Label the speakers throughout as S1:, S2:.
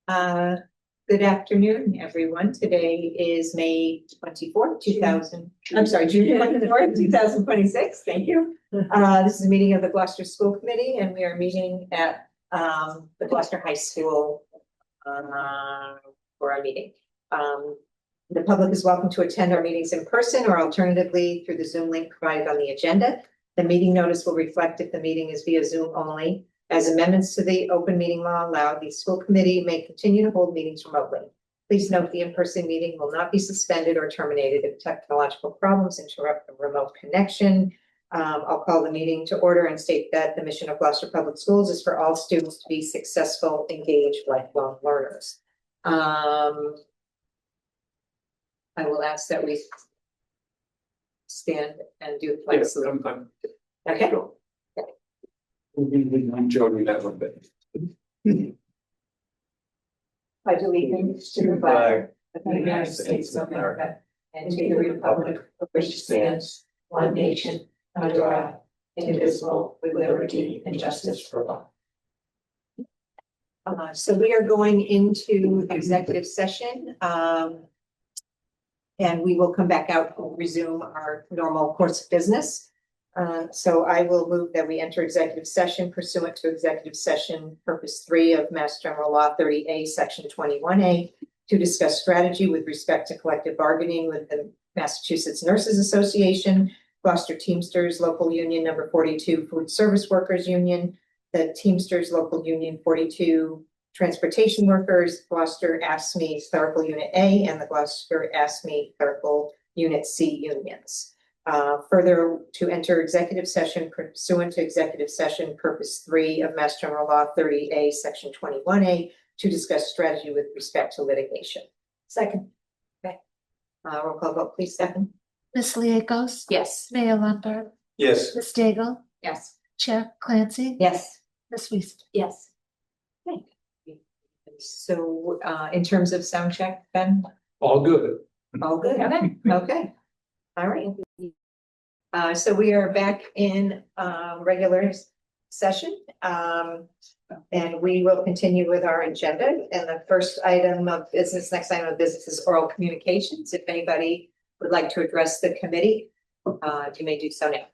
S1: Uh, Good afternoon, everyone. Today is May 24th, 2000. I'm sorry, June 24th, 2026. Thank you. This is a meeting of the Gloucester School Committee, and we are meeting at the Gloucester High School for our meeting. The public is welcome to attend our meetings in person or alternatively through the Zoom link provided on the agenda. The meeting notice will reflect if the meeting is via Zoom only. As amendments to the open meeting law allow, the school committee may continue to hold meetings remotely. Please note the in-person meeting will not be suspended or terminated if technological problems interrupt the remote connection. I'll call the meeting to order and state that the mission of Gloucester Public Schools is for all students to be successful, engaged, lifelong learners. I will ask that we stand and do the flag salute. Okay.
S2: Jody, that one bit.
S1: Pledge allegiance to the flag of the United States of America and to the republic for which it stands, one nation, under God, indivisible, with liberty and justice for all. So we are going into executive session, and we will come back out and resume our normal course of business. So I will move that we enter executive session pursuant to executive session purpose 3 of Mass General Law 30A, section 21A, to discuss strategy with respect to collective bargaining with the Massachusetts Nurses Association, Gloucester Teamsters Local Union number 42 Food Service Workers Union, the Teamsters Local Union 42 Transportation Workers, Gloucester ASME Clerical Unit A, and the Gloucester ASME Clerical Unit C unions. Further, to enter executive session pursuant to executive session purpose 3 of Mass General Law 30A, section 21A, to discuss strategy with respect to litigation. Second. Okay. Roll call vote, please, Stefan.
S3: Ms. Liakos?
S1: Yes.
S3: Mayor Lundberg?
S2: Yes.
S3: Ms. Daigle?
S1: Yes.
S3: Chair Clancy?
S1: Yes.
S3: Ms. Wiest?
S1: Yes. Okay. So, in terms of sound check, Ben?
S2: All good.
S1: All good. Okay. Okay. All right. So we are back in regular session, and we will continue with our agenda. And the first item of business, next item of business is oral communications. If anybody would like to address the committee, you may do so now.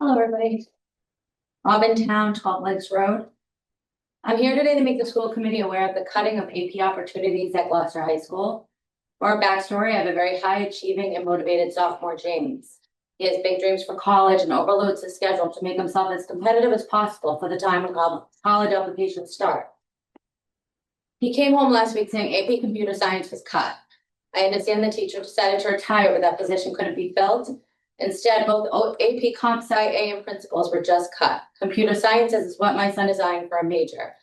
S4: Hello, everybody. Auburntown, 12 Lakes Road. I'm here today to make the school committee aware of the cutting of AP opportunities at Gloucester High School. For our backstory, I have a very high achieving and motivated sophomore, James. He has big dreams for college and overloads his schedule to make himself as competitive as possible for the time when college applications start. He came home last week saying AP Computer Science was cut. I understand the teacher decided to retire, but that position couldn't be filled. Instead, both AP Comp Sci A and principals were just cut. Computer Sciences is what my son is eyeing for a major.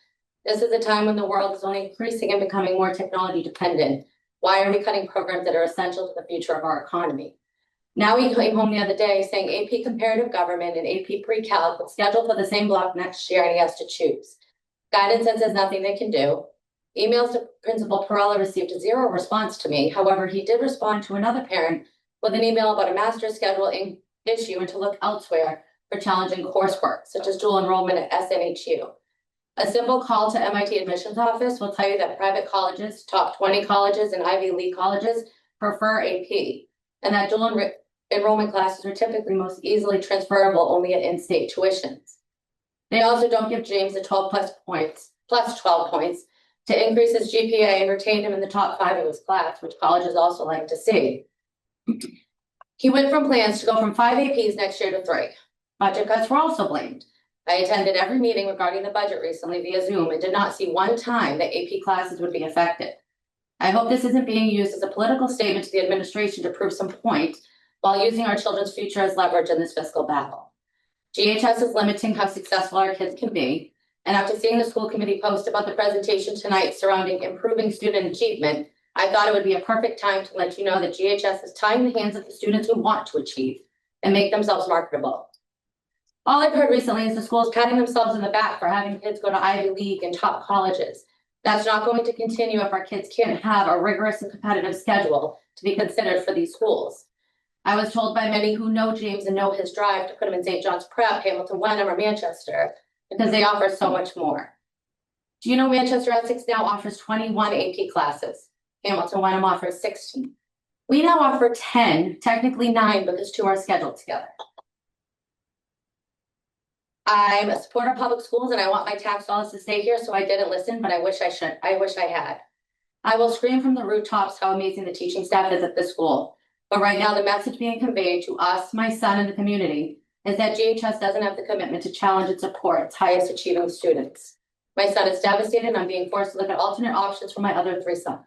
S4: This is a time when the world is only increasing and becoming more technology dependent. Why are we cutting programs that are essential to the future of our economy? Now he came home the other day saying AP Comparative Government and AP Pre-Calc will schedule for the same block next year and he has to choose. Guidance says there's nothing they can do. Emails to Principal Perella received a 0 response to me. However, he did respond to another parent with an email about a master's schedule issue and to look elsewhere for challenging coursework, such as dual enrollment at SNHU. A simple call to MIT admissions office will tell you that private colleges, top 20 colleges, and Ivy League colleges prefer AP, and that dual enrollment classes are typically most easily transferable only at in-state tuitions. They also don't give James the 12 plus 12 points to increase his GPA and retain him in the top 5 of his class, which colleges also like to see. He went from plans to go from 5 APs next year to 3. Budget cuts were also blamed. I attended every meeting regarding the budget recently via Zoom and did not see one time that AP classes would be affected. I hope this isn't being used as a political statement to the administration to prove some point while using our children's future as leverage in this fiscal battle. GHS is limiting how successful our kids can be, and after seeing the school committee post about the presentation tonight surrounding improving student achievement, I thought it would be a perfect time to let you know that GHS is tying the hands of the students who want to achieve and make themselves marketable. All I've heard recently is the schools patting themselves in the back for having kids go to Ivy League and top colleges. That's not going to continue if our kids can't have a rigorous and competitive schedule to be considered for these schools. I was told by many who know James and know his drive to put him in St. John's Prep, Hamilton Wenham, or Manchester because they offer so much more. Do you know Manchester Essex now offers 21 AP classes? Hamilton Wenham offers 16. We now offer 10, technically 9, because 2 are scheduled together. I'm a supporter of public schools and I want my tax dollars to stay here, so I didn't listen, but I wish I should. I wish I had. I will scream from the rooftops how amazing the teaching staff is at this school. But right now, the message being conveyed to us, my son, and the community is that GHS doesn't have the commitment to challenge and support its highest achieving students. My son is devastated and I'm being forced to look at alternate options for my other 3 sons.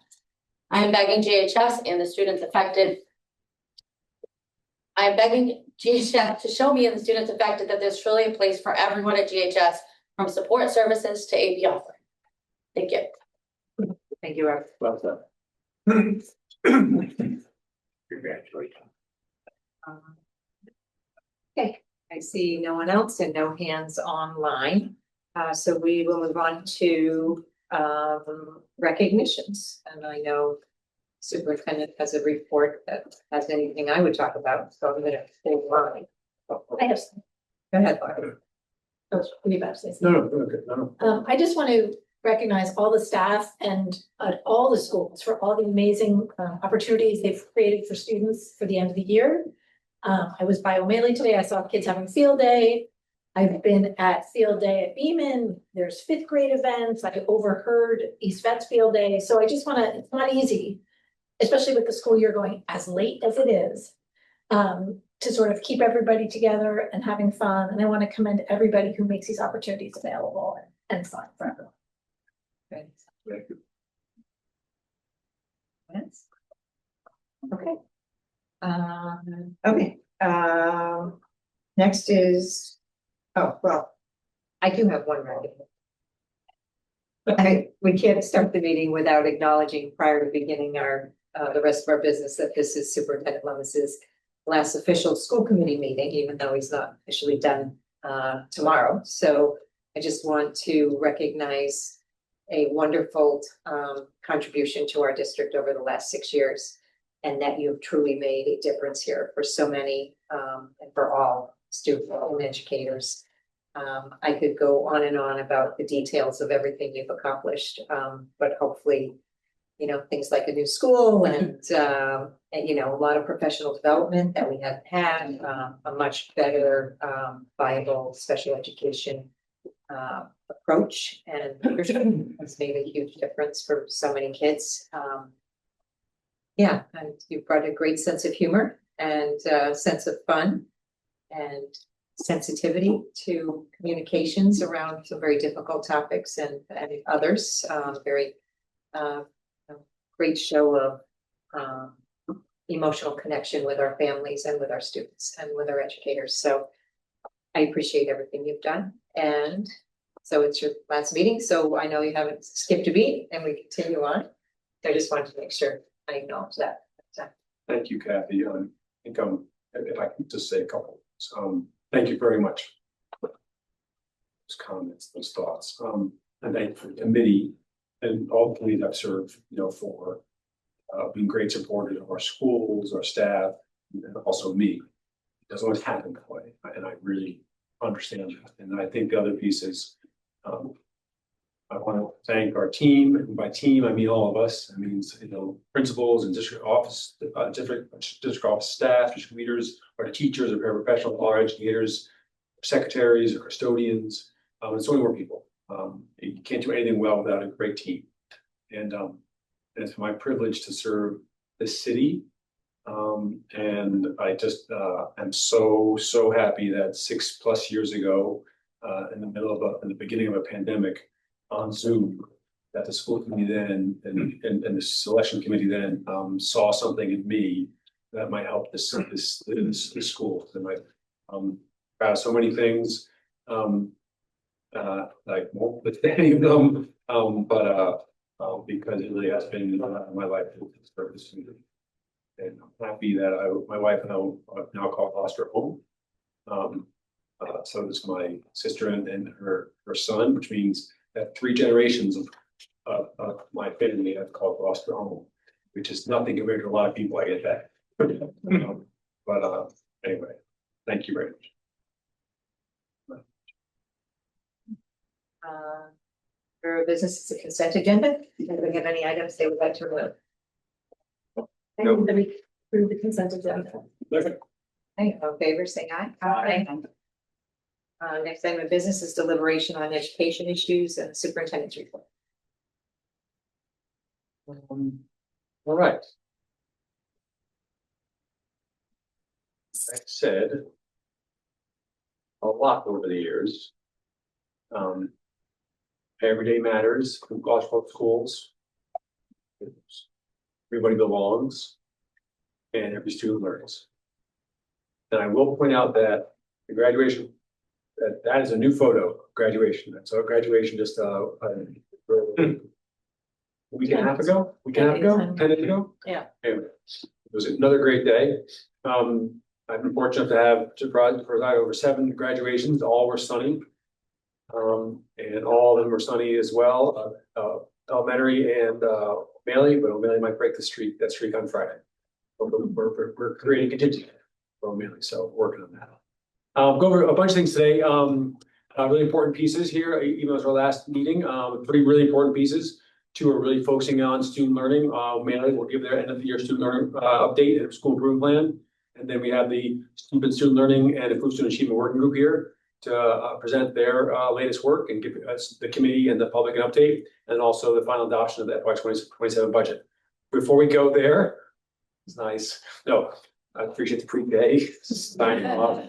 S4: I am begging GHS and the students affected. I am begging GHS to show me and the students affected that there's truly a place for everyone at GHS, from support services to AP offering. Thank you.
S1: Thank you, Rob.
S2: Well done. Congratulations.
S1: Okay, I see no one else and no hands online. So we will move on to recognitions. And I know superintendent has a report that has anything I would talk about, so I'm gonna hold mine.
S5: I have some.
S1: Go ahead, Laura.
S5: Pretty bad to say something.
S2: No, okay, no.
S5: I just want to recognize all the staff and all the schools for all the amazing opportunities they've created for students for the end of the year. I was by O'Malley today. I saw kids having field day. I've been at field day at Beaman. There's 5th grade events. I overheard East Vet's field day. So I just want to, it's not easy, especially with the school year going as late as it is, to sort of keep everybody together and having fun. And I want to commend everybody who makes these opportunities available and fun for everyone.
S2: Thank you.
S1: Yes. Okay. Okay, next is, oh, well, I do have one right. We can't start the meeting without acknowledging prior to beginning our, the rest of our business, that this is Superintendent Lummis's last official school committee meeting, even though he's not officially done, tomorrow. So I just want to recognize a wonderful, contribution to our district over the last 6 years. And that you've truly made a difference here for so many, and for all students and educators. I could go on and on about the details of everything you've accomplished, but hopefully, you know, things like a new school and you know, a lot of professional development that we haven't had, a much better, viable special education approach and leadership has made a huge difference for so many kids. Yeah, and you brought a great sense of humor and sense of fun and sensitivity to communications around some very difficult topics and others. Very great show of emotional connection with our families and with our students and with our educators. So I appreciate everything you've done. And so it's your last meeting, so I know you haven't skipped a beat and we continue on. So I just wanted to make sure I acknowledge that.
S2: Thank you, Kathy. I think if I can just say a couple. Thank you very much for those comments, those thoughts. And thank you for the committee and all the committees I've served, you know, for being great supporters of our schools, our staff, and also me. It doesn't always happen that way, and I really understand that. And I think the other piece is I want to thank our team, and by team I mean all of us. That means, you know, principals and district office, district office staff, district leaders, our teachers, our paraprofessionals, all our educators, our secretaries, our custodians, and so many more people. You can't do anything well without a great team, and it's my privilege to serve this city. And I just am so happy that 6+ years ago, in the beginning of a pandemic, on Zoom, that the school committee then and the selection committee then saw something in me that might help this school. And I'm proud of so many things, like won't with any of them, but because it really has been my life for this community. And I'm happy that my wife and I now call Gloucester home. So does my sister and her son, which means that 3 generations of my family have called Gloucester home, which is nothing compared to a lot of people. I get that. But anyway, thank you very much.
S1: For business is a consent agenda. Does we have any items they would like to remove?
S5: I move that we approve the consent agenda.
S2: Perfect.
S1: Okay, all in favor, say aye.
S2: Aye.
S1: Next item of business is deliberation on education issues and superintendent's report.
S2: All right. I've said a lot over the years. Every day matters in Gloucester Public Schools. Everybody belongs, and every student learns. And I will point out that the graduation, that is a new photo of graduation. That's our graduation just a week and a half ago, 10 days ago.
S5: Yeah.
S2: Anyway, it was another great day. I've been fortunate to preside over 7 graduations. All were sunny. And all of them were sunny as well. Elementary and O'Malley, but O'Malley might break that streak on Friday. We're creating contingency for O'Malley, so working on that. Go over a bunch of things today. Really important pieces here, even though it's our last meeting. 3 really important pieces. 2 are really focusing on student learning. O'Malley will give their end of the year student learning update and school improvement plan. And then we have the student learning and improved student achievement working group here to present their latest work and give us the committee and the public an update, and also the final adoption of the FY 2027 budget. Before we go there, it's nice. No, I appreciate the pre-K signing off.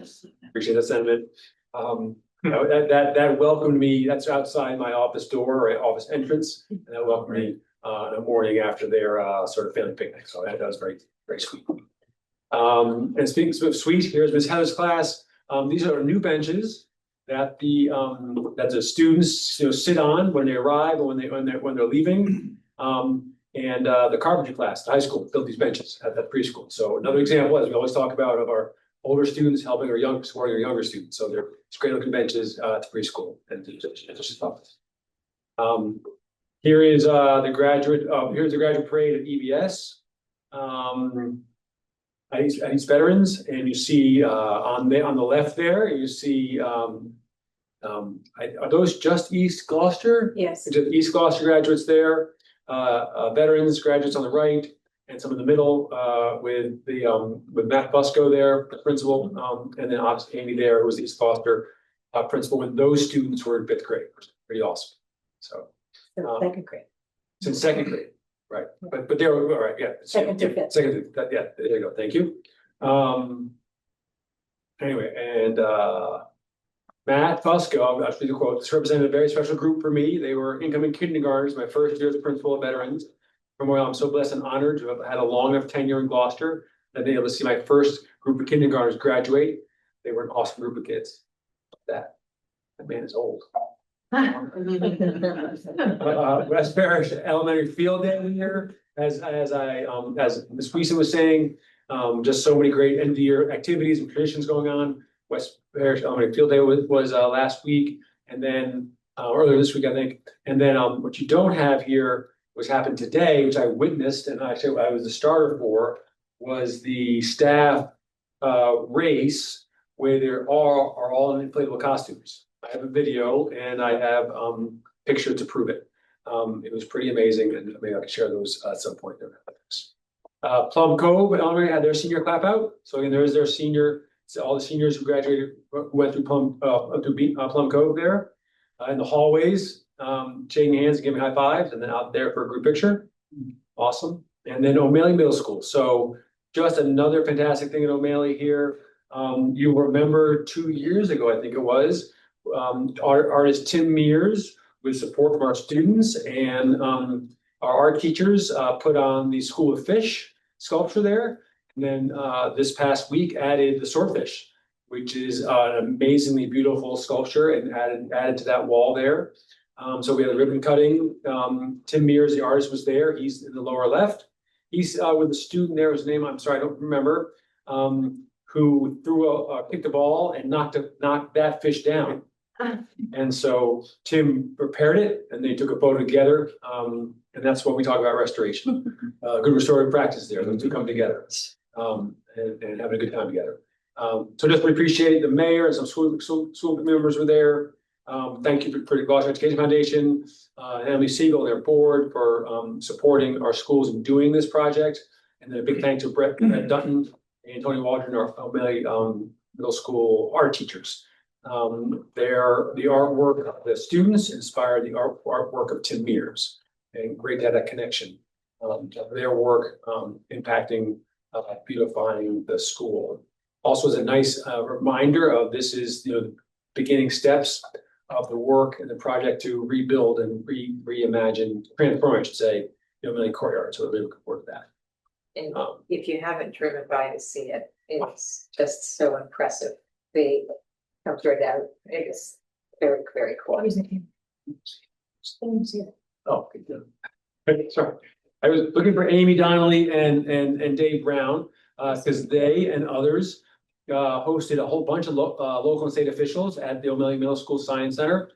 S2: Appreciate that sentiment. That welcomed me. That's outside my office door or office entrance, and that welcomed me in the morning after their sort of family picnic. So that was very, very sweet. And speaking of sweet, here's Ms. Heather's class. These are new benches that the students sit on when they arrive or when they're leaving. And the carpentry class, the high school, built these benches at that preschool. So another example, as we always talk about, of our older students helping supporting our younger students. So they're great looking benches to preschool and to just office. Here is the graduate. Here's the graduate parade at EBS. At East Veterans, and you see on the left there, you see are those just East Gloucester?
S5: Yes.
S2: Just East Gloucester graduates there, veterans graduates on the right, and some in the middle with Matt Busco there, the principal, and then obviously Amy there, who was the East Gloucester principal when those students were in 5th grade. Pretty awesome. So
S1: Second grade.
S2: since 2nd grade. Right, but they were all right, yeah.
S5: Second to 5th.
S2: Second to 5th, yeah, there you go, thank you. Anyway, and Matt Fusco, I'll read the quote, this represented a very special group for me. They were incoming kindergartners, my first year as principal of veterans. From where I'm so blessed and honored to have had a long enough tenure in Gloucester and being able to see my first group of kindergartners graduate. They were an awesome group of kids. That man is old. West Parish Elementary Field Day here, as Ms. Weeson was saying, just so many great end of the year activities and traditions going on. West Parish Elementary Field Day was last week, and then earlier this week, I think. And then what you don't have here, which happened today, which I witnessed, and actually I was the starter for, was the staff race where they are all in inflatable costumes. I have a video and I have pictures to prove it. It was pretty amazing, and maybe I can share those at some point. Plum Cove Elementary had their senior clap out. So again, there's their senior, all the seniors who graduated, who went through Plum Cove there. In the hallways, shaking hands and giving high fives, and then out there for a group picture. Awesome. And then O'Malley Middle School. So just another fantastic thing at O'Malley here. You remember 2 years ago, I think it was, artist Tim Mears, with support from our students and our art teachers, put on the School of Fish sculpture there. And then this past week added the swordfish, which is an amazingly beautiful sculpture, and added to that wall there. So we had a ribbon cutting. Tim Mears, the artist, was there. He's in the lower left. He's with a student there, whose name I'm sorry, I don't remember, who kicked a ball and knocked that fish down. And so Tim prepared it, and they took a photo together. And that's what we talk about restoration. Good restorative practice there. Those two come together and having a good time together. So just appreciate the mayor and some school members were there. Thank you for the Gloucester Education Foundation, and Emily Siegel and their board for supporting our schools in doing this project. And then a big thank to Brett Dutton and Tony Waldron, our O'Malley Middle School art teachers. The artwork of the students inspired the artwork of Tim Mears, and great to have that connection. Their work impacting beautifying the school. Also, is a nice reminder of this is the beginning steps of the work and the project to rebuild and reimagine, transform, I should say, O'Malley Courtyard. So we're really looking forward to that.
S1: And if you haven't driven by to see it, it's just so impressive. The comes right out. It is very, very cool.
S2: Oh, good. Sorry. I was looking for Amy Donnelly and Dave Brown, because they and others hosted a whole bunch of local and state officials at the O'Malley Middle School Science Center.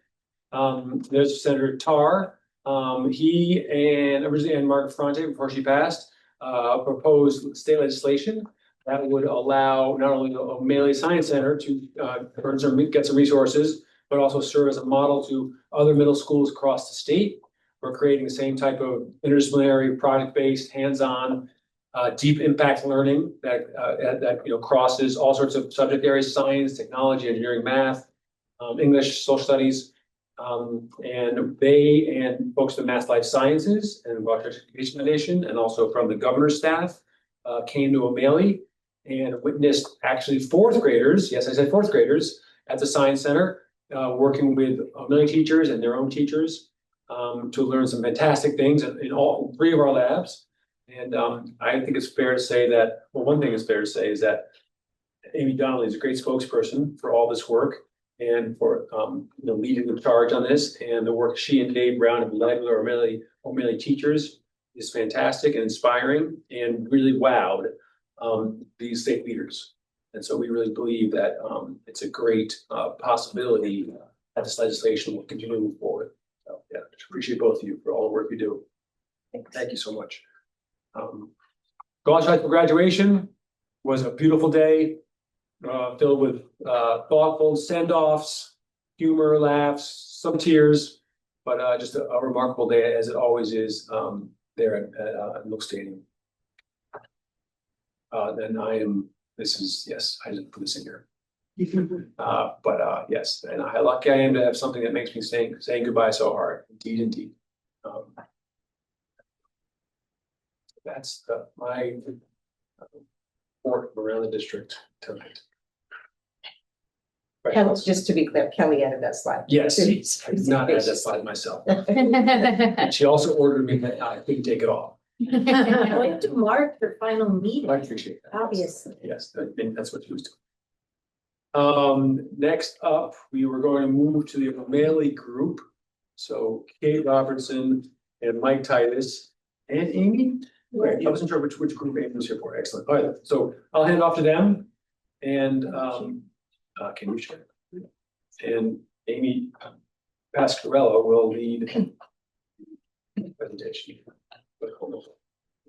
S2: There's Senator Tarr. He and Margaret Fronte, before she passed, proposed state legislation that would allow not only the O'Malley Science Center to get some resources, but also serve as a model to other middle schools across the state. We're creating the same type of interdisciplinary, product-based, hands-on, deep impact learning that crosses all sorts of subject areas: science, technology, engineering, math, English, social studies. And they and folks at Mass Life Sciences and Gloucester Education Foundation, and also from the governor's staff, came to O'Malley and witnessed actually fourth graders. Yes, I said fourth graders at the Science Center, working with O'Malley teachers and their own teachers to learn some fantastic things in all three of our labs. And I think it's fair to say that, well, one thing is fair to say is that Amy Donnelly is a great spokesperson for all this work and for leading the charge on this. And the work she and Dave Brown have led with our O'Malley teachers is fantastic and inspiring, and really wowed these state leaders. And so we really believe that it's a great possibility that this legislation will continue to move forward. So yeah, appreciate both of you for all the work you do. Thank you so much. Gloucester High School graduation was a beautiful day, filled with thoughtful send-offs, humor, laughs, some tears, but just a remarkable day, as it always is there at Look Stadium. And yes, I didn't put this in here. But yes, and how lucky I am to have something that makes me saying goodbye so hard. Indeed. That's my report from around the district tonight.
S1: Kelly, just to be clear, Kelly added that slide.
S2: Yes, I did not add that slide myself. And she also ordered me that I couldn't take it off.
S5: I went to Mark for final meeting.
S2: I appreciate that.
S5: Obviously.
S2: Yes, that's what she was doing. Next up, we were going to move to the O'Malley group. So Kate Robertson and Mike Titus and Amy. Great. I wasn't sure which group Amy was here for. Excellent. All right, so I'll hand it off to them. And can you share? And Amy Pasquarello will lead the presentation.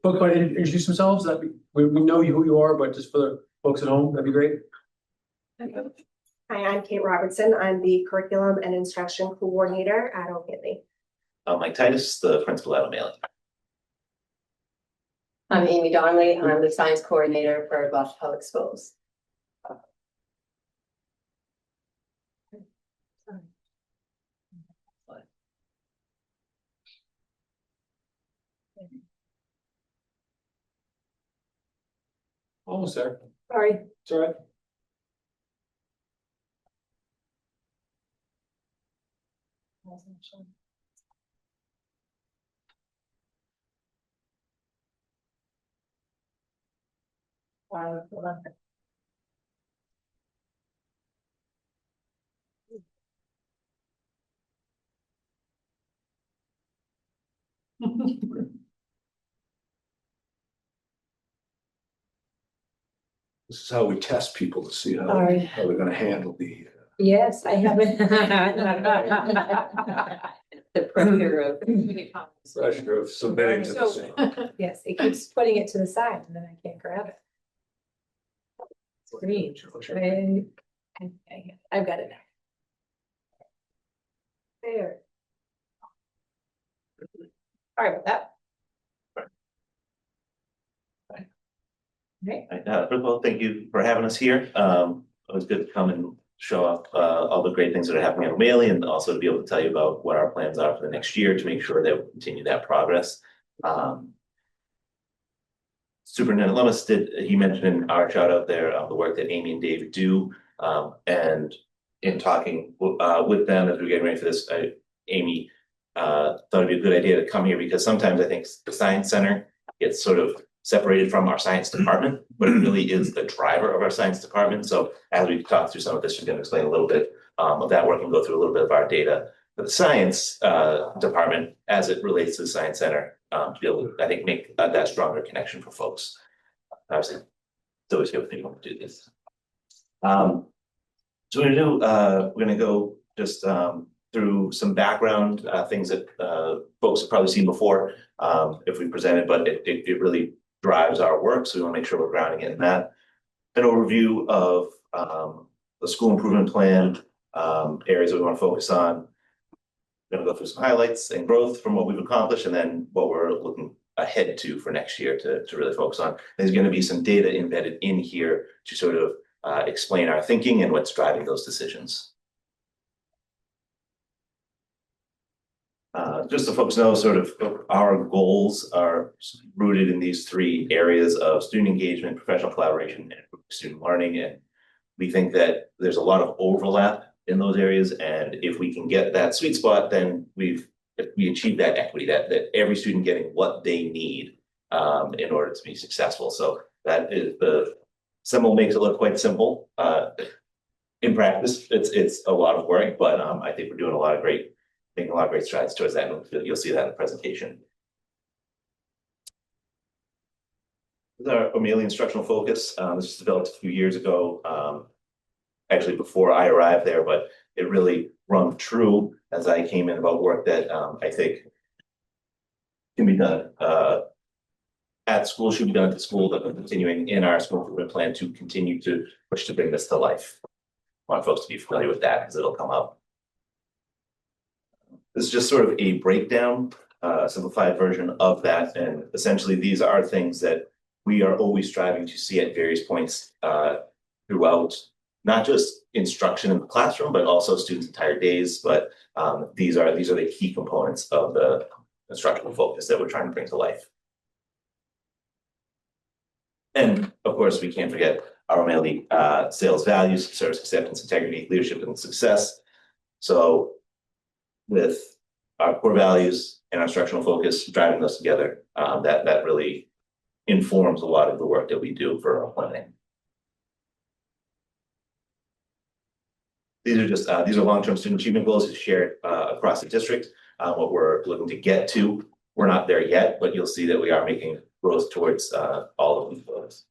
S2: Folks want to introduce themselves? We know who you are, but just for the folks at home, that'd be great.
S6: Okay. Hi, I'm Kate Robertson. I'm the Curriculum and Instruction Coordinator at O'Malley.
S7: Mike Titus, the principal at O'Malley.
S8: I'm Amy Donnelly. I'm the Science Coordinator for Gloucester Public Schools.
S2: Almost there.
S5: Sorry.
S2: It's all right.
S9: This is how we test people to see how
S5: Sorry.
S9: they're gonna handle the.
S5: Yes, I haven't.
S8: The pressure of.
S9: Pressure of submitting to the same.
S5: Yes, it keeps putting it to the side and then I can't grab it. Screen. I've got it now. fair. Sorry about that. Right.
S7: First of all, thank you for having us here. It was good to come and show off all the great things that are happening at O'Malley and also to be able to tell you about what our plans are for the next year to make sure that we continue that progress. Superintendent Lummis he mentioned in our shout out there the work that Amy and Dave do. And in talking with them as we're getting ready for this, Amy thought it'd be a good idea to come here because sometimes I think the Science Center gets sort of separated from our science department, but it really is the driver of our science department. So as we talk through some of this, we're going to explain a little bit of that work and go through a little bit of our data for the science department as it relates to the Science Center to be able to, I think, make that stronger connection for folks. Obviously, it's always good when people do this. So we're gonna go just through some background things that folks have probably seen before if we presented, but it really drives our work. So we want to make sure we're grounding it in that. An overview of the school improvement plan, areas that we want to focus on. We're going to go through some highlights and growth from what we've accomplished, and then what we're looking ahead to for next year to really focus on. There's going to be some data embedded in here to sort of explain our thinking and what's driving those decisions. Just so folks know, sort of our goals are rooted in these three areas of student engagement, professional collaboration, and student learning. And we think that there's a lot of overlap in those areas. And if we can get that sweet spot, then we achieve that equity, that every student getting what they need in order to be successful. So that is the symbol makes it look quite simple. In practice, it's a lot of work, but I think we're doing making a lot of great strides towards that. And you'll see that in the presentation. This is our O'Malley instructional focus. This was developed a few years ago, actually before I arrived there, but it really rung true as I came in about work that I think can be done at school, should be done at the school, that we're continuing in our school improvement plan to continue to push to bring this to life. I want folks to be familiar with that because it'll come up. This is just sort of a breakdown, a simplified version of that. And essentially, these are things that we are always striving to see at various points throughout, not just instruction in the classroom, but also students' entire days. But these are the key components of the instructional focus that we're trying to bring to life. And of course, we can't forget our O'Malley sales values, service acceptance, integrity, leadership, and success. So with our core values and our instructional focus, driving those together, that really informs a lot of the work that we do for our planning. These are long-term student achievement goals shared across the district. What we're looking to get to, we're not there yet, but you'll see that we are making growth towards all of these goals.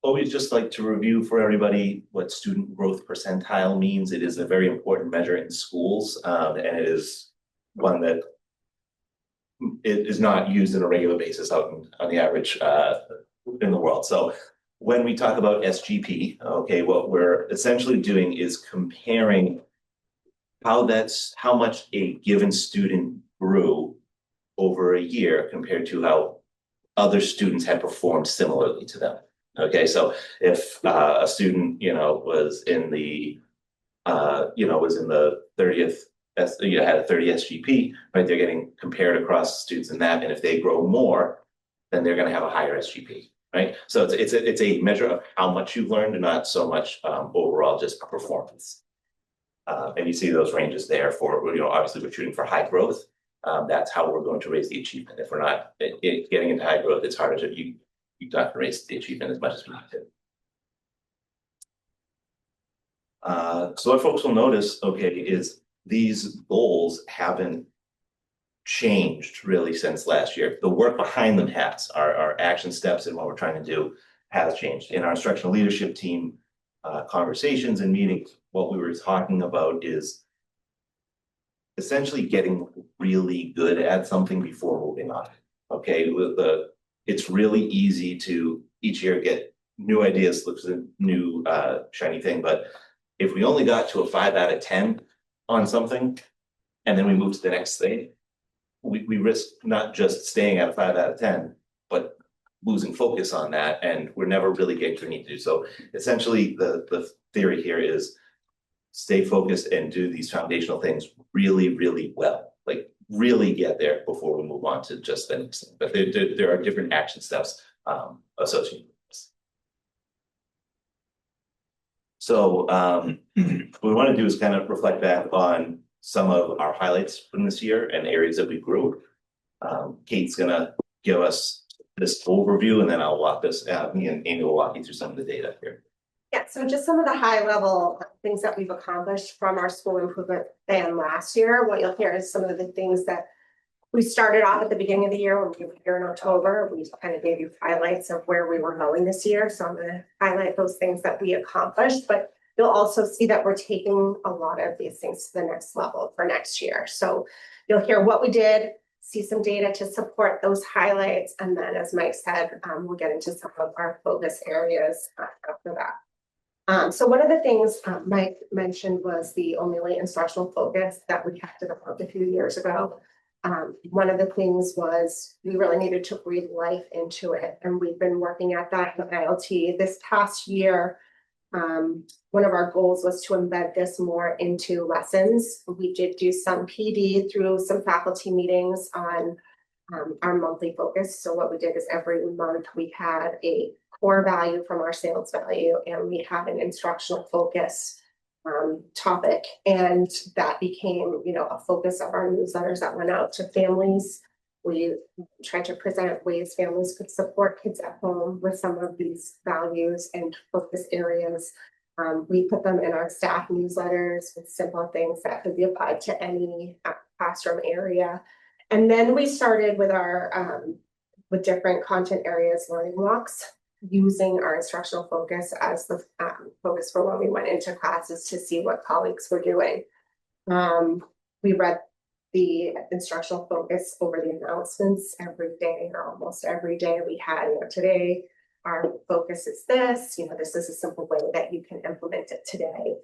S7: Always just like to review for everybody what student growth percentile means. It is a very important measure in schools, and it is one that it is not used on a regular basis out on the average in the world. So when we talk about SGP, okay, what we're essentially doing is comparing how much a given student grew over a year compared to how other students had performed similarly to them. Okay, so if a student, was in the 30th, had a 30 SGP, right? They're getting compared across students in that, and if they grow more, then they're going to have a higher SGP, right? So it's a measure of how much you've learned, and not so much overall just performance. And you see those ranges there for, obviously we're shooting for high growth. That's how we're going to raise the achievement. If we're not getting into high growth, it's harder to you not raise the achievement as much as we need to. So what folks will notice, okay, is these goals haven't changed really since last year. The work behind them has. Our action steps and what we're trying to do has changed. In our instructional leadership team conversations and meetings, what we were talking about is essentially getting really good at something before moving on. Okay, it's really easy to each year get new ideas, looks a new shiny thing, but if we only got to a 5 out of 10 on something, and then we move to the next thing, we risk not just staying at a 5 out of 10, but losing focus on that, and we're never really getting to what we need to do. So essentially, the theory here is stay focused and do these foundational things really, really well. Like really get there before we move on to just the next thing. But there are different action steps associated with this. So what we want to do is kind of reflect back on some of our highlights from this year and areas that we grew. Kate's gonna give us this overview, and then I'll walk this out. Me and Amy will walk you through some of the data here.
S6: Yeah, so just some of the high level things that we've accomplished from our school improvement plan last year. What you'll hear is some of the things that we started off at the beginning of the year when we were here in October. We kind of gave you highlights of where we were going this year. So I'm going to highlight those things that we accomplished, but you'll also see that we're taking a lot of these things to the next level for next year. So you'll hear what we did, see some data to support those highlights. And then as Mike said, we'll get into some of our focus areas after that. So one of the things Mike mentioned was the O'Malley instructional focus that we had developed a few years ago. One of the things was we really needed to breathe life into it, and we've been working at that in ILT this past year. One of our goals was to embed this more into lessons. We did do some PD through some faculty meetings on our monthly focus. So what we did is every month we had a core value from our sales value, and we had an instructional focus topic, and that became, you know, a focus of our newsletters that went out to families. We tried to present ways families could support kids at home with some of these values and focus areas. We put them in our staff newsletters with simple things that could be applied to any classroom area. And then we started with our with different content areas, learning walks, using our instructional focus as the focus for when we went into classes to see what colleagues were doing. We read the instructional focus over the announcements every day, or almost every day. We had, you know, today our focus is this, you know, this is a simple way that you can implement it today.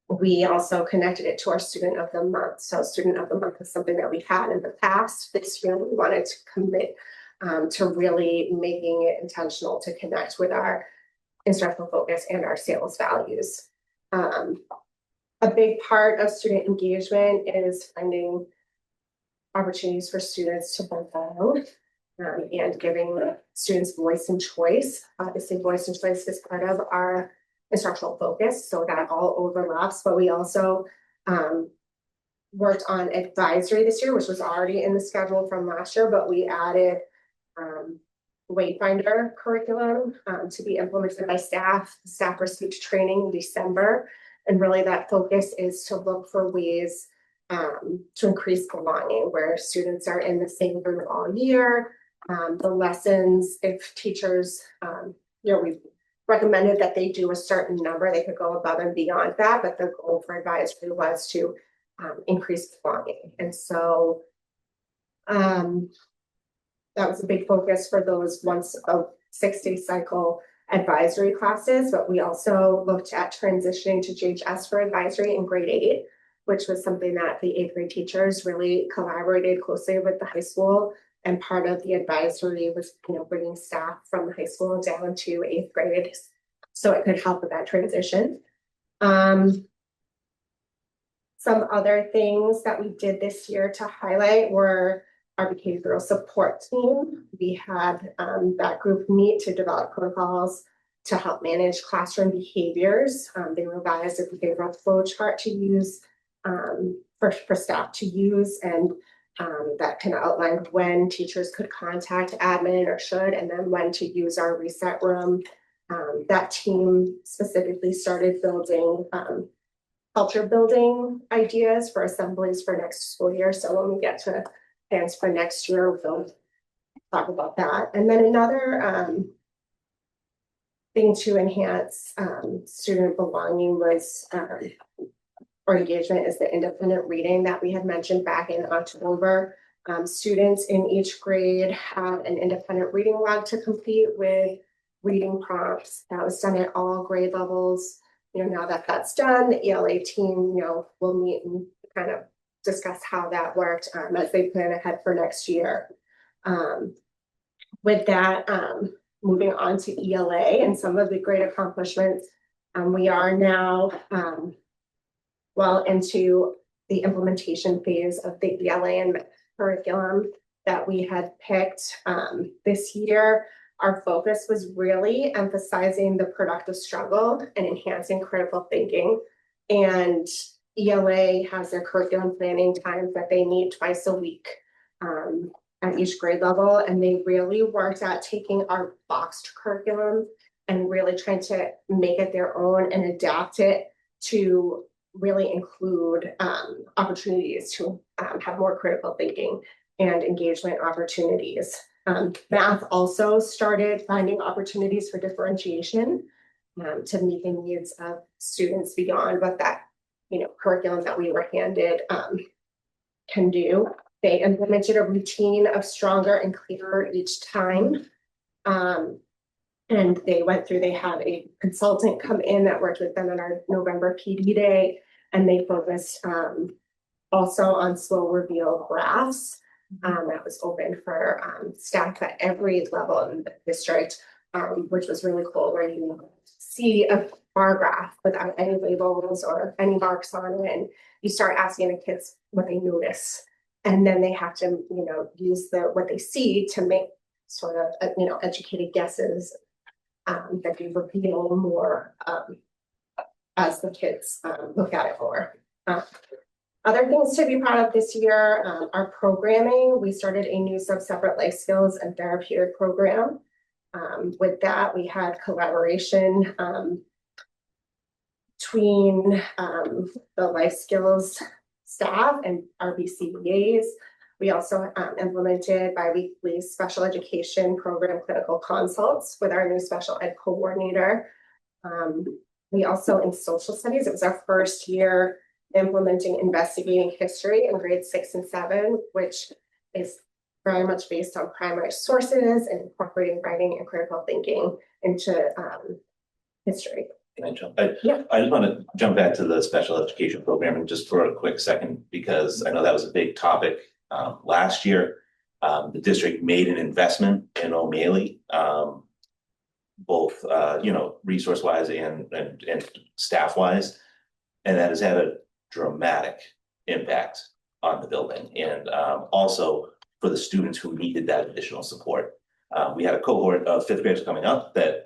S6: We also connected it to our student of the month. So student of the month is something that we had in the past. This year we wanted to commit to really making it intentional to connect with our instructional focus and our sales values. A big part of student engagement is finding opportunities for students to vote out and giving students voice and choice. Obviously, voice and choice is part of our instructional focus, so that all overlaps, but we also worked on advisory this year, which was already in the schedule from last year, but we added Wayfinder curriculum to be implemented by staff. Staff received training in December, and really that focus is to look for ways to increase belonging, where students are in the same room all year. The lessons, if teachers, you know, we've recommended that they do a certain number, they could go above and beyond that, but the goal for advisory was to increase belonging. And so that was a big focus for those once a 6-day cycle advisory classes, but we also looked at transitioning to JHS for advisory in grade 8, which was something that the 8th grade teachers really collaborated closely with the high school. And part of the advisory was, you know, bringing staff from the high school down to 8th grade so it could help with that transition. Some other things that we did this year to highlight were our behavioral support team. We had that group meet to develop protocols to help manage classroom behaviors. They revised a behavioral flow chart to use for staff to use, and that can outline when teachers could contact admin or should, and then when to use our reset room. That team specifically started building culture building ideas for assemblies for next school year. So when we get to plans for next year, we'll talk about that. And then another thing to enhance student belonging was or engagement is the independent reading that we had mentioned back in October. Students in each grade have an independent reading log to complete with reading prompts. That was done at all grade levels. now that that's done, the ELA team, will meet and kind of discuss how that worked, as they plan ahead for next year. With that, moving on to ELA and some of the great accomplishments, we are now, well into the implementation phase of the ELA and curriculum that we had picked, this year. Our focus was really emphasizing the productive struggle and enhancing critical thinking. And ELA has their curriculum planning times that they meet twice a week, at each grade level. And they really worked at taking our boxed curriculum and really trying to make it their own and adapt it to really include opportunities to have more critical thinking and engagement opportunities. Math also started finding opportunities for differentiation to meet the needs of students beyond what that curriculum that we were handed can do. They implemented a routine of stronger and clearer each time. And they had a consultant come in that worked with them in our November PD day, and they focused also on slow reveal graphs. That was open for staff at every level in the district, which was really cool, where you see a bar graph without any labels or any marks on it, and you start asking the kids what they notice, and then they have to use what they see to make sort of educated guesses that you reveal more as the kids look at it more. Other things to be proud of this year, our programming. We started a new separate life skills and therapeutic program. With that, we had collaboration between the life skills staff and RBCBAs. We also implemented bi-weekly special education program clinical consults with our new special ed coordinator. We also, in social studies, it was our first year implementing investigating history in grades 6 and 7, which is very much based on primary sources and incorporating writing and critical thinking into history.
S7: Can I jump?
S6: Yeah.
S7: I just want to jump back to the special education program and just for a quick second, because I know that was a big topic last year. The district made an investment in O'Malley, both resource wise and staff wise, and that has had a dramatic impact on the building and also for the students who needed that additional support. We had a cohort of 5th graders coming up that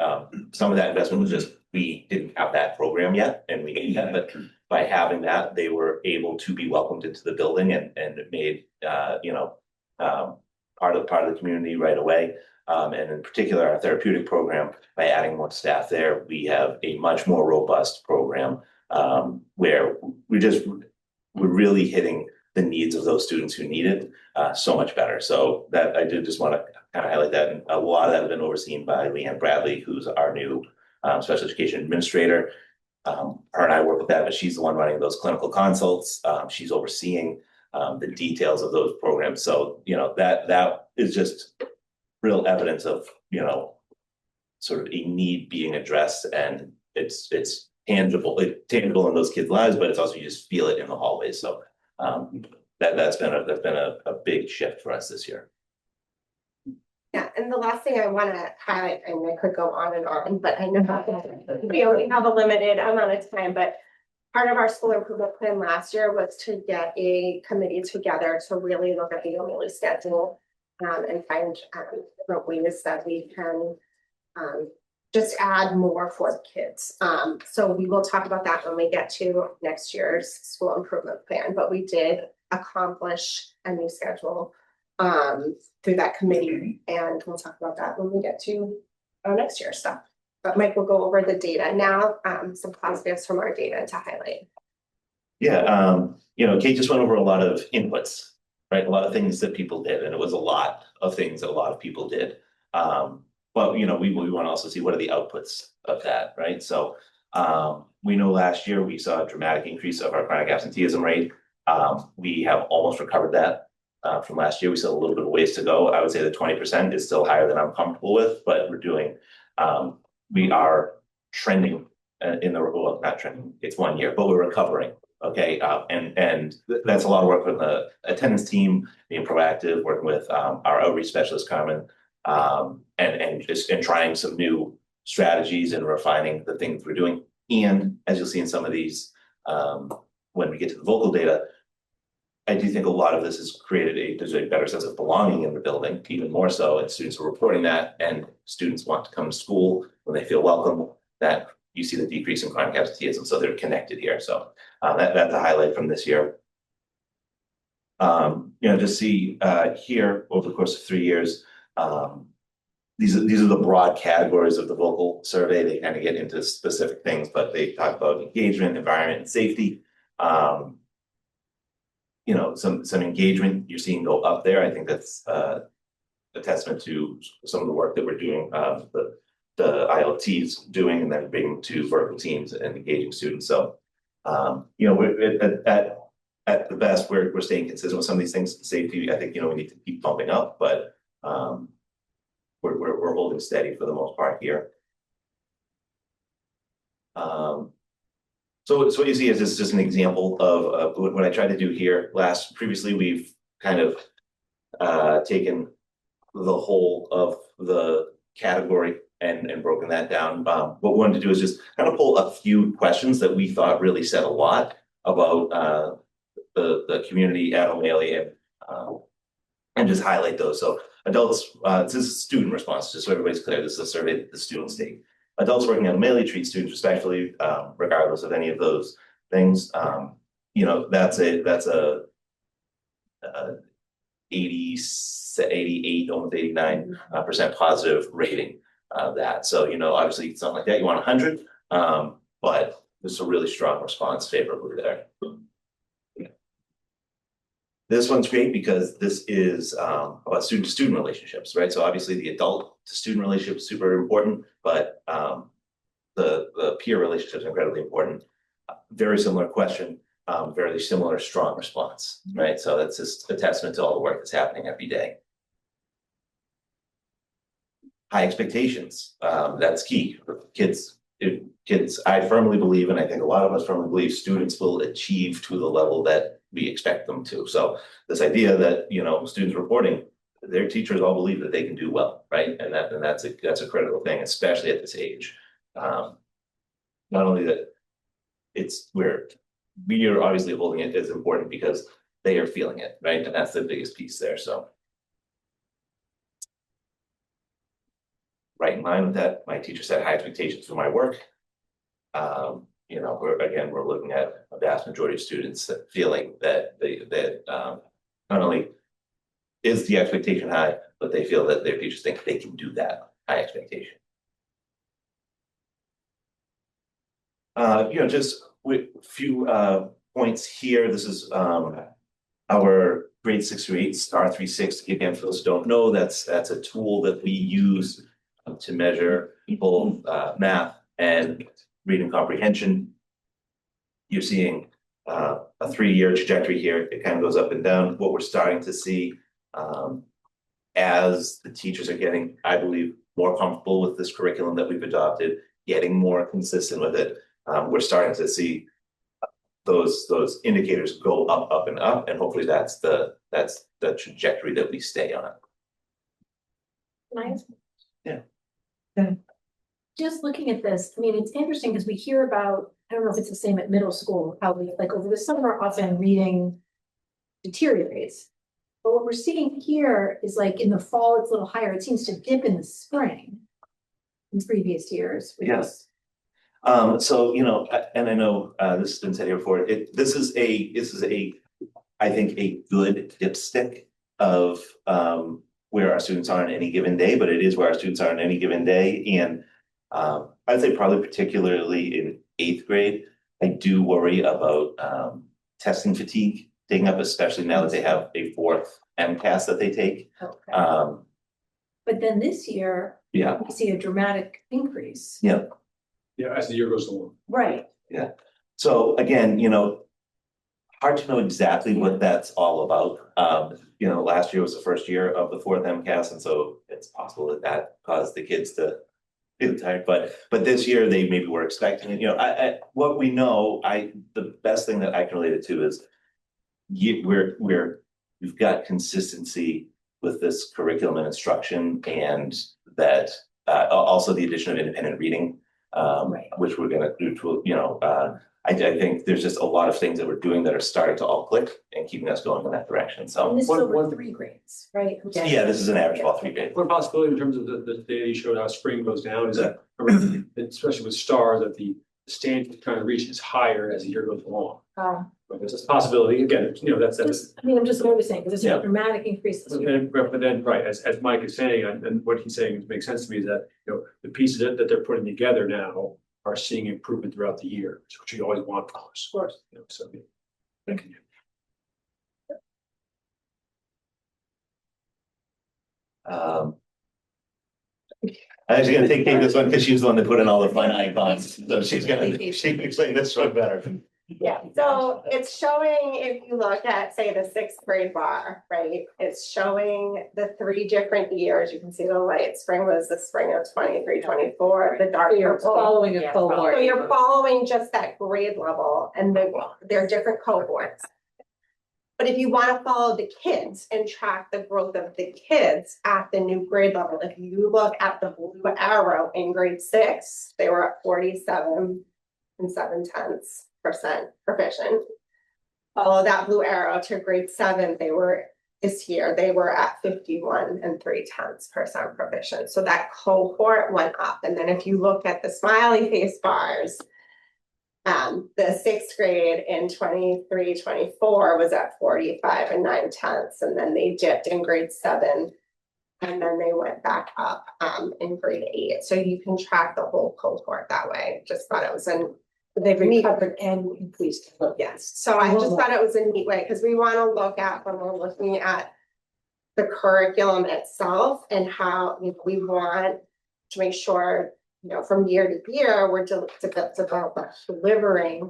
S7: some of that investment was just, we didn't have that program yet and we needed that, but by having that, they were able to be welcomed into the building and it made part of the community right away. And in particular, our therapeutic program, by adding more staff there, we have a much more robust program where we're really hitting the needs of those students who need it so much better. So that I did just want to kind of highlight that. And a lot of that has been overseen by Leanne Bradley, who's our new special education administrator. Her and I work with that, but she's the one running those clinical consults. She's overseeing the details of those programs. So, that is just real evidence of, sort of a need being addressed, and it's tangible in those kids' lives, but it's also, you just feel it in the hallways. So that's been a big shift for us this year.
S6: Yeah, and the last thing I want to highlight, and I could go on and on, but I know we only have a limited amount of time, but part of our school improvement plan last year was to get a committee together to really look at the O'Malley schedule and find different ways that we can just add more for the kids. So we will talk about that when we get to next year's school improvement plan, but we did accomplish a new schedule through that committee, and we'll talk about that when we get to next year's stuff. But Mike will go over the data now, some positives from our data to highlight.
S7: Yeah, Kate just went over a lot of inputs, right? A lot of things that people did, and it was a lot of things that a lot of people did. But we want to also see what are the outputs of that, right? So we know last year we saw a dramatic increase of our chronic absenteeism rate. We have almost recovered that from last year. We still have a little bit of ways to go. I would say that 20% is still higher than I'm comfortable with, but we are trending in the, well, not training, it's 1 year, but we're recovering. Okay, and that's a lot of work with the attendance team, being proactive, working with our outreach specialist, Carmen, and trying some new strategies and refining the things we're doing. And as you'll see in some of these, when we get to the vocal data, I do think a lot of this has created there's a better sense of belonging in the building, even more so, and students are reporting that, and students want to come to school when they feel welcome, that you see the decrease in chronic absenteeism, so they're connected here. So that's a highlight from this year. Just see here over the course of 3 years, these are the broad categories of the vocal survey. They kind of get into specific things, but they talk about engagement, environment, and safety. Some engagement you're seeing go up there. I think that's a testament to some of the work that we're doing, the ILTs doing, and then bringing to vertical teams and engaging students. So, we're at the best, we're staying consistent with some of these things. Safety, I think, we need to keep bumping up, but we're holding steady for the most part here. So what you see is this is just an example of what I tried to do here. Previously, we've kind of taken the whole of the category and broken that down. What we wanted to do is just kind of pull a few questions that we thought really said a lot about the community at O'Malley and just highlight those. So adults, this is student response, just so everybody's clear, this is a survey that the students take. Adults working at O'Malley treat students respectfully, regardless of any of those things. That's a 88, almost 89% positive rating of that. So, obviously it's not like that, you want 100, but there's a really strong response favorably there. This one's great because this is about student-to-student relationships, right? So obviously the adult-to-student relationship is super important, but the peer relationship is incredibly important. Very similar question, very similar strong response, right? So that's just a testament to all the work that's happening every day. High expectations, that's key. Kids, I firmly believe, and I think a lot of us firmly believe, students will achieve to the level that we expect them to. So this idea that, students reporting, their teachers all believe that they can do well, right? And that's a critical thing, especially at this age. Not only that we are obviously holding it as important because they are feeling it, right? And that's the biggest piece there. So right in line with that, my teacher set high expectations for my work. We're looking at a vast majority of students feeling that not only is the expectation high, but they feel that their teachers think they can do that high expectation. Just with a few points here. This is our grade 6 through 8 STAR 360. Again, for those who don't know, that's a tool that we use to measure people math and reading comprehension. You're seeing a 3-year trajectory here. It kind of goes up and down. What we're starting to see as the teachers are getting, I believe, more comfortable with this curriculum that we've adopted, getting more consistent with it, we're starting to see those indicators go up and up, and hopefully that's the trajectory that we stay on.
S5: Nice.
S7: Yeah.
S5: Just looking at this, it's interesting because we hear about, I don't know if it's the same at middle school, how over the summer often reading deteriorates. But what we're seeing here is in the fall, it's a little higher. It seems to dip in the spring in previous years.
S7: Yes. So, and I know this has been said here before, this is I think a good dipstick of where our students are on any given day, but it is where our students are on any given day. And I'd say probably particularly in 8th grade, I do worry about testing fatigue taking up, especially now that they have a 4th MCAS that they take.
S5: Okay. But then this year,
S7: Yeah.
S5: we see a dramatic increase.
S7: Yeah.
S2: Yeah, as the year goes along.
S5: Right.
S7: So again, hard to know exactly what that's all about. Last year was the first year of the 4th MCAS, and so it's possible that caused the kids to It's tired, but this year they maybe were expecting it, what we know, the best thing that I can relate it to is. We've got consistency with this curriculum and instruction and that, also the addition of independent reading.
S5: Right.
S7: Which we're gonna do to, I think there's just a lot of things that we're doing that are starting to all click and keeping us going in that direction, so.
S5: And this is
S2: One-
S5: over
S2: one-
S5: 3 grades, right?
S7: Yeah, this is an average of all 3 grades.
S2: One possibility in terms of the data you showed how spring goes down is that, especially with stars, that the standard you're trying to reach is higher as the year goes along. But there's a possibility, again, that's.
S5: I'm just noticing, because it's
S2: Yeah.
S5: a dramatic increase this
S2: But
S5: year.
S2: then, right, as Mike is saying, and what he's saying makes sense to me is that, the pieces that they're putting together now are seeing improvement throughout the year, which you always want, of course.
S5: Of course.
S2: So. Thank you.
S7: I'm actually gonna take this one because she was the one that put in all the fun icons, so she can explain this one better.
S6: Yeah, so it's showing, if you look at, say, the 6th grade bar, right? It's showing the 3 different years. You can see the light spring was the spring of 23, 24, the dark purple.
S8: Following
S4: Yeah.
S8: a cohort.
S6: So you're following just that grade level and they're different cohorts. But if you want to follow the kids and track the growth of the kids at the new grade level, if you look at the blue arrow in grade 6, they were at 47 7/10% proficient. Follow that blue arrow to grade 7, this year, they were at 51 3/10% proficient. So that cohort went up. And then if you look at the smiley face bars, the 6th grade in 23, 24 was at 45 9/10, and then they dipped in grade 7, and then they went back up in grade 8. So you can track the whole cohort that way. Just thought it was
S5: They've recovered and increased.
S6: yes. So I just thought it was a neat way because we want to look at when we're looking at the curriculum itself and how we want to make sure from year to year, we're delivering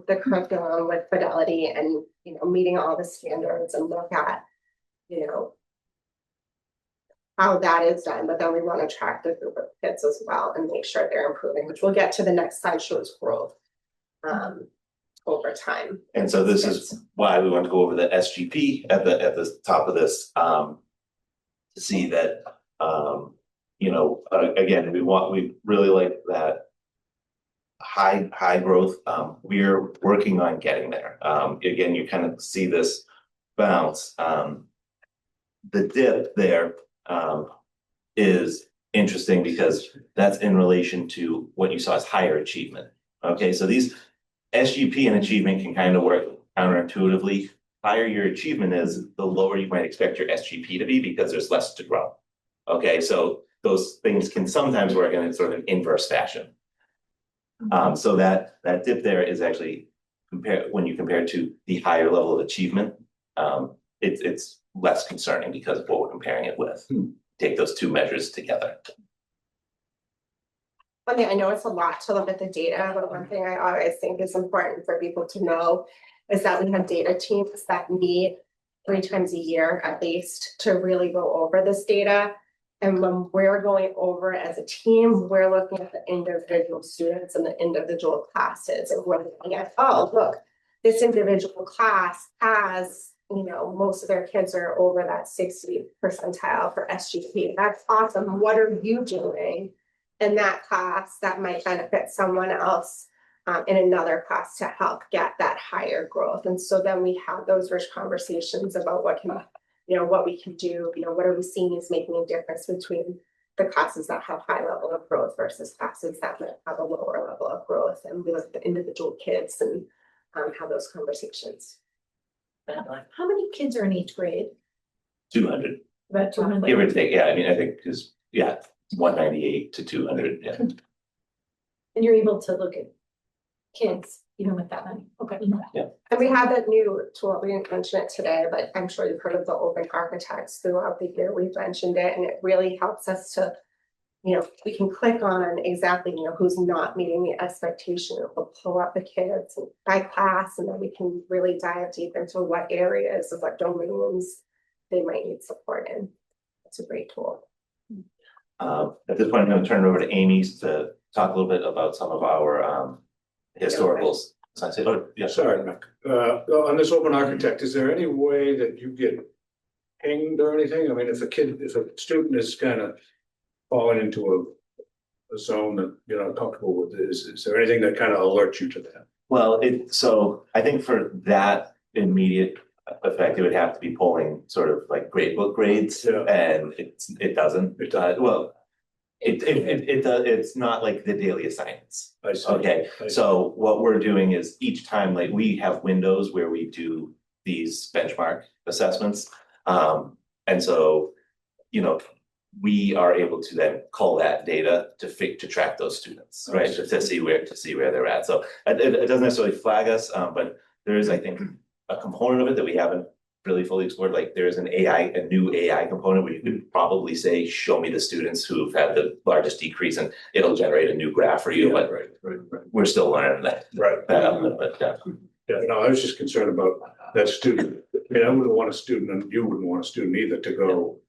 S6: the curriculum with fidelity and, meeting all the standards and look at, how that is done. But then we want to track the group of kids as well and make sure they're improving, which we'll get to the next slide shows growth over time.
S7: And so this is why we want to go over the SGP at the top of this, to see that, again, we really like that high growth. We're working on getting there. Again, you kind of see this bounce. The dip there, is interesting because that's in relation to what you saw as higher achievement. Okay, so these SGP and achievement can kind of work counterintuitively. Higher your achievement is, the lower you might expect your SGP to be because there's less to grow. Okay, so those things can sometimes work in sort of an inverse fashion. So that dip there is actually when you compare it to the higher level of achievement, it's less concerning because of what we're comparing it with. Take those 2 measures together.
S6: One thing, I know it's a lot to look at the data, but one thing I always think is important for people to know is that we have data teams that meet 3 times a year at least to really go over this data. And when we're going over it as a team, we're looking at the individual students and the individual classes, and we're looking at, oh, look, this individual class has, most of their kids are over that 60th percentile for SGP. That's awesome. What are you doing in that class that might benefit someone else in another class to help get that higher growth? And so then we have those rich conversations about what we can do, what are we seeing is making a difference between the classes that have high level of growth versus classes that might have a lower level of growth, and we look at the individual kids and have those conversations.
S5: How many kids are in each grade?
S7: 200,
S5: About 200.
S7: give or take. Yeah, I mean, I think is 198 to 200. Yeah.
S5: And you're able to look at kids even with that many. Okay.
S6: And we have that new tool, we didn't mention it today, but I'm sure you've heard of the open architects throughout the year. We've mentioned it, and it really helps us to, we can click on exactly, who's not meeting the expectation. We'll pull up the kids by class, and then we can really dive deep into what areas of what domains they might need support in. It's a great tool.
S7: At this point, I'm gonna turn it over to Amy to talk a little bit about some of our historicals. So I said, oh, yeah,
S9: Sorry, Mick. On this open architect, is there any way that you get pinged or anything? I mean, if a student is kind of falling into a zone that you're not comfortable with, is there anything that kind of alerts you to that?
S7: Well, so I think for that immediate effect, it would have to be pulling sort of like gradebook grades,
S9: Yeah.
S7: and it doesn't. Well, it's not like the daily assignments.
S9: I see.
S7: Okay,
S9: I see.
S7: so what we're doing is each time, like, we have windows where we do these benchmark assessments. And so, you know, we are able to then call that data to track those students, right? To see where they're at. So it doesn't necessarily flag us, but there is, I think, a component of it that we haven't really fully explored. Like, there is a new AI component where you could probably say, show me the students who've had the largest decrease, and it'll generate a new graph for you, but
S9: Right.
S7: we're still learning that.
S9: Right.
S7: That element, but
S9: Yeah, no, I was just concerned about that student. I mean, I wouldn't want a student, and you wouldn't want a student either, to go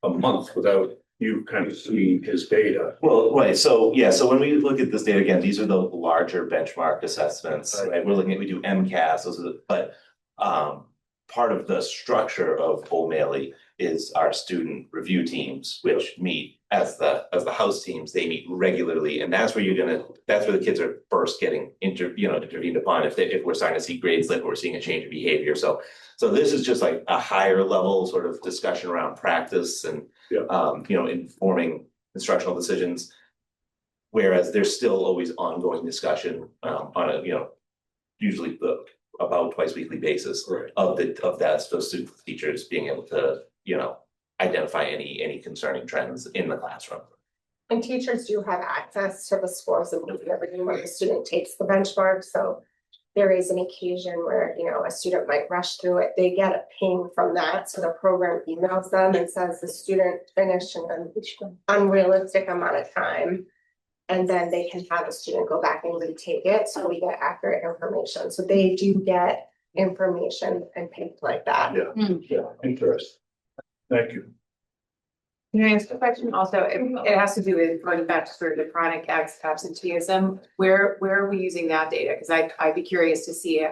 S9: a month without you kind of seeing his data.
S7: well, right, so yeah, so when we look at this data again, these are the larger benchmark assessments, right? We do MCAS, those are but part of the structure of O'Malley is our student review teams, which meet as the house teams. They meet regularly, and that's where that's where the kids are first getting intervened upon if we're starting to see grades slip or we're seeing a change of behavior. So this is just like a higher level sort of discussion around practice and informing instructional decisions. Whereas there's still always ongoing discussion on a usually about twice weekly basis,
S9: Right.
S7: of those student teachers being able to identify any concerning trends in the classroom.
S6: And teachers do have access to the scores and everything when the student takes the benchmark, so there is an occasion where, a student might rush through it, they get a ping from that, so the program emails them and says the student finished in an unrealistic amount of time. And then they can have a student go back and retake it, so we get accurate information, so they do get information and pinged like that.
S9: Yeah, interesting. Thank you.
S10: Can I ask a question? Also, it has to do with going back to sort of the chronic absenteeism. Where are we using that data? Because I'd be curious to see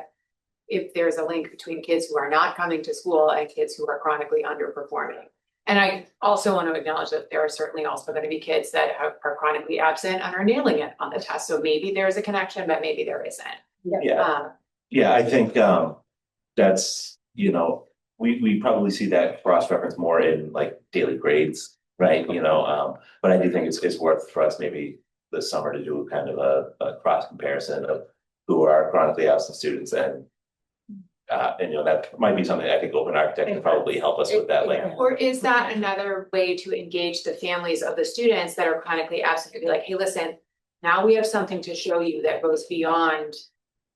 S10: if there's a link between kids who are not coming to school and kids who are chronically underperforming. And I also want to acknowledge that there are certainly also going to be kids that are chronically absent and are nailing it on the test. So maybe there's a connection, but maybe there isn't.
S7: Yeah, I think that's, we probably see that cross-reference more in like daily grades, right? But I do think it's worth for us maybe this summer to do kind of a cross comparison of who are chronically absent students and that might be something I think Open Architect can probably help us with that later.
S10: Or is that another way to engage the families of the students that are chronically absent? To be like, hey, listen, now we have something to show you that goes beyond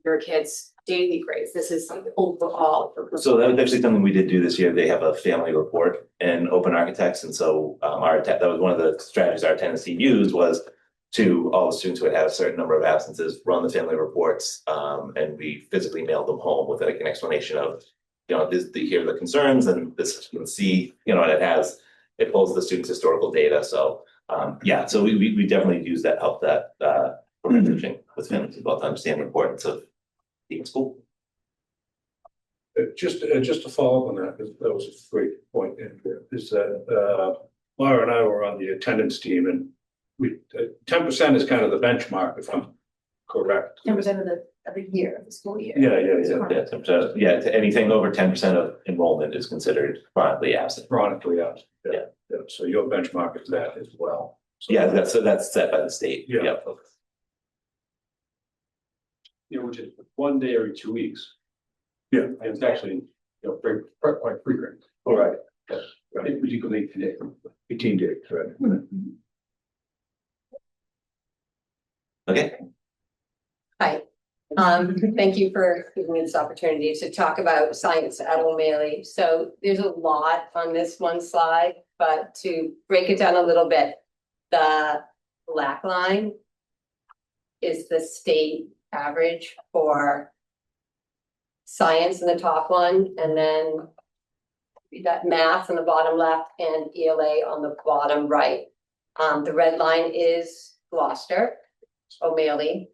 S10: your kids' daily grades. This is overall.
S7: So that was actually something we did do this year. They have a family report in Open Architects, and so that was one of the strategies our attendance team used was to all the students who had had a certain number of absences, run the family reports, and we physically mailed them home with like an explanation of, here are the concerns, and this you can see, and it pulls the students' historical data. So so we definitely use that, help that teaching with families as well to understand the importance of being in school.
S9: Just to follow up on that, because that was a great point, Andrea, is that Laura and I were on the attendance team, and we 10% is kind of the benchmark, if I'm correct.
S5: 10% of the year, of the school year.
S7: Yeah, to anything over 10% of enrollment is considered chronically absent.
S9: Chronically absent.
S7: Yeah.
S9: So your benchmark is that as well. So,
S7: Yeah, that's set by the state.
S9: Yeah.
S2: Which is 1 day every 2 weeks.
S9: Yeah.
S2: And it's actually, very quite frequent.
S9: All right.
S2: I think particularly today.
S9: 18 days, right?
S7: Okay.
S8: Hi, thank you for giving me this opportunity to talk about science at O'Malley. So there's a lot on this one slide, but to break it down a little bit, the black line is the state average for science in the top one, and then we got math on the bottom left and ELA on the bottom right. The red line is Gloucester, O'Malley.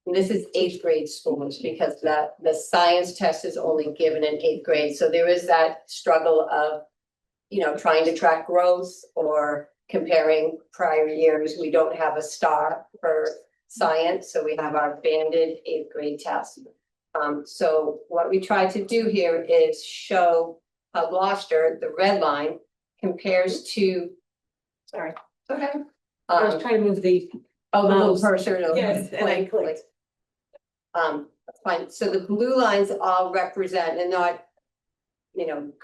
S8: And this is eighth grade schools because the science test is only given in eighth grade. So there is that struggle of, trying to track growth or comparing prior years. We don't have a star for science, so we have our banded eighth grade test. So what we try to do here is show how Gloucester, the red line, compares to. Sorry.
S5: Okay. I was trying to move the.
S8: Oh, the little
S5: mouse.
S8: cursor.
S5: Yes, and I clicked.
S8: That's fine. So the blue lines all represent and not,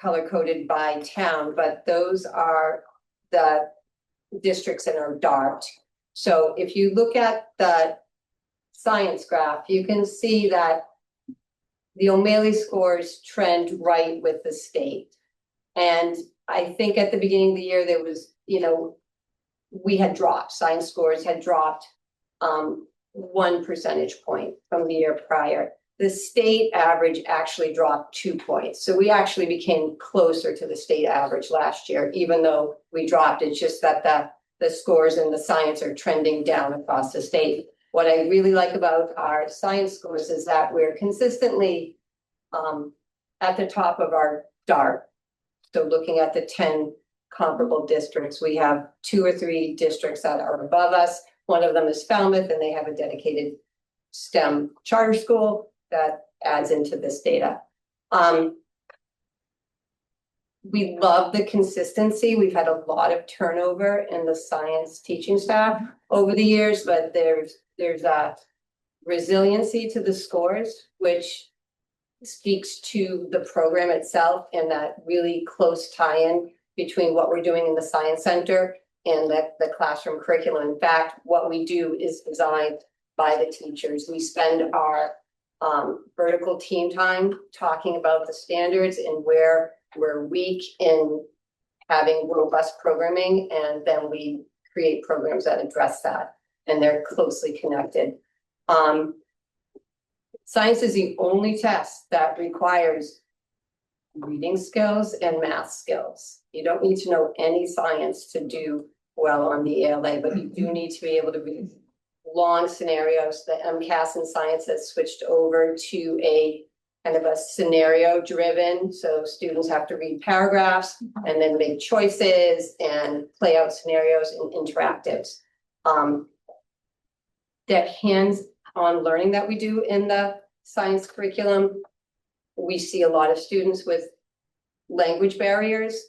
S8: color coded by town, but those are the districts that are dark. So if you look at the science graph, you can see that the O'Malley scores trend right with the state. And I think at the beginning of the year, there was, we had dropped, science scores had dropped 1 percentage point from the year prior. The state average actually dropped 2 points. So we actually became closer to the state average last year, even though we dropped. It's just that the scores in the science are trending down across the state. What I really like about our science scores is that we're consistently at the top of our DART. So looking at the 10 comparable districts, we have 2 or 3 districts that are above us. One of them is Falmouth, and they have a dedicated STEM charter school that adds into this data. We love the consistency. We've had a lot of turnover in the science teaching staff over the years, but there's a resiliency to the scores, which speaks to the program itself and that really close tie-in between what we're doing in the science center and the classroom curriculum. In fact, what we do is designed by the teachers. We spend our vertical team time talking about the standards and where we're weak in having robust programming, and then we create programs that address that, and they're closely connected. Science is the only test that requires reading skills and math skills. You don't need to know any science to do well on the ALA, but you do need to be able to read long scenarios. The MCAS in science has switched over to a kind of a scenario driven. So students have to read paragraphs and then make choices and play out scenarios and interactives. That hands-on learning that we do in the science curriculum, we see a lot of students with language barriers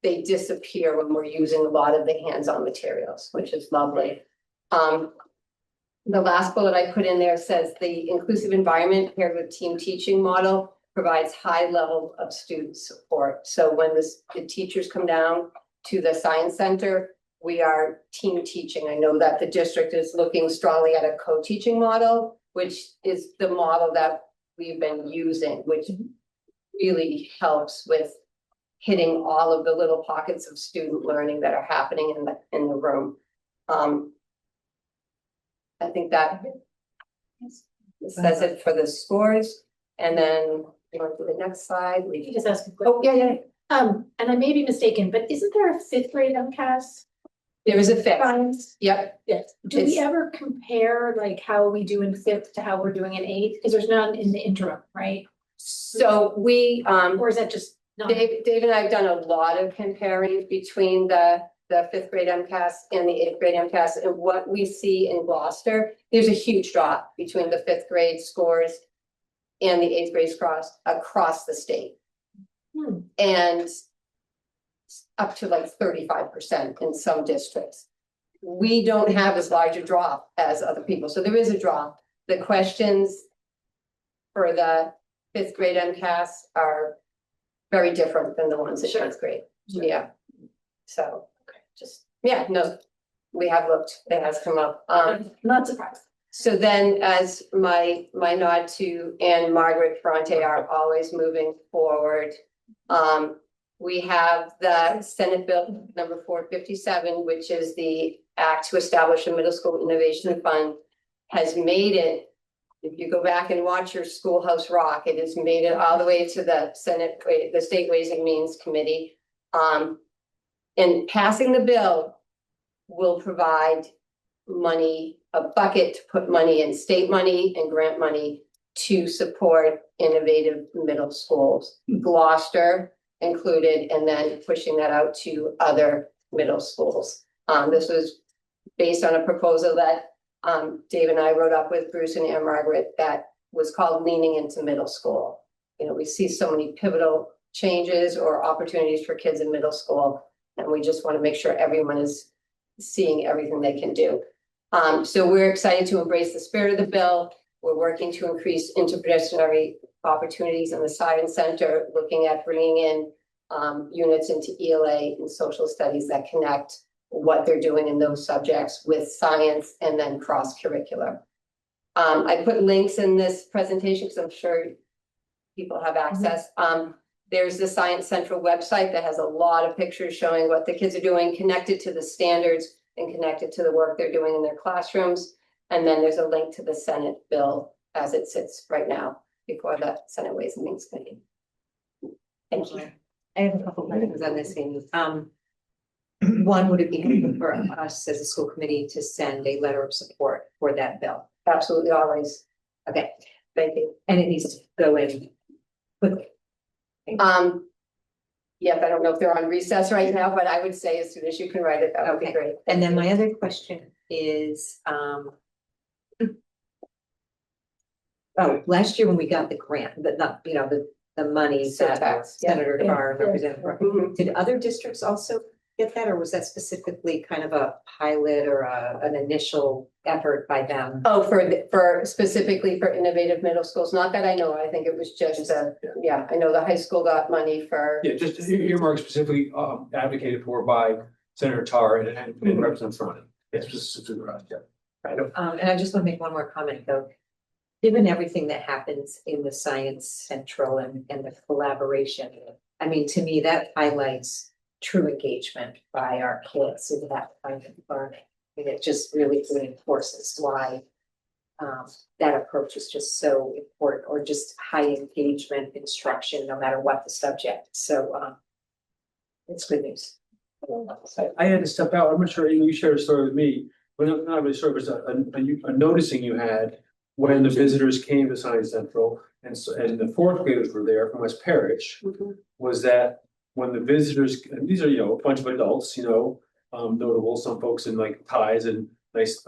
S8: they disappear when we're using a lot of the hands-on materials, which is lovely. The last bullet I put in there says the inclusive environment paired with team teaching model provides high level of student support. So when the teachers come down to the science center, we are team teaching. I know that the district is looking strongly at a co-teaching model, which is the model that we've been using, which really helps with hitting all of the little pockets of student learning that are happening in the room. I think that says it for the scores. And then you want to the next slide?
S5: Can you just ask a quick?
S8: Oh, yeah.
S5: And I may be mistaken, but isn't there a 5th grade MCAS?
S8: There is a fifth.
S5: Science?
S8: Yep.
S5: Yes. Do we ever compare like how we do in 5th to how we're doing in 8th? Because there's none in the interim, right?
S8: So we,
S5: Or is that just not?
S8: Dave and I have done a lot of comparing between the 5th grade MCAS and the 8th grade MCAS, and what we see in Gloucester, there's a huge drop between the 5th grade scores and the 8th grade scores across the state. And up to like 35% in some districts. We don't have as large a drop as other people, so there is a drop. The questions for the 5th grade MCAS are very different than the ones in 5th grade. Yeah. So we have looked, it has come up.
S5: Not surprised.
S8: So then as my nod to Anne Margaret Ferrante are always moving forward. We have the Senate Bill number 457, which is the act to establish a middle school innovation fund, has made it. If you go back and watch your Schoolhouse Rock, it has made it all the way to the Senate, the State Ways and Means Committee. And passing the bill will provide money, a bucket to put money in, state money and grant money to support innovative middle schools, Gloucester included, and then pushing that out to other middle schools. This was based on a proposal that Dave and I wrote up with Bruce and Ann Margaret that was called Leaning into Middle School. You know, we see so many pivotal changes or opportunities for kids in middle school, and we just want to make sure everyone is seeing everything they can do. So we're excited to embrace the spirit of the bill. We're working to increase interdisciplinary opportunities in the Science Center, looking at bringing in units into ELA and social studies that connect what they're doing in those subjects with science and then cross-curricular. I put links in this presentation because I'm sure people have access. There's the Science Central website that has a lot of pictures showing what the kids are doing, connected to the standards and connected to the work they're doing in their classrooms. And then there's a link to the Senate bill as it sits right now before the Senate Ways and Means Committee. Thank you.
S1: I have a couple of questions on this, Amy. One, would it be helpful for us as a school committee to send a letter of support for that bill?
S8: Absolutely, always.
S1: Okay,
S8: Thank you.
S1: and it needs to go in quickly.
S8: Yes, I don't know if they're on recess right now, but I would say as soon as you can write it, that would be
S1: Okay.
S8: great.
S1: And then my other question is, last year when we got the grant, but not, you know, the money that
S8: Tax, yeah.
S1: Senator Carr and Representative Carr,
S8: Mhm.
S1: did other districts also get that, or was that specifically kind of a pilot or an initial effort by them?
S8: Oh, for specifically for innovative middle schools, not that I know, I think it was just, yeah, I know the high school got money for.
S2: Yeah, just earmark specifically advocated for by Senator Tar and Representative Froning. Yes, specifically, right, yeah.
S1: And I just want to make one more comment though. Given everything that happens in the Science Central and the collaboration, I mean, to me, that highlights true engagement by our kids in that kind of learning. And it just really reinforces why that approach is just so important, or just high engagement instruction, no matter what the subject. So it's good news.
S2: I had to step out. I'm not sure you shared a story with me, but not really sure, it was a noticing you had when the visitors came to Science Central and the fourth graders were there from West Parish, was that when the visitors, and these are, you know, a bunch of adults, you know, notable, some folks in like ties and nice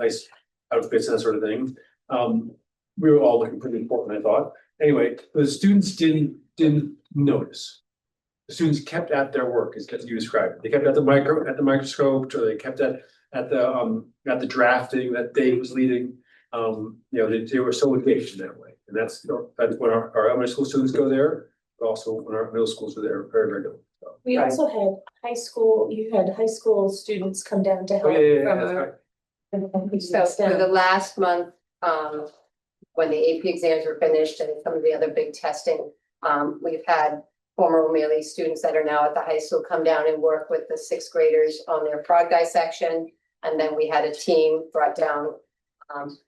S2: outfits and that sort of thing. We were all looking pretty important, I thought. Anyway, the students didn't notice. The students kept at their work, as you described it. They kept at the microscope, or they kept at the drafting that Dave was leading. You know, they were so engaged in that way, and that's when our elementary school students go there, but also when our middle schools are there very regularly. So.
S5: We also had you had high school students come down to
S2: Oh,
S5: help.
S2: yeah,
S5: from
S2: that's right.
S8: So for the last month, when the AP exams were finished and some of the other big testing, we've had former O'Malley students that are now at the high school come down and work with the sixth graders on their frog dissection. And then we had a team brought down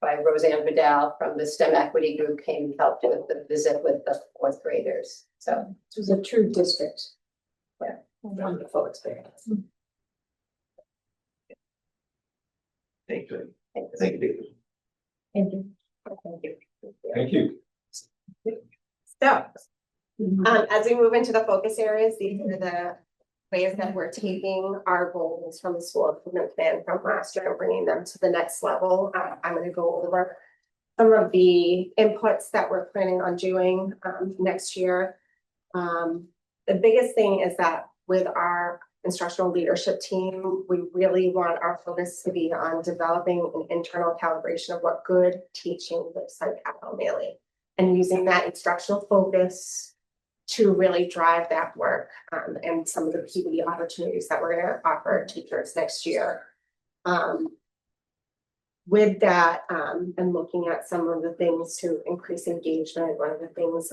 S8: by Roseanne Vidal from the STEM Equity Group, came and helped with the visit with the fourth graders. So
S5: It was a true district.
S8: Yeah.
S5: Wonderful experience.
S7: Thank you. Thank you, David.
S5: Thank you.
S2: Thank you.
S6: So, as we move into the focus areas, these are the ways that we're taking our goals from the school improvement plan from last year and bringing them to the next level. I'm going to go over some of the inputs that we're planning on doing next year. The biggest thing is that with our instructional leadership team, we really want our focus to be on developing an internal calibration of what good teaching looks like at O'Malley, and using that instructional focus to really drive that work and some of the PB opportunities that we're going to offer teachers next year. With that, and looking at some of the things to increase engagement, one of the things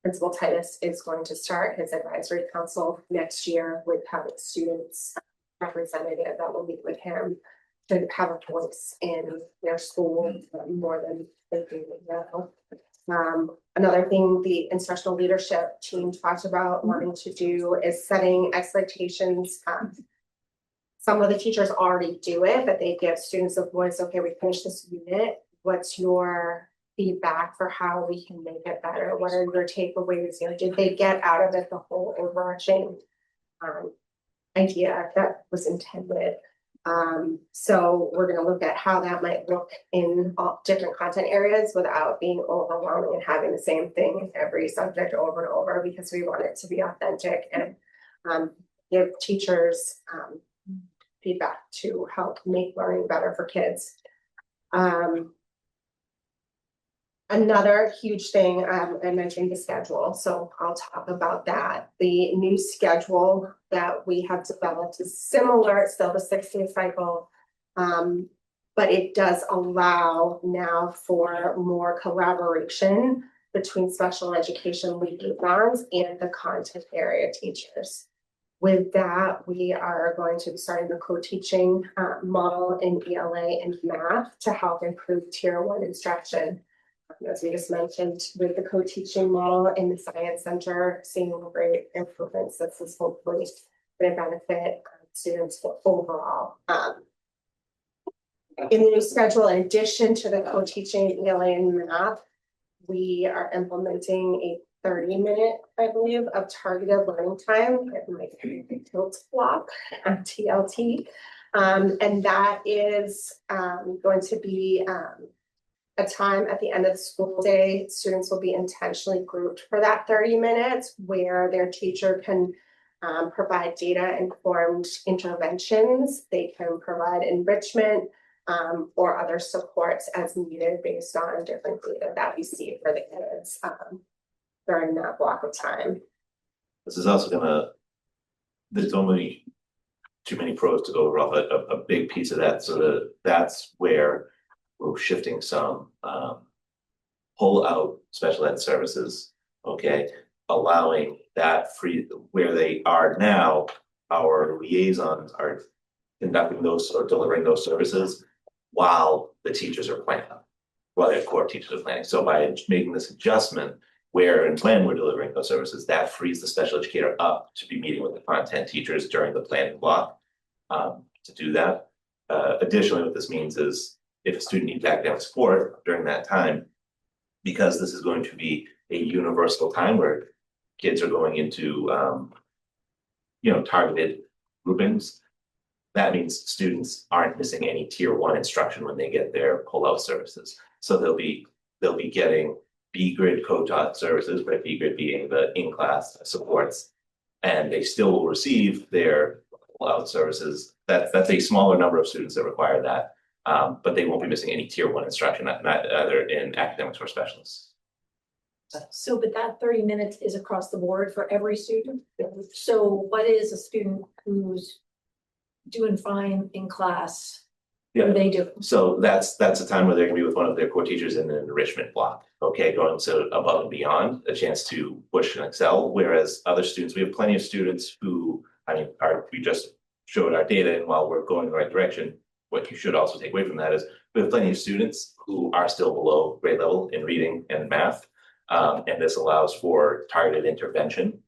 S6: Principal Titus is going to start his advisory council next year with having students representative that will meet with him to have a voice in their school more than they do now. Another thing the instructional leadership team talked about wanting to do is setting expectations. Some of the teachers already do it, but they give students a voice. Okay, we finished this unit. What's your feedback for how we can make it better? What are your takeaways? You know, did they get out of it the whole overarching idea that was intended? So we're going to look at how that might look in all different content areas without being overwhelming and having the same thing in every subject over and over, because we want it to be authentic and give teachers feedback to help make learning better for kids. Another huge thing, I mentioned the schedule, so I'll talk about that. The new schedule that we have developed is similar, it's still the 6-day cycle. But it does allow now for more collaboration between special education liaisons and the content area teachers. With that, we are going to be starting the co-teaching model in ELA and math to help improve tier 1 instruction. As we just mentioned, with the co-teaching model in the Science Center, seeing great improvements. This is hopefully going to benefit students overall. In the new schedule, in addition to the co-teaching ELA and math, we are implementing a 30-minute, I believe, of targeted learning time at my tilt block at TLT. And that is going to be a time at the end of the school day. Students will be intentionally grouped for that 30 minutes where their teacher can provide data-informed interventions. They can provide enrichment or other supports as needed based on different data that we see for the kids during that block of time.
S7: This is also there's only too many pros to go over off a big piece of that, so that's where we're shifting some pull out special ed services, okay, allowing that free where they are now. Our liaisons are conducting those or delivering those services while the teachers are planning, while their core teachers are planning. So by making this adjustment where and when we're delivering those services, that frees the special educator up to be meeting with the content teachers during the planning block to do that. Additionally, what this means is if a student needs academic support during that time, because this is going to be a universal time where kids are going into targeted groupings, that means students aren't missing any tier 1 instruction when they get their pull-out services. So they'll be getting B-grid co-taught services, right? B-grid being the in-class supports, and they still will receive their pull-out services. That's a smaller number of students that require that. But they won't be missing any tier 1 instruction, not either in academics or specialists.
S5: So, but that 30 minutes is across the board for every student? So what is a student who's doing fine in class? What do they do?
S7: So that's a time where they're gonna be with one of their core teachers in an enrichment block, okay, going to above and beyond, a chance to push and excel. Whereas other students, we have plenty of students who, we just showed our data, and while we're going the right direction, what you should also take away from that is we have plenty of students who are still below grade level in reading and math. And this allows for targeted intervention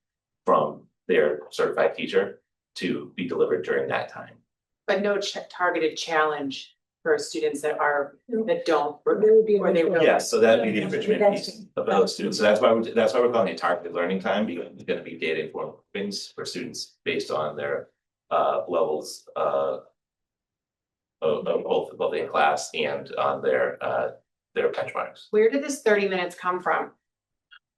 S7: from their certified teacher to be delivered during that time.
S10: But no targeted challenge for students that don't.
S7: Yes, so that'd be the enrichment piece of those students. So that's why we're calling it targeted learning time, because it's going to be data informed things for students based on their levels of both in class and on their benchmarks.
S10: Where did this 30 minutes come from?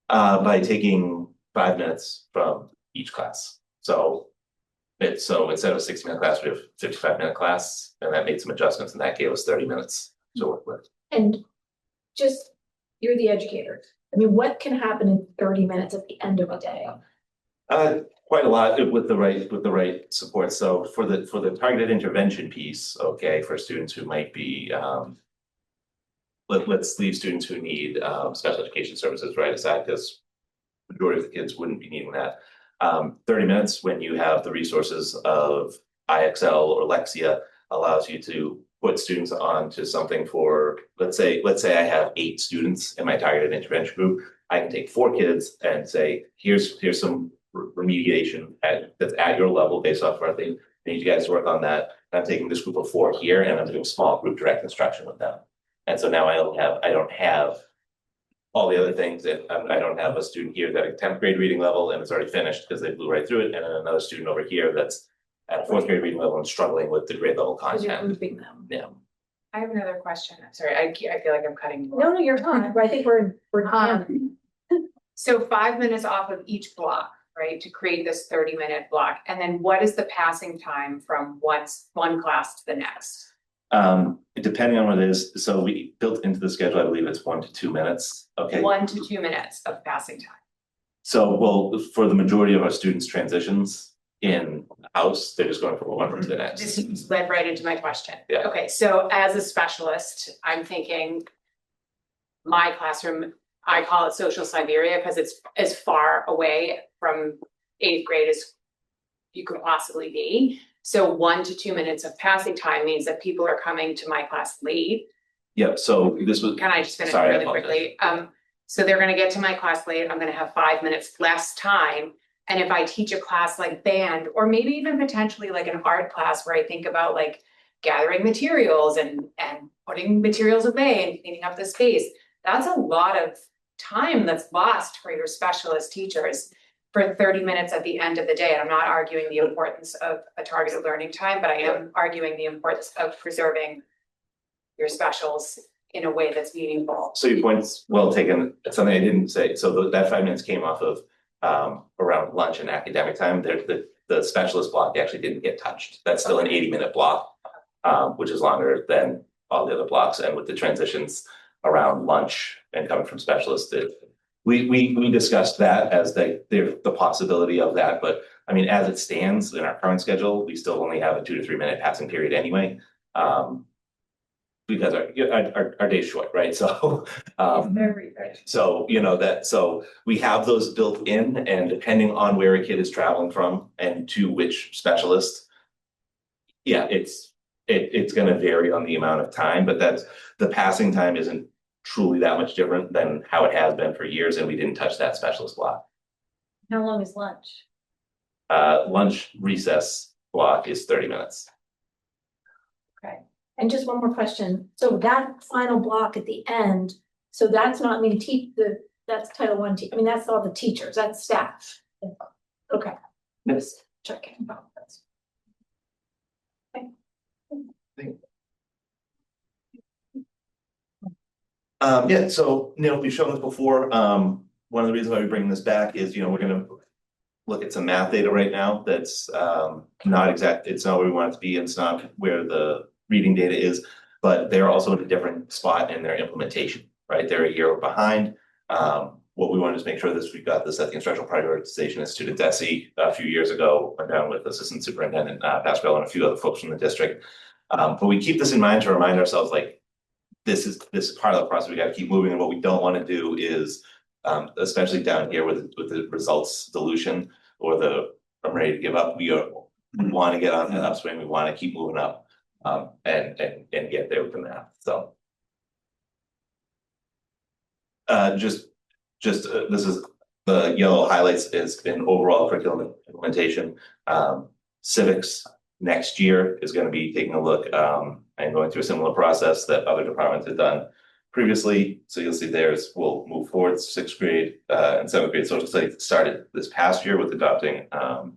S7: By taking 5 minutes from each class. So instead of a 60-minute class, we have 55-minute class, and that made some adjustments, and that gave us 30 minutes to work with.
S5: And just, you're the educator. I mean, what can happen in 30 minutes at the end of a day?
S7: Quite a lot with the right support. So for the targeted intervention piece, okay, for students who might be let's leave students who need special education services right aside, because the majority of the kids wouldn't be needing that. 30 minutes when you have the resources of IXL or Lexia allows you to put students onto something for, let's say I have 8 students in my targeted intervention group. I can take 4 kids and say, here's some remediation that's at your level based off of our thing. I need you guys to work on that. I'm taking this group of 4 here and I'm doing small group direct instruction with them. And so now I don't have all the other things that I don't have a student here that at 10th grade reading level and it's already finished because they blew right through it. And then another student over here that's at 4th grade reading level and struggling with the grade level
S5: Because you're
S7: content.
S5: grouping them.
S7: Yeah.
S10: I have another question. I'm sorry, I feel like I'm cutting you off.
S5: No, you're fine. I think we're.
S10: So 5 minutes off of each block, right, to create this 30-minute block, and then what is the passing time from one class to the next?
S7: Depending on what it is, so we built into the schedule, I believe it's 1 to 2 minutes, okay?
S10: 1 to 2 minutes of passing time.
S7: So, well, for the majority of our students' transitions in house, they're just going from one room to the next.
S10: This led right into my question.
S7: Yeah.
S10: Okay, so as a specialist, I'm thinking my classroom, I call it social Siberia because it's as far away from 8th grade as you could possibly be. So 1 to 2 minutes of passing time means that people are coming to my class late.
S7: Yep, so this was,
S10: Can I just finish
S7: Sorry, I
S10: really quickly? So they're gonna get to my class late, I'm gonna have 5 minutes less time. And if I teach a class like band, or maybe even potentially like an art class where I think about like gathering materials and putting materials away and cleaning up the space, that's a lot of time that's lost for your specialist teachers for 30 minutes at the end of the day. And I'm not arguing the importance of a targeted learning time, but I am arguing the importance of preserving your specials in a way that's meaningful.
S7: so your point's well taken. It's something I didn't say. So that 5 minutes came off of around lunch and academic time. The specialist block actually didn't get touched. That's still an 80-minute block, which is longer than all the other blocks. And with the transitions around lunch and coming from specialists, we discussed that as the possibility of that. But I mean, as it stands in our current schedule, we still only have a 2 to 3 minute passing period anyway. Because our day's short, right? So, so, you know, so we have those built in, and depending on where a kid is traveling from and to which specialist, yeah, it's gonna vary on the amount of time, but the passing time isn't truly that much different than how it has been for years, and we didn't touch that specialist block.
S5: How long is lunch?
S7: Lunch recess block is 30 minutes.
S5: And just one more question. So that final block at the end, so that's not, I mean, that's Title I, I mean, that's all the teachers, that's staff. Okay. Just checking about this.
S7: Yeah, so, you know, we've shown this before. One of the reasons why we bring this back is, you know, we're gonna look at some math data right now that's not exact, it's not where we want it to be, it's not where the reading data is, but they're also in a different spot in their implementation, right? They're a year behind. What we want is make sure that we got this at the Instructional Prioritization Institute at DESE a few years ago, went down with Assistant Superintendent Pascal and a few other folks from the district. But we keep this in mind to remind ourselves, like, this is part of the process. We got to keep moving, and what we don't want to do is, especially down here with the results dilution or I'm ready to give up. We want to get on that upswing. We want to keep moving up. And get there with the math, so. Just this is the yellow highlights is in overall curriculum implementation. Civics next year is going to be taking a look and going through a similar process that other departments have done previously. So you'll see theirs will move forward. 6th grade and 7th grade social studies started this past year with adopting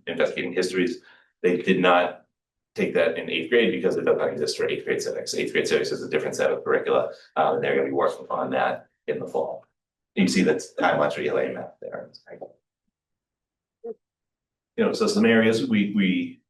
S7: investigating histories. They did not take that in 8th grade because it doesn't exist for 8th grade civics. 8th grade civics is a different set of curricula, and they're going to be working on that in the fall. You see that's timelines for ELA math there. You know, so some areas we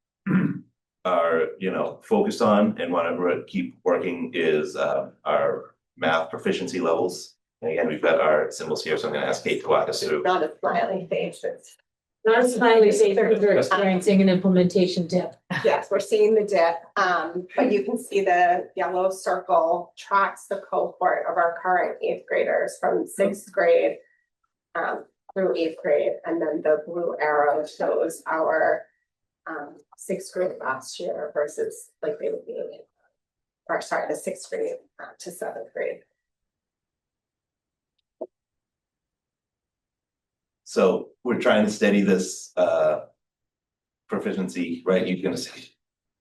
S7: are, you know, focused on and want to keep working is our math proficiency levels. And again, we've got our symbols here, so I'm going to ask Kate to walk us through.
S6: Not a smiley face, it's.
S5: Not a smiley face, they're experiencing an implementation dip.
S6: Yes, we're seeing the dip, but you can see the yellow circle tracks the cohort of our current 8th graders from 6th grade through 8th grade, and then the blue arrow shows our 6th grade last year versus like they would be or sorry, the sixth grade to seventh grade.
S7: So we're trying to steady this proficiency, right? You can see,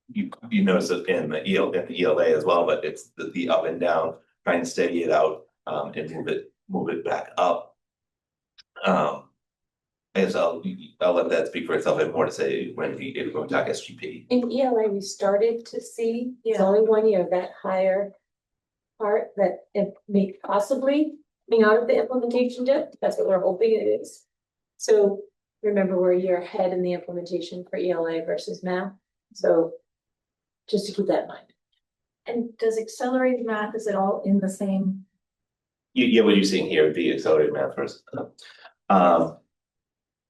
S7: you notice it in the ELA as well, but it's the up and down, trying to steady it out and move it back up. I guess I'll let that speak for itself. I have more to say when we talk SGP.
S5: In ELA, we started to see, it's only 1 year, that higher part that it may possibly coming out of the implementation dip. That's what we're hoping it is. So remember, we're a year ahead in the implementation for ELA versus math. So just to keep that in mind. And does accelerated math, is it all in the same?
S7: Yeah, what you're seeing here would be accelerated math first.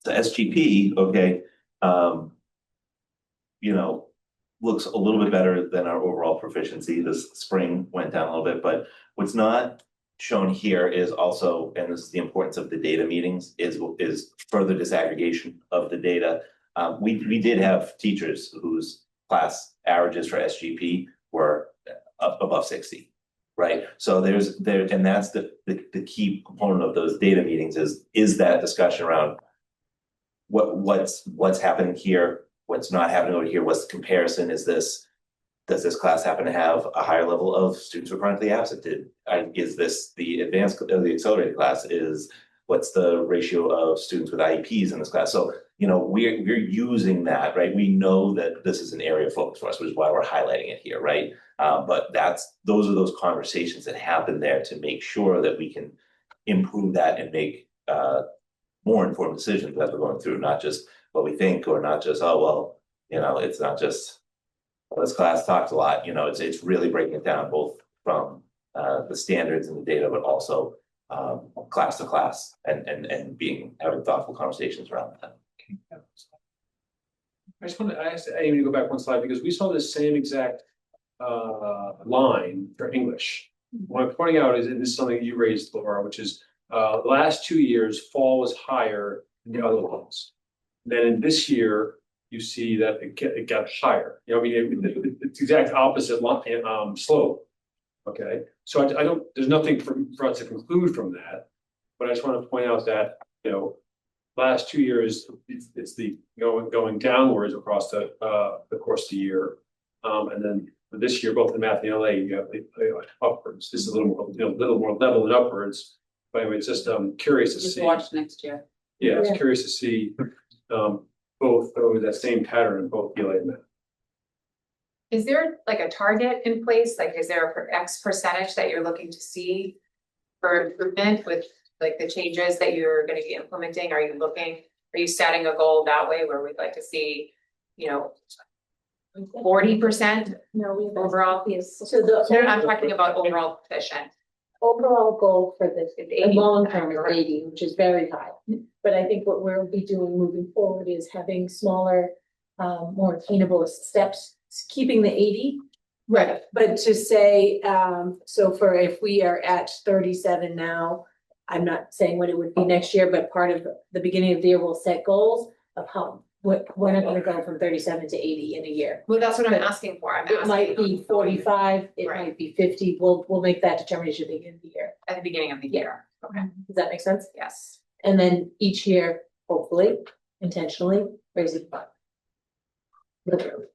S7: The SGP, okay, you know, looks a little bit better than our overall proficiency. This spring went down a little bit, but what's not shown here is also, and this is the importance of the data meetings, is further disaggregation of the data. We did have teachers whose class averages for SGP were up above 60, right? So and that's the key component of those data meetings is that discussion around what's happening here, what's not happening over here, what's the comparison, does this class happen to have a higher level of students who are chronically absent? Is this the advanced or the accelerated class? What's the ratio of students with IEPs in this class? So, you know, we're using that, right? We know that this is an area of focus for us, which is why we're highlighting it here, right? But those are those conversations that happen there to make sure that we can improve that and make more informed decisions as we're going through, not just what we think, or not just, oh, well, you know, it's not just, well, this class talks a lot, you know, it's really breaking it down both from the standards and the data, but also class to class and having thoughtful conversations around that.
S2: I just want to ask Amy to go back one slide because we saw the same exact line for English. What I'm pointing out is, and this is something you raised, Laura, which is the last 2 years, fall was higher than the other ones. Then in this year, you see that it got higher. You know, I mean, it's the exact opposite slope. Okay, so I don't. There's nothing for us to conclude from that, but I just want to point out that, you know, last 2 years it's the going downwards across the course of the year, and then this year both in math and LA you have upwards. This is a little more level and upwards. But anyway, it's just curious to see.
S10: Watch next year.
S2: Yeah, it's curious to see both that same pattern in both ELA and math.
S10: Is there like a target in place? Like, is there a X percentage that you're looking to see for improvement with like the changes that you're going to be implementing? Are you setting a goal that way where we'd like to see, you know, 40%?
S5: No, we have
S10: overall.
S5: Yes. So the
S10: I'm talking about overall proficient.
S5: overall goal for the
S10: 80.
S5: long term is 80, which is very high. But I think what we'll be doing moving forward is having smaller, more attainable steps, keeping the 80.
S10: Right.
S5: But to say, so for if we are at 37 now, I'm not saying what it would be next year, but part of the beginning of the year, we'll set goals of how, we're not gonna go from 37 to 80 in a year.
S10: Well, that's what I'm asking for. I'm
S5: It
S10: asking
S5: might be 45, it
S10: Right.
S5: might be 50, we'll make that determination at the beginning of the year.
S10: at the beginning of the year. Okay,
S5: Does that make sense?
S10: yes.
S5: And then each year, hopefully, intentionally, raise it up. Literally.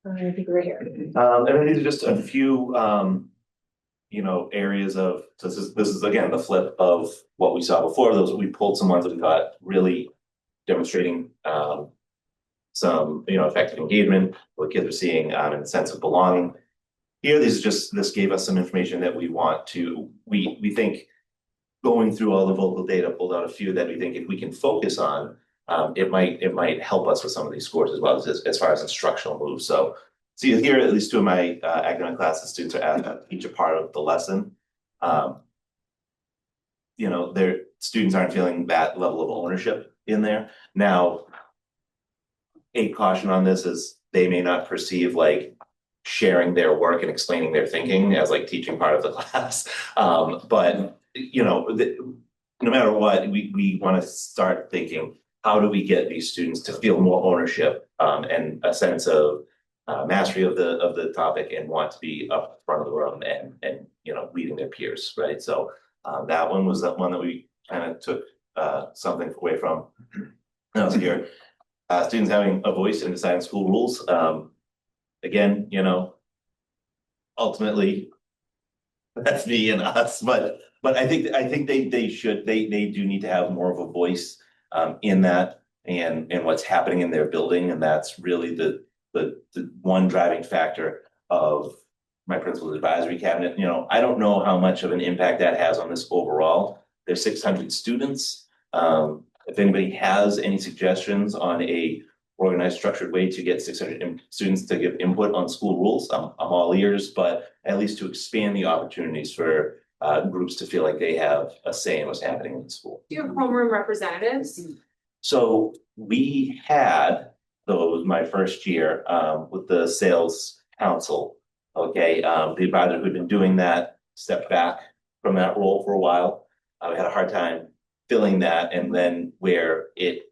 S5: I think we're here.
S7: And then these are just a few, you know, areas of, so this is again, the flip of what we saw before. Those, we pulled some ones that we thought really demonstrating some, you know, effective engagement, what kids are seeing and a sense of belonging. Here, this gave us some information that we want to, we think going through all the vocal data, pulled out a few that we think if we can focus on, it might help us with some of these scores as well as far as instructional moves. So see here, at least two of my academic classes, students are at each a part of the lesson. You know, their students aren't feeling that level of ownership in there. Now, a caution on this is they may not perceive like sharing their work and explaining their thinking as like teaching part of the class. But you know, no matter what, we want to start thinking, how do we get these students to feel more ownership and a sense of mastery of the topic and want to be up front of the room and leading their peers, right? So that one was that one that we kind of took something away from. I was here. Students having a voice in deciding school rules. Again, ultimately, that's me and us, but I think they do need to have more of a voice in that and what's happening in their building, and that's really the one driving factor of my principal's advisory cabinet. I don't know how much of an impact that has on this overall. There's 600 students. If anybody has any suggestions on a organized, structured way to get 600 students to give input on school rules, I'm all ears, but at least to expand the opportunities for groups to feel like they have a say in what's happening in the school.
S10: Do you have homeroom representatives?
S7: So we had those my first year with the sales council. Okay, the advisor who'd been doing that stepped back from that role for a while. We had a hard time filling that, and then where it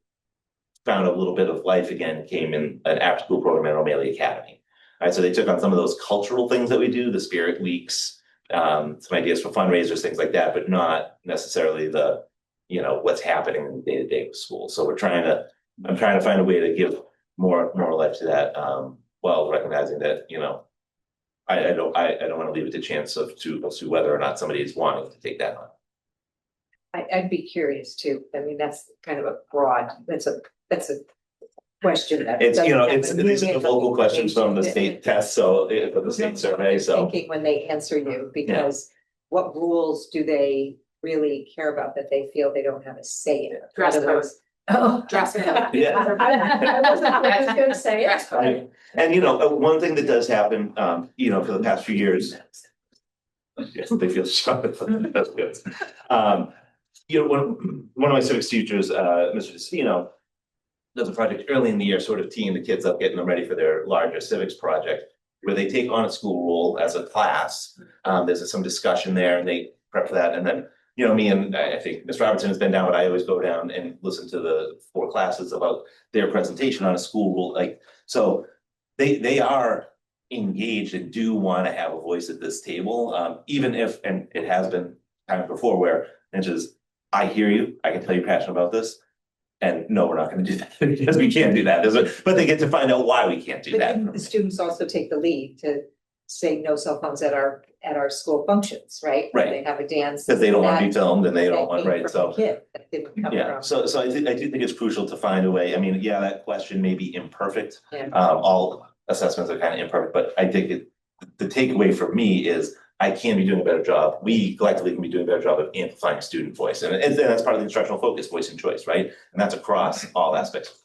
S7: found a little bit of life again came in an after-school program at O'Malley Academy. All right, so they took on some of those cultural things that we do, the spirit weeks, some ideas for fundraisers, things like that, but not necessarily the, what's happening in the day-to-day with school. So I'm trying to find a way to give more life to that, while recognizing that, I don't want to leave it to chance to whether or not somebody is wanting to take that on.
S1: I'd be curious too. I mean, that's kind of a broad, that's a question that.
S7: It's,
S1: doesn't have
S7: it's,
S1: a
S7: these are the vocal questions from the
S1: unique-
S7: state test, so for the state survey, so.
S1: Thinking when they answer you, because what rules do they really care about that they feel they don't have a say in?
S10: Dress
S1: In other
S10: code.
S1: words- Oh.
S10: Dress code.
S7: Yeah.
S5: I was gonna say it.
S7: Right. And one thing that does happen, for the past few years. Yes, they feel sharp, that's good. One of my civics teachers, Mr. Destino, does a project early in the year, sort of teeing the kids up, getting them ready for their larger civics project, where they take on a school role as a class. There's some discussion there and they prep for that. And then, me and I think Ms. Robertson has been down, but I always go down and listen to the 4 classes about their presentation on a school rule. So they are engaged and do want to have a voice at this table, even if, and it has been time before where it's just, I hear you, I can tell you're passionate about this. And no, we're not going to do that because we can't do that. But they get to find out why we can't do
S1: But
S7: that.
S1: didn't the students also take the lead to say no cell phones at our school functions, right?
S7: Right.
S1: They have a dance.
S7: Because they don't want to be
S1: that-
S7: filmed and they don't
S1: that
S7: want,
S1: came
S7: right,
S1: from
S7: so.
S1: a kid that didn't come
S7: Yeah,
S1: from-
S7: so I do think it's crucial to find a way. I mean, yeah, that question may be imperfect.
S1: Yeah.
S7: All assessments are kind of imperfect, but I think the takeaway for me is I can be doing a better job. We collectively can be doing a better job of amplifying student voice. And that's part of the instructional focus, voice and choice, right? And that's across all aspects.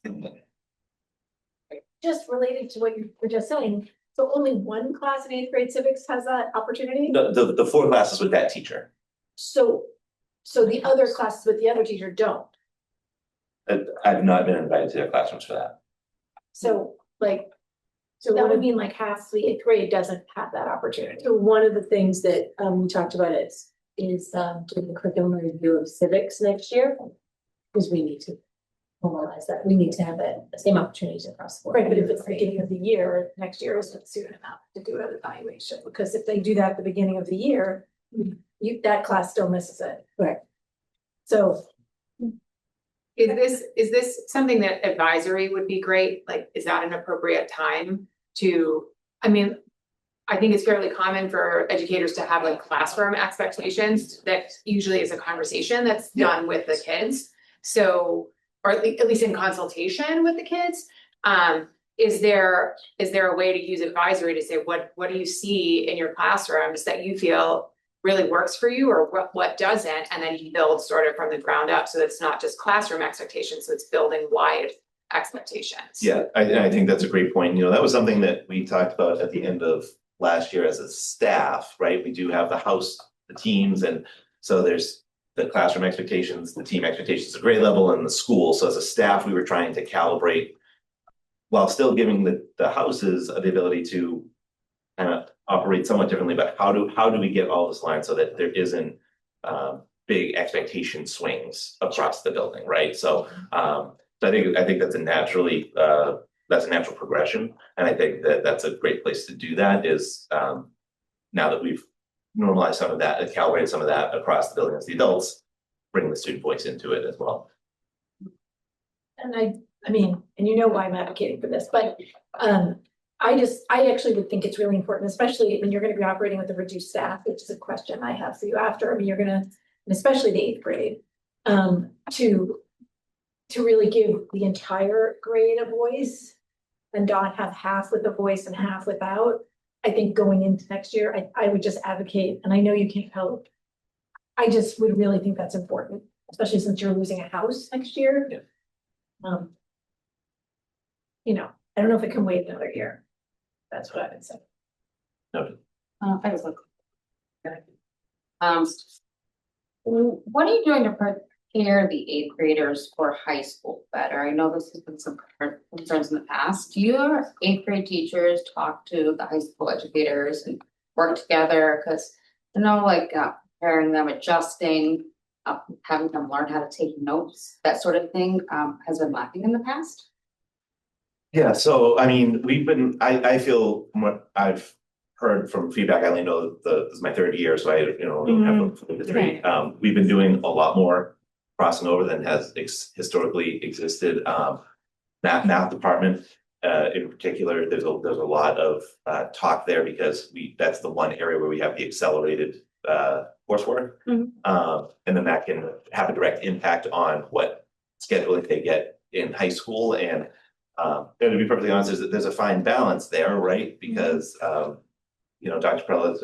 S5: Just related to what you were just saying, so only one class in 8th grade civics has that opportunity?
S7: The 4 classes with that teacher.
S5: So the other classes with the other teacher don't.
S7: I've not been invited to their classrooms for that.
S5: So that would mean like half the 8th grade doesn't have that opportunity.
S11: So one of the things that we talked about is doing the curriculum review of civics next year. Because we need to formalize that. We need to have the same opportunities across the board.
S5: Right, but if it's the beginning of the year, next year isn't soon enough to do an evaluation, because if they do that at the beginning of the year, that class still misses it.
S11: Right.
S5: So
S10: Is this something that advisory would be great? Like, is that an appropriate time to, I mean, I think it's fairly common for educators to have like classroom expectations that usually is a conversation that's done with the kids. So, or at least in consultation with the kids. Is there a way to use advisory to say, what do you see in your classrooms that you feel really works for you, or what doesn't, and then you build sort of from the ground up, so it's not just classroom expectations, so it's building wide expectations.
S7: Yeah, I think that's a great point. That was something that we talked about at the end of last year as a staff, right? We do have the house, the teams, and so there's the classroom expectations, the team expectations at grade level, and the school. So as a staff, we were trying to calibrate while still giving the houses the ability to kind of operate somewhat differently, but how do we get all this line so that there isn't big expectation swings across the building, right? So So I think that's a naturally, that's a natural progression, and I think that that's a great place to do that is, now that we've normalized some of that, calibrated some of that across the building as the adults, bring the student voice into it as well.
S5: And I mean, and you know why I'm advocating for this, but, I actually would think it's really important, especially when you're gonna be operating with a reduced staff, which is a question I have for you after. I mean, you're gonna, and especially the 8th grade, to really give the entire grade a voice and not have half with a voice and half without. I think going into next year, I would just advocate, and I know you can't help. I just would really think that's important, especially since you're losing a house next year.
S7: Yeah.
S5: You know, I don't know if it can wait another year. That's what I would say.
S7: Noted.
S4: I was like. What are you doing to prepare the 8th graders for high school better? I know this has been some concerns in the past. Do your 8th grade teachers talk to the high school educators and work together? Cause I know like preparing them, adjusting, having them learn how to take notes, that sort of thing, has been lacking in the past.
S7: Yeah, so I mean, I feel from what I've heard from feedback, I only know this is my 3rd year, so I, don't have the history. We've been doing a lot more crossing over than has historically existed. Math department, in particular, there's a lot of talk there because that's the one area where we have the accelerated coursework. And then that can have a direct impact on what scheduling they get in high school. And to be perfectly honest, there's a fine balance there, right? Because Dr. Perella,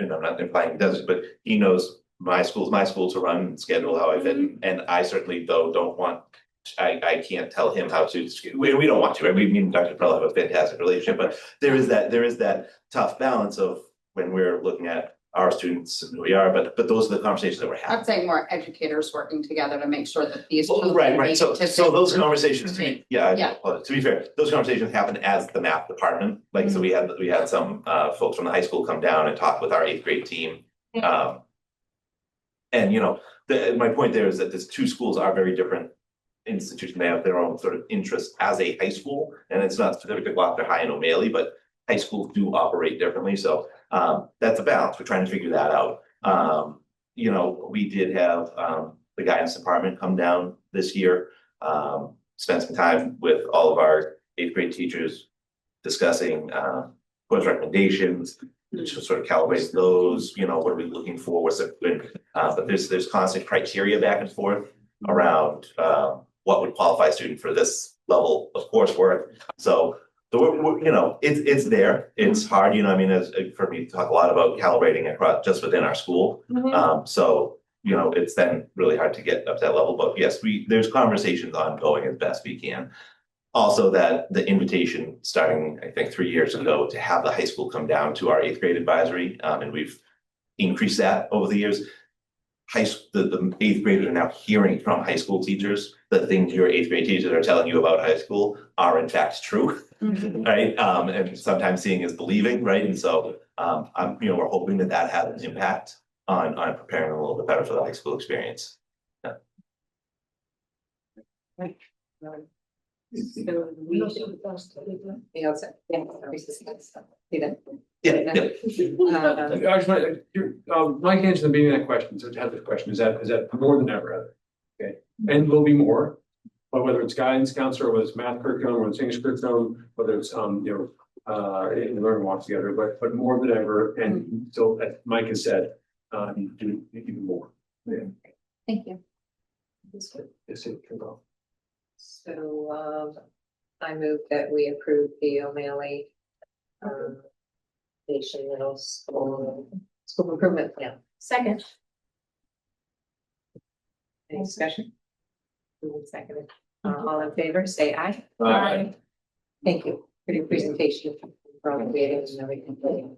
S7: I'm not implying he does it, but he knows my school's my school to run and schedule how I fit. And I certainly don't want, I can't tell him how to, we don't want to, right? We mean Dr. Perella have a fantastic relationship, but there is that tough balance of when we're looking at our students and who we are, but those are the conversations that we're having.
S4: I'd say more educators working together to make sure that these.
S7: Well, right. So those conversations, to be fair, those conversations happen as the math department. Like, so we had some folks from the high school come down and talk with our 8th grade team. And my point there is that these 2 schools are very different institutions. They have their own sort of interests as a high school, and it's not specific to Gloucester High and O'Malley, but high schools do operate differently. So that's a balance. We're trying to figure that out. We did have the guidance department come down this year, spend some time with all of our 8th grade teachers discussing course recommendations, to sort of calibrate those, what are we looking for, what's it good, but there's constant criteria back and forth around what would qualify a student for this level of coursework. So it's there. It's hard, as for me to talk a lot about calibrating across just within our school. So it's then really hard to get up to that level. But yes, there's conversations ongoing as best we can. Also, that the invitation starting, I think, 3 years ago to have the high school come down to our 8th grade advisory, and we've increased that over the years. The 8th graders are now hearing from high school teachers the things your 8th grade teachers are telling you about high school are in fact true, right? And sometimes seeing is believing, right? And so, we're hoping that has an impact on preparing them a little bit better for the high school experience. Yeah.
S8: So we should.
S2: Actually, Mike answered the beginning of that question, so to have the question, is that more than ever? Okay, and will be more, but whether it's guidance counselor, whether it's math curriculum, whether it's English curriculum, whether it's in learning walk together, but more than ever, and so as Mike has said, do even more. Yeah.
S4: Thank you.
S8: So, I move that we approve the O'Malley Nation Middle School improvement plan.
S5: Second.
S8: Any discussion? Second. All in favor, say aye.
S2: Aye.
S8: Thank you for your presentation. For all the meetings and everything.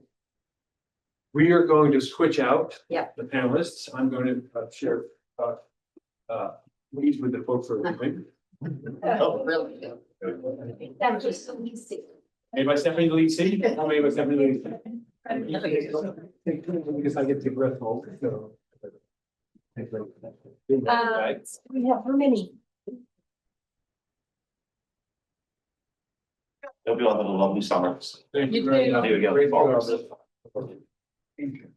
S2: We are going to switch out.
S8: Yeah.
S2: The panelists. I'm going to share leads with the folks for the
S4: Oh, really?
S8: That was just so easy.
S2: Made by Stephanie the lead seat. How many was Stephanie the lead seat? Because I get to breath hold. So.
S5: We have how many?
S7: Hope you all have a lovely summer.
S9: Thank
S10: You
S9: very
S10: too.
S9: much.
S7: There we go.
S9: Great job. Thank you.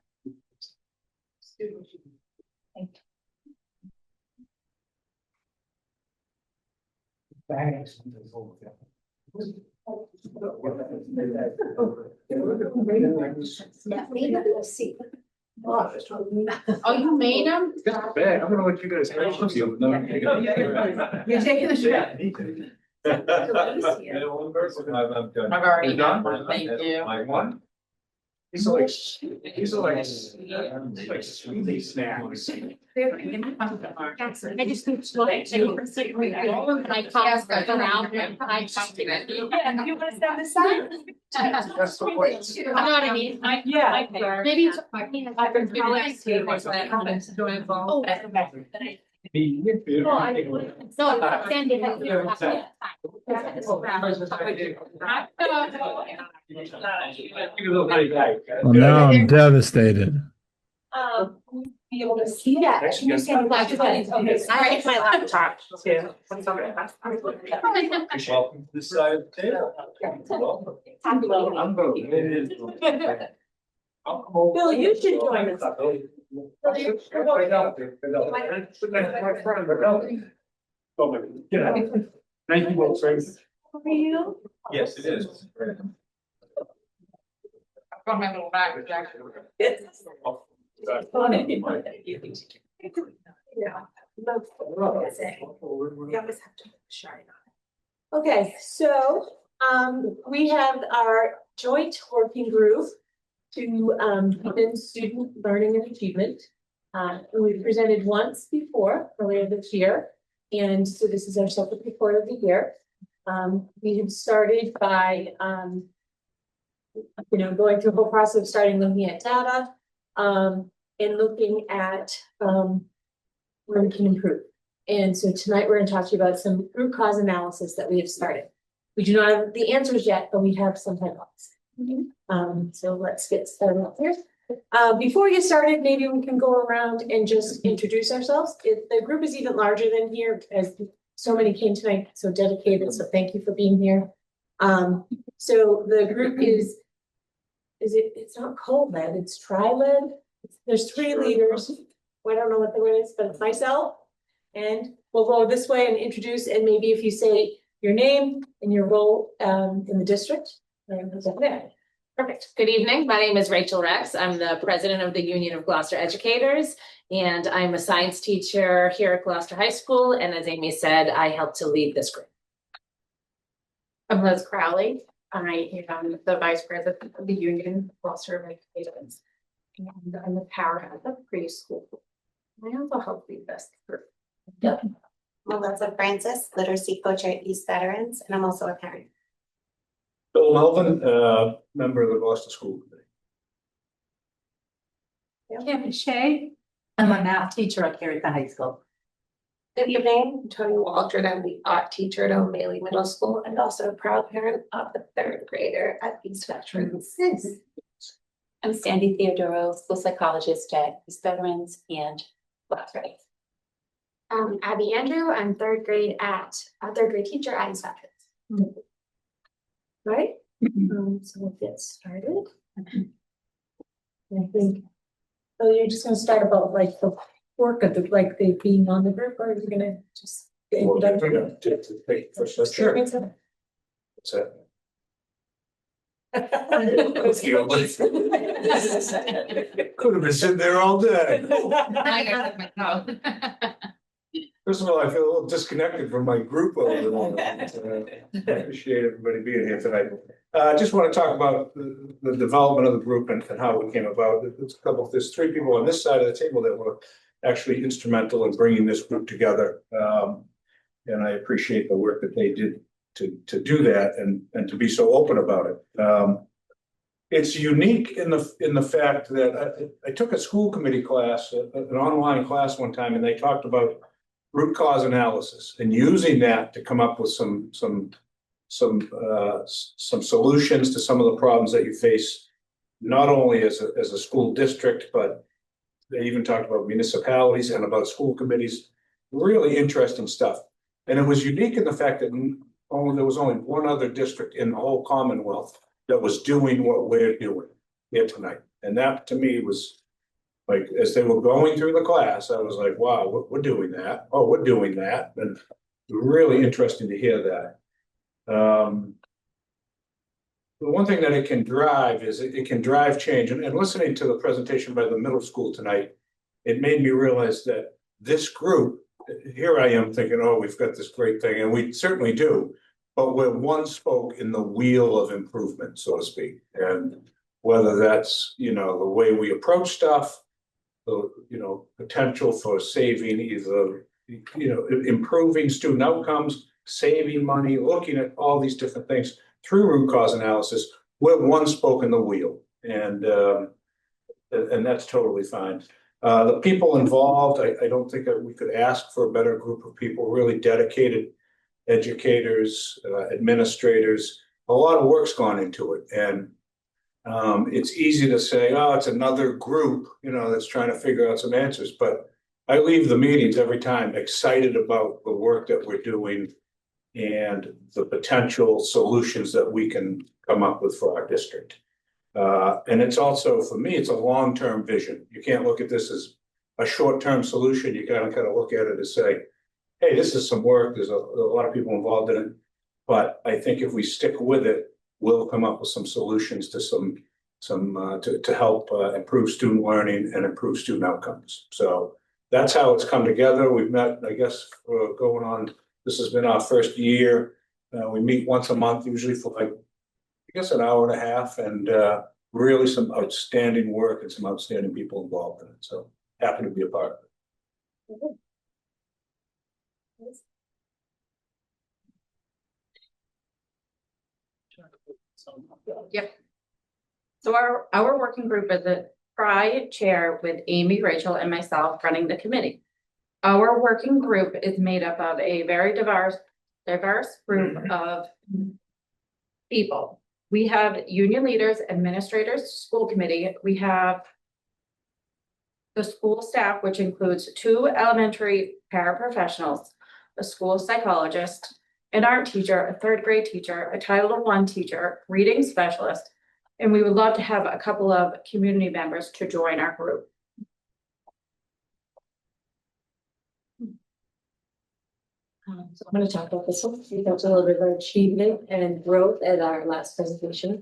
S10: Oh, you made them?
S9: Just bad. I'm gonna let you guys.
S10: You're taking the shot. I've already done one, thank you.
S9: My one? These are like sweetie snacks.
S4: I just need to like. My class got around and I talked about it.
S10: Yeah, you wanna stand aside?
S9: That's the point.
S4: You know what I mean?
S10: Yeah.
S4: Maybe it's. I've been probably seeing what's that happens to
S10: Oh,
S4: involve.
S10: Well, I-
S4: So, Sandy.
S12: Well, now I'm devastated.
S5: Be able to see that.
S9: Actually, yes.
S5: Okay,
S4: Alright.
S5: my laptop too.
S2: Welcome to this side of the table. I'm voting.
S5: Bill, you should join us.
S2: Thank you, both friends.
S5: How are you?
S2: Yes, it is.
S10: From my little bag, Jack.
S5: Yeah. We always have to shine on it. Okay, so, we have our joint working group to, deepen student learning and achievement. We presented once before, earlier this year, and so this is our second report of the year. We had started by, going through a whole process of starting looking at data, and looking at, where we can improve. And so tonight we're going to talk to you about some root cause analysis that we have started. We do not have the answers yet, but we have some hypotheses. So let's get started up here. Before we get started, maybe we can go around and just introduce ourselves. The group is even larger than here, as so many came tonight, so dedicated, so thank you for being here. So the group it's not co-led, it's tri-led. There's 3 leaders. I don't know what the word is, but it's myself. And we'll go this way and introduce, and maybe if you say your name and your role in the district.
S13: Perfect. Good evening. My name is Rachel Rex. I'm the president of the Union of Gloucester Educators, and I'm a science teacher here at Gloucester High School. And as Amy said, I help to lead this group.
S10: I'm Liz Crowley. I am the vice president of the Union of Gloucester Educators. And I'm the power of the preschool. I also help lead this group.
S6: Melissa Francis, literacy coach at East Veterans, and I'm also a parent.
S9: Bill Melvin, member of the Gloucester School Committee.
S3: Kevin Shea. I'm a math teacher up here at the high school.
S6: Good evening, I'm Tony Waldron. I'm the art teacher at O'Malley Middle School and also a proud parent of the 3rd grader at East Veterans.
S14: I'm Sandy Theodoro, school psychologist at East Veterans and Gloucester.
S6: Abby Andrew, I'm 3rd grade teacher at East Veterans.
S5: Right? So we'll get started. I think, so you're just gonna start about like the work of the being on the group, or are you gonna just?
S9: Sure. What's that? Could have been sitting there all day.
S10: I got it myself.
S9: First of all, I feel a little disconnected from my group over there. I appreciate everybody being here tonight. I just want to talk about the development of the group and how it came about. There's 3 people on this side of the table that were actually instrumental in bringing this group together. And I appreciate the work that they did to do that and to be so open about it. It's unique in the fact that I took a school committee class, an online class one time, and they talked about root cause analysis and using that to come up with some solutions to some of the problems that you face, not only as a school district, but they even talked about municipalities and about school committees. Really interesting stuff. And it was unique in the fact that there was only one other district in the whole Commonwealth that was doing what we're doing here tonight. And that to me was like, as they were going through the class, I was like, wow, we're doing that. Oh, we're doing that. And really interesting to hear that. The one thing that it can drive is it can drive change. And listening to the presentation by the middle school tonight, it made me realize that this group, here I am thinking, oh, we've got this great thing, and we certainly do, but we're one spoke in the wheel of improvement, so to speak. And whether that's, the way we approach stuff, the, potential for saving either, improving student outcomes, saving money, looking at all these different things through root cause analysis, we're one spoke in the wheel. And that's totally fine. The people involved, I don't think that we could ask for a better group of people, really dedicated educators, administrators. A lot of work's gone into it. And it's easy to say, oh, it's another group, that's trying to figure out some answers. But I leave the meetings every time excited about the work that we're doing and the potential solutions that we can come up with for our district. And it's also, for me, it's a long-term vision. You can't look at this as a short-term solution. You gotta kind of look at it and say, hey, this is some work. There's a lot of people involved in it. But I think if we stick with it, we'll come up with some solutions to to help improve student learning and improve student outcomes. So that's how it's come together. We've met, I guess, going on, this has been our first year. We meet once a month, usually for like, I guess, an hour and a half, and really some outstanding work and some outstanding people involved in it. So happy to be a part of it.
S15: Yep. So our working group is a chair with Amy, Rachel, and myself running the committee. Our working group is made up of a very diverse group of people. We have union leaders, administrators, school committee. We have the school staff, which includes 2 elementary paraprofessionals, a school psychologist, an art teacher, a 3rd grade teacher, a Title I teacher, reading specialist, and we would love to have a couple of community members to join our group.
S11: So I'm going to talk about this one. We talked a little bit about achievement and growth at our last presentation.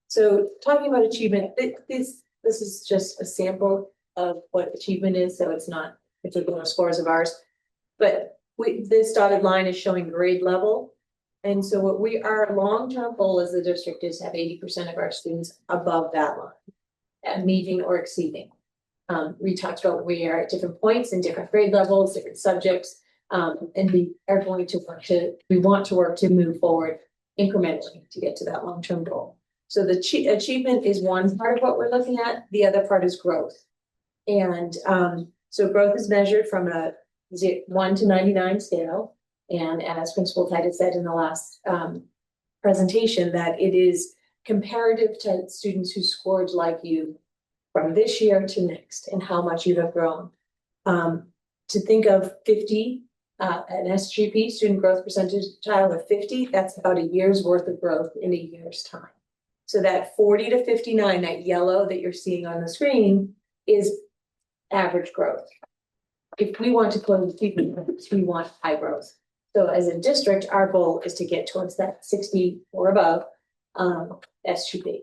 S11: So talking about achievement, this is just a sample of what achievement is. So it's not particular scores of ours, but this dotted line is showing grade level. And so what our long-term goal as a district is to have 80% of our students above that line at meeting or exceeding. We talked about we are at different points in different grade levels, different subjects. And we are going to we want to work to move forward incrementally to get to that long-term goal. So the achievement is one part of what we're looking at. The other part is growth. And so growth is measured from a 1 to 99 scale. And as Principal Titus said in the last presentation, that it is comparative to students who scored like you from this year to next and how much you have grown. To think of 50, an SGP, student growth percentage child of 50, that's about a year's worth of growth in a year's time. So that 40 to 59, that yellow that you're seeing on the screen is average growth. If we want to close achievement groups, we want high growth. So as a district, our goal is to get towards that 60 or above SGP.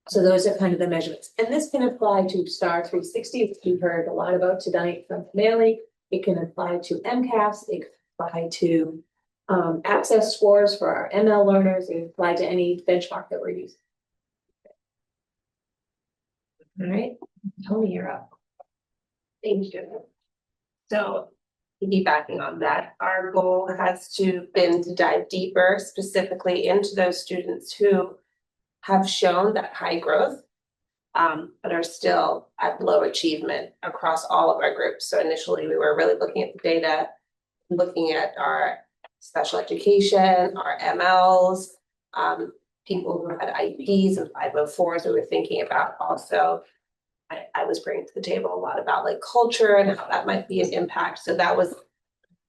S11: So those are kind of the measurements. And this can apply to STAR 360, which we heard a lot about tonight from Bailey. It can apply to MCAS. It can apply to access scores for our ML learners. It can apply to any benchmark that we're using. All right, Tony, you're up.
S6: Thank you. So piggybacking on that, our goal has been to dive deeper specifically into those students who have shown that high growth, but are still at low achievement across all of our groups. So initially we were really looking at the data, looking at our special education, our MLs, people who had IEPs and 504s. We were thinking about also, I was bringing to the table a lot about like culture and how that might be an impact. So that was a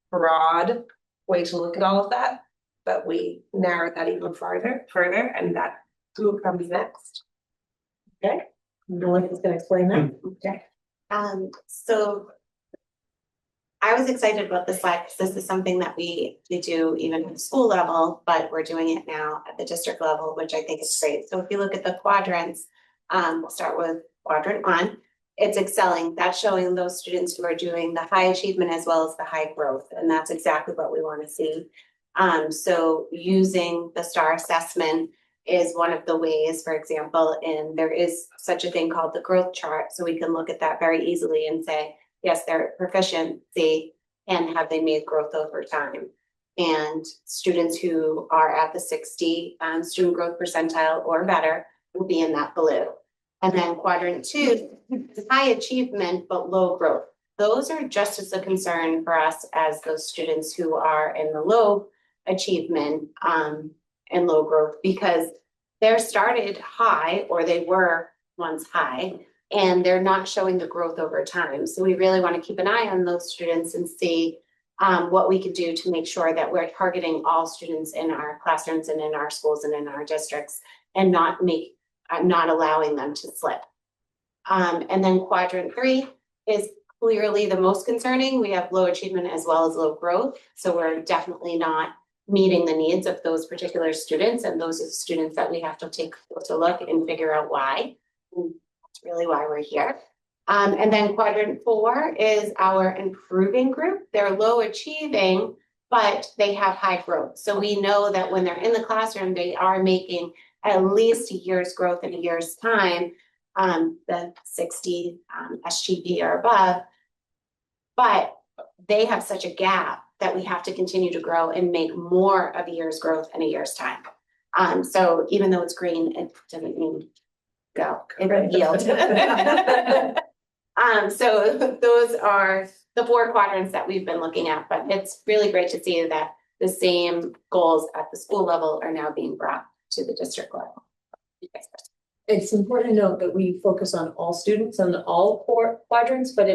S6: broad way to look at all of that. but we narrowed that even further, and that group comes next.
S5: Okay, no one is gonna explain that. Okay.
S16: So I was excited about this slide because this is something that we do even at the school level, but we're doing it now at the district level, which I think is great. So if you look at the quadrants, we'll start with quadrant 1. It's excelling. That's showing those students who are doing the high achievement as well as the high growth, and that's exactly what we want to see. So using the STAR assessment is one of the ways, for example, and there is such a thing called the growth chart, so we can look at that very easily and say, yes, they're proficiency, and have they made growth over time? And students who are at the 60 student growth percentile or better will be in that blue. And then quadrant 2 is high achievement but low growth. Those are just as a concern for us as those students who are in the low achievement and low growth, because they're started high, or they were once high, and they're not showing the growth over time. So we really want to keep an eye on those students and see what we can do to make sure that we're targeting all students in our classrooms and in our schools and in our districts, and not allowing them to slip. And then quadrant 3 is clearly the most concerning. We have low achievement as well as low growth. So we're definitely not meeting the needs of those particular students, and those are the students that we have to take a closer look and figure out why. That's really why we're here. And then quadrant 4 is our improving group. They're low achieving, but they have high growth. So we know that when they're in the classroom, they are making at least a year's growth in a year's time, the 60 SGB or above. But they have such a gap that we have to continue to grow and make more of a year's growth in a year's time. So even though it's green, it doesn't mean go, it yield. So those are the 4 quadrants that we've been looking at, but it's really great to see that the same goals at the school level are now being brought to the district level.
S11: It's important to note that we focus on all students on all 4 quadrants, but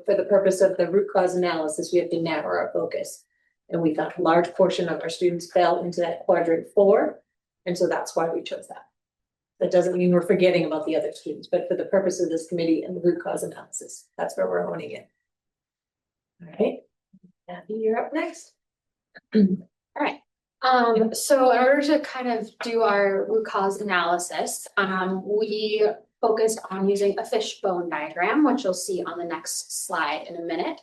S11: for the purpose of the root cause analysis, we have to narrow our focus. And we found a large portion of our students fell into that quadrant 4, and so that's why we chose that. That doesn't mean we're forgetting about the other students, but for the purpose of this committee and the root cause analysis, that's where we're honing it. All right, Kathy, you're up next.
S4: All right. So in order to kind of do our root cause analysis, we focused on using a fishbone diagram, which you'll see on the next slide in a minute.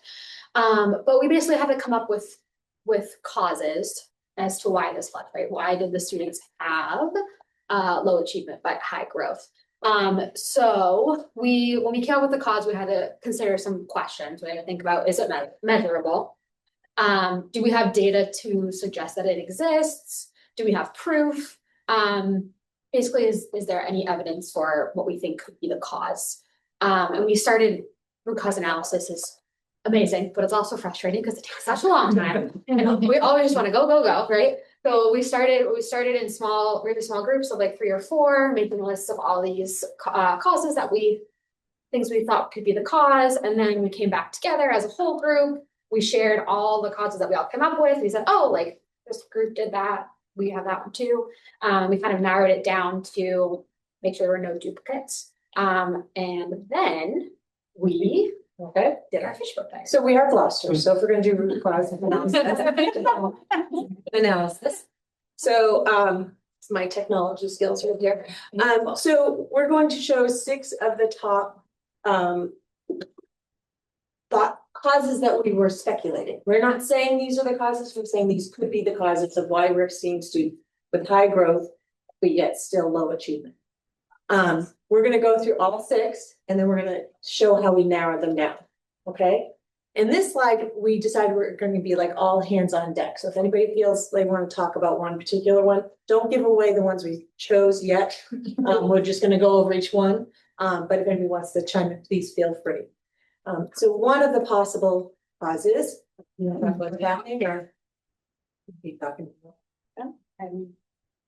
S4: But we basically had to come up with causes as to why this led, right? Why did the students have low achievement but high growth? So when we came up with the cause, we had to consider some questions. We had to think about, is it measurable? Do we have data to suggest that it exists? Do we have proof? Basically, is there any evidence for what we think could be the cause? And we started, root cause analysis is amazing, but it's also frustrating because it takes such a long time. And we always just want to go, right? So we started in really small groups of like 3 or 4, making lists of all these causes things we thought could be the cause. And then we came back together as a whole group. We shared all the causes that we all came up with. We said, oh, like this group did that. We have that one too. We kind of narrowed it down to make sure there were no duplicates. And then we did our fishbowl diagram.
S11: So we are Gloucester, so if we're gonna do root cause analysis. So it's my technology skills right there. So we're going to show 6 of the top thought causes that we were speculating. We're not saying these are the causes, we're saying these could be the causes of why we're seeing students with high growth, but yet still low achievement. We're gonna go through all 6, and then we're gonna show how we narrow them down, okay? In this slide, we decided we're gonna be like all hands on deck. So if anybody feels they wanna talk about one particular one, don't give away the ones we chose yet. We're just gonna go over each one, but if anybody wants to chime in, please feel free. So one of the possible causes, you know, what's happening or keep talking.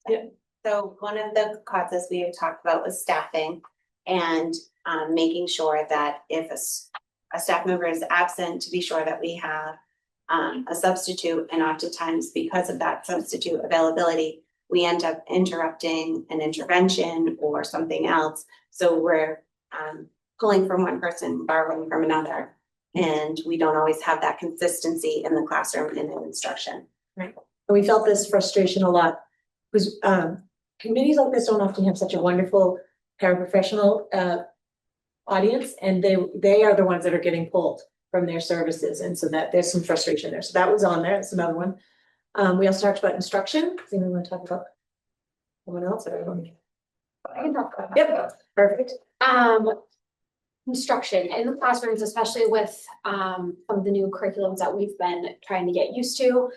S16: Yeah. So one of the causes we had talked about was staffing, and making sure that if a staff member is absent, to be sure that we have a substitute, and oftentimes because of that substitute availability, we end up interrupting an intervention or something else. So we're pulling from one person, borrowing from another, and we don't always have that consistency in the classroom and in instruction.
S5: Right. And we felt this frustration a lot because committees like this don't often have such a wonderful paraprofessional audience, and they are the ones that are getting pulled from their services, and so that there's some frustration there. So that was on there. That's another one. We also talked about instruction. Does anyone want to talk about someone else or everyone?
S4: I can talk about that.
S5: Yep, perfect.
S4: Instruction in the classrooms, especially with some of the new curriculums that we've been trying to get used to.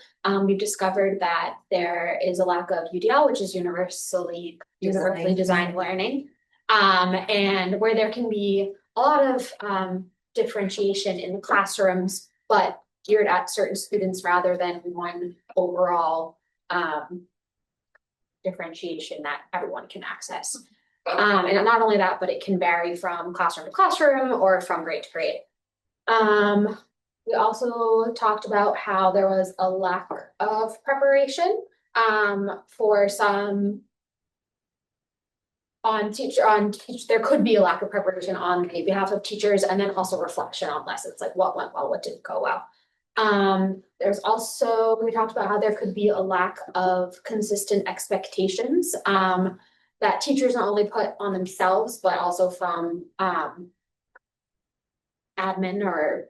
S4: We've discovered that there is a lack of UDL, which is universally designed learning. And where there can be a lot of differentiation in the classrooms, but geared at certain students rather than one overall differentiation that everyone can access. And not only that, but it can vary from classroom to classroom or from grade to grade. We also talked about how there was a lack of preparation for some there could be a lack of preparation on behalf of teachers, and then also reflection on lessons, like what went well, what didn't go well. There's also, we talked about how there could be a lack of consistent expectations that teachers not only put on themselves, but also from admin or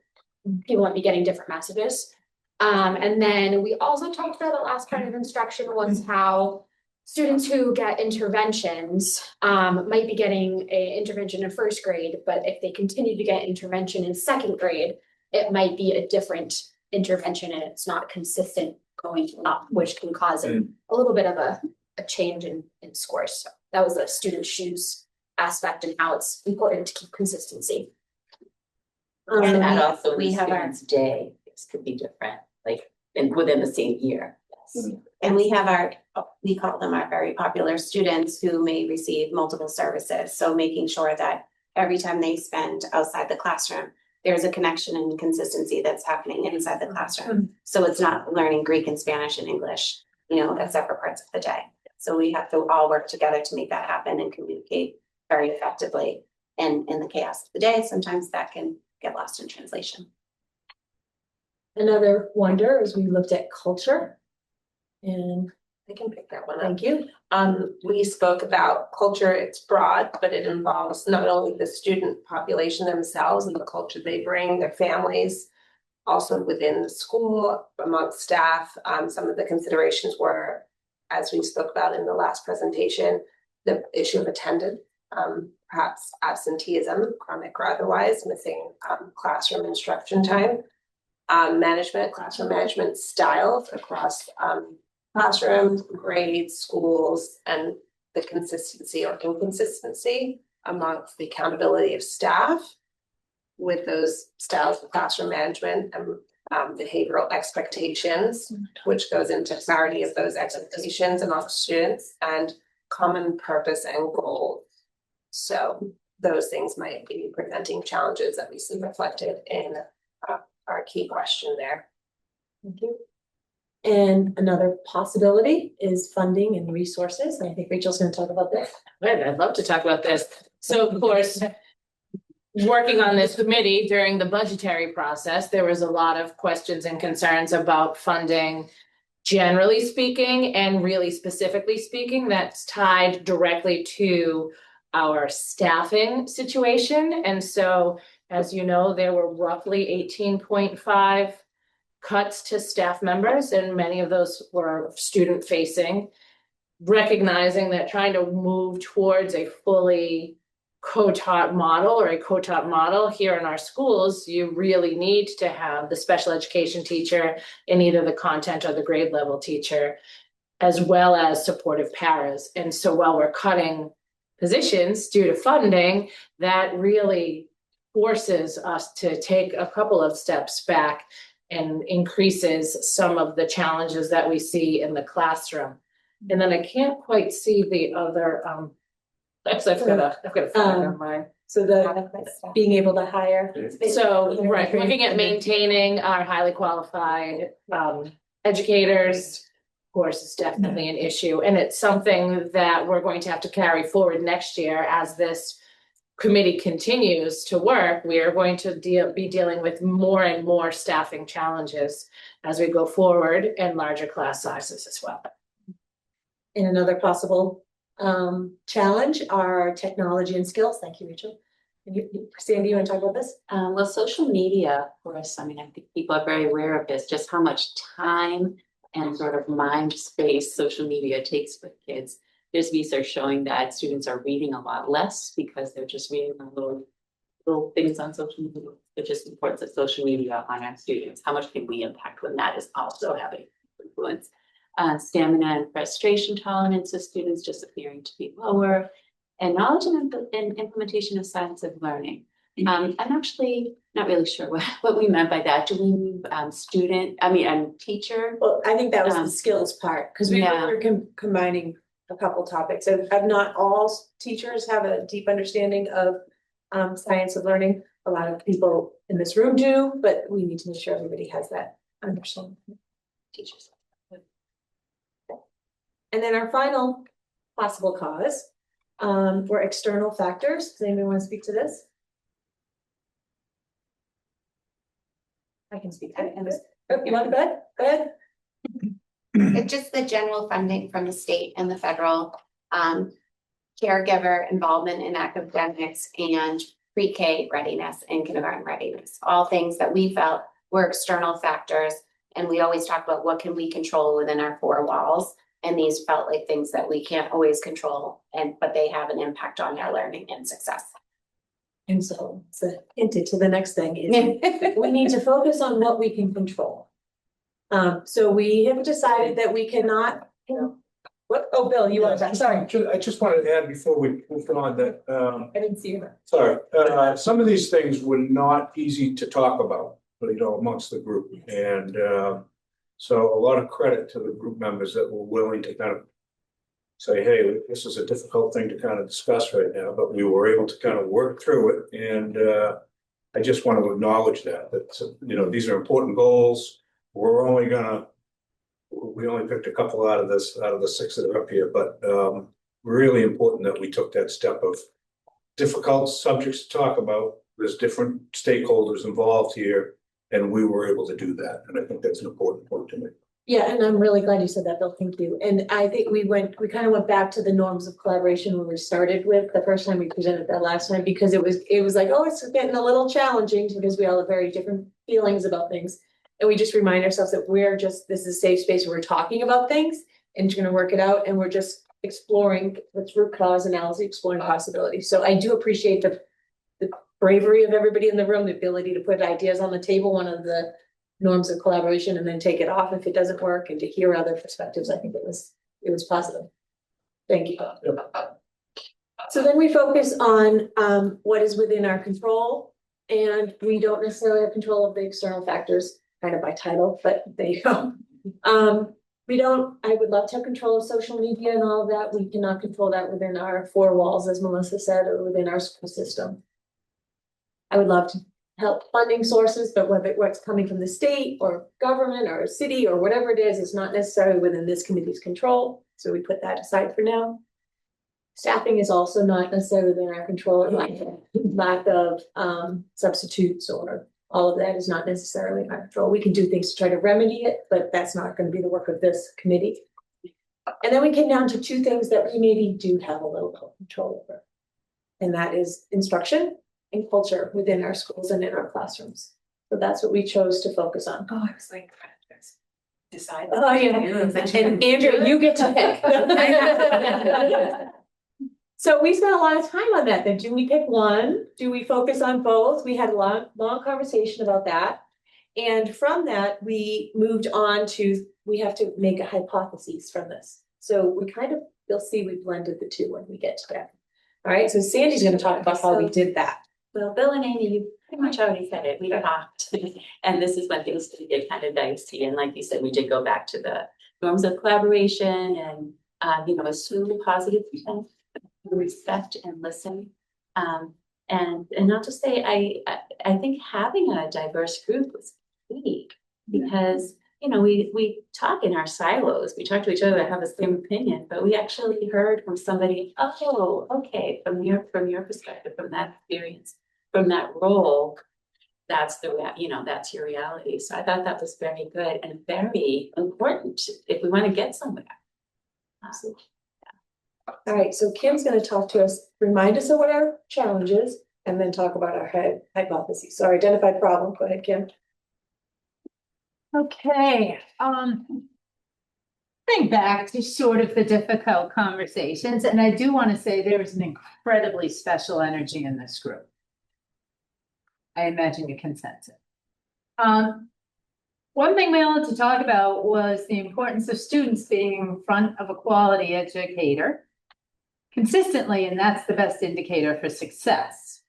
S4: people might be getting different messages. And then we also talked about the last part of instruction was how students who get interventions might be getting an intervention in first grade, but if they continue to get intervention in second grade, it might be a different intervention and it's not consistent going up, which can cause a little bit of a change in scores. So that was the student shoes aspect and how it's important to keep consistency.
S14: And that also we have our day, this could be different, like within the same year. Yes.
S16: And we have we call them our very popular students who may receive multiple services. So making sure that every time they spend outside the classroom, there's a connection and consistency that's happening inside the classroom. So it's not learning Greek and Spanish and English, at separate parts of the day. So we have to all work together to make that happen and communicate very effectively. And in the chaos of the day, sometimes that can get lost in translation.
S5: Another wonder is we looked at culture. And
S6: I can pick that one up.
S5: thank you.
S6: We spoke about culture, it's broad, but it involves not only the student population themselves and the culture they bring, their families, also within the school, amongst staff. Some of the considerations were, as we spoke about in the last presentation, the issue of attendance, perhaps absenteeism, chronic or otherwise, missing classroom instruction time, classroom management styles across classrooms, grades, schools, and the consistency or inconsistency amongst the accountability of staff with those styles of classroom management and behavioral expectations, which goes into clarity of those expectations amongst students and common purpose and goals. So those things might be presenting challenges that we see reflected in our key question there.
S5: Thank you. And another possibility is funding and resources. And I think Rachel's going to talk about this.
S13: Right, I'd love to talk about this. So of course, working on this committee during the budgetary process, there was a lot of questions and concerns about funding, generally speaking, and really specifically speaking, that's tied directly to our staffing situation. And so, as you know, there were roughly 18.5 cuts to staff members, and many of those were student facing, recognizing that trying to move towards a fully co-taught model or a co-taught model here in our schools, you really need to have the special education teacher in either the content or the grade level teacher, as well as supportive paras. And so while we're cutting positions due to funding, that really forces us to take a couple of steps back and increases some of the challenges that we see in the classroom. And then I can't quite see the other, actually I've got a flag on mine.
S11: So being able to hire.
S13: So, right, looking at maintaining our highly qualified educators, of course, is definitely an issue. And it's something that we're going to have to carry forward next year as this committee continues to work. We are going to be dealing with more and more staffing challenges as we go forward, and larger class sizes as well.
S11: And another possible challenge are technology and skills. Thank you, Rachel. Sandy, you want to talk about this?
S14: Well, social media, of course, I mean, I think people are very aware of this, just how much time and sort of mind space social media takes with kids. There's research showing that students are reading a lot less because they're just reading the little things on social media. It just importance of social media on our students. How much can we impact when that is also having influence? Stamina and frustration tolerance of students just appearing to be lower, and knowledge and implementation of science of learning. I'm actually not really sure what we meant by that. Do we mean teacher?
S11: Well, I think that was the skills part, because we were combining a couple topics. And not all teachers have a deep understanding of science of learning. A lot of people in this room do, but we need to make sure everybody has that understanding. Teachers. And then our final possible cause were external factors. Does anybody want to speak to this? I can speak. Oh, you want to go ahead? Go ahead.
S16: It's just the general funding from the state and the federal, caregiver involvement in academics and pre-K readiness and kindergarten readiness, all things that we felt were external factors. And we always talk about what can we control within our four walls. And these felt like things that we can't always control, but they have an impact on our learning and success.
S11: And so it's a hint to the next thing is we need to focus on what we can control. So we have decided that we cannot, what, oh, Bill, you want to, sorry.
S9: I just wanted to add before we move on that,
S11: I didn't see you.
S9: sorry, some of these things were not easy to talk about, amongst the group. And so a lot of credit to the group members that were willing to kind of say, hey, this is a difficult thing to kind of discuss right now, but we were able to kind of work through it. And I just want to acknowledge that these are important goals. We only picked a couple out of the 6 that are up here, but really important that we took that step of difficult subjects to talk about. There's different stakeholders involved here, and we were able to do that. And I think that's an important point to make.
S11: Yeah, and I'm really glad you said that, Bill. Thank you. And I think we kind of went back to the norms of collaboration when we started with the first time we presented that last time, because it was like, oh, it's getting a little challenging because we all have very different feelings about things. And we just remind ourselves that this is a safe space where we're talking about things and you're going to work it out. And we're just exploring what's root cause analysis, exploring possibilities. So I do appreciate the bravery of everybody in the room, the ability to put ideas on the table, one of the norms of collaboration, and then take it off if it doesn't work, and to hear other perspectives. I think it was positive. Thank you. So then we focus on what is within our control, and we don't necessarily have control of the external factors, kind of by title, but there you go. I would love to have control of social media and all of that. We cannot control that within our four walls, as Melissa said, or within our school system. I would love to help funding sources, but whether what's coming from the state or government or city or whatever it is not necessarily within this committee's control. So we put that aside for now. Staffing is also not necessarily within our control. Lack of substitutes or all of that is not necessarily in our control. We can do things to try to remedy it, but that's not going to be the work of this committee. And then we came down to 2 things that we maybe do have a little control over. And that is instruction and culture within our schools and in our classrooms. So that's what we chose to focus on.
S10: Oh, I was like, decide.
S11: Oh, yeah. And Andrew, you get to pick. So we spent a lot of time on that. Then do we pick one? Do we focus on both? We had a long conversation about that. And from that, we moved on to, we have to make a hypothesis from this. So we you'll see we blended the 2 when we get to that. All right, so Sandy's going to talk about how we did that.
S14: Well, Bill and Amy, you pretty much already said it. We talked. And this is when things did get kind of dicey. And like you said, we did go back to the norms of collaboration and, assume positive respect and listen. And not to say, I think having a diverse group was key, because, you know, we talk in our silos, we talk to each other that have the same opinion, but we actually heard from somebody, oh, okay, from your perspective, from that experience, from that role, that's that's your reality. So I thought that was very good and very important if we want to get somewhere. Absolutely.
S11: All right, so Kim's gonna talk to us, remind us of what our challenge is, and then talk about our hypotheses. So our identified problem, go ahead, Kim.
S3: Okay, think back to sort of the difficult conversations, and I do want to say there is an incredibly special energy in this group. I imagine you can sense it. One thing we wanted to talk about was the importance of students being in front of a quality educator consistently, and that's the best indicator for success.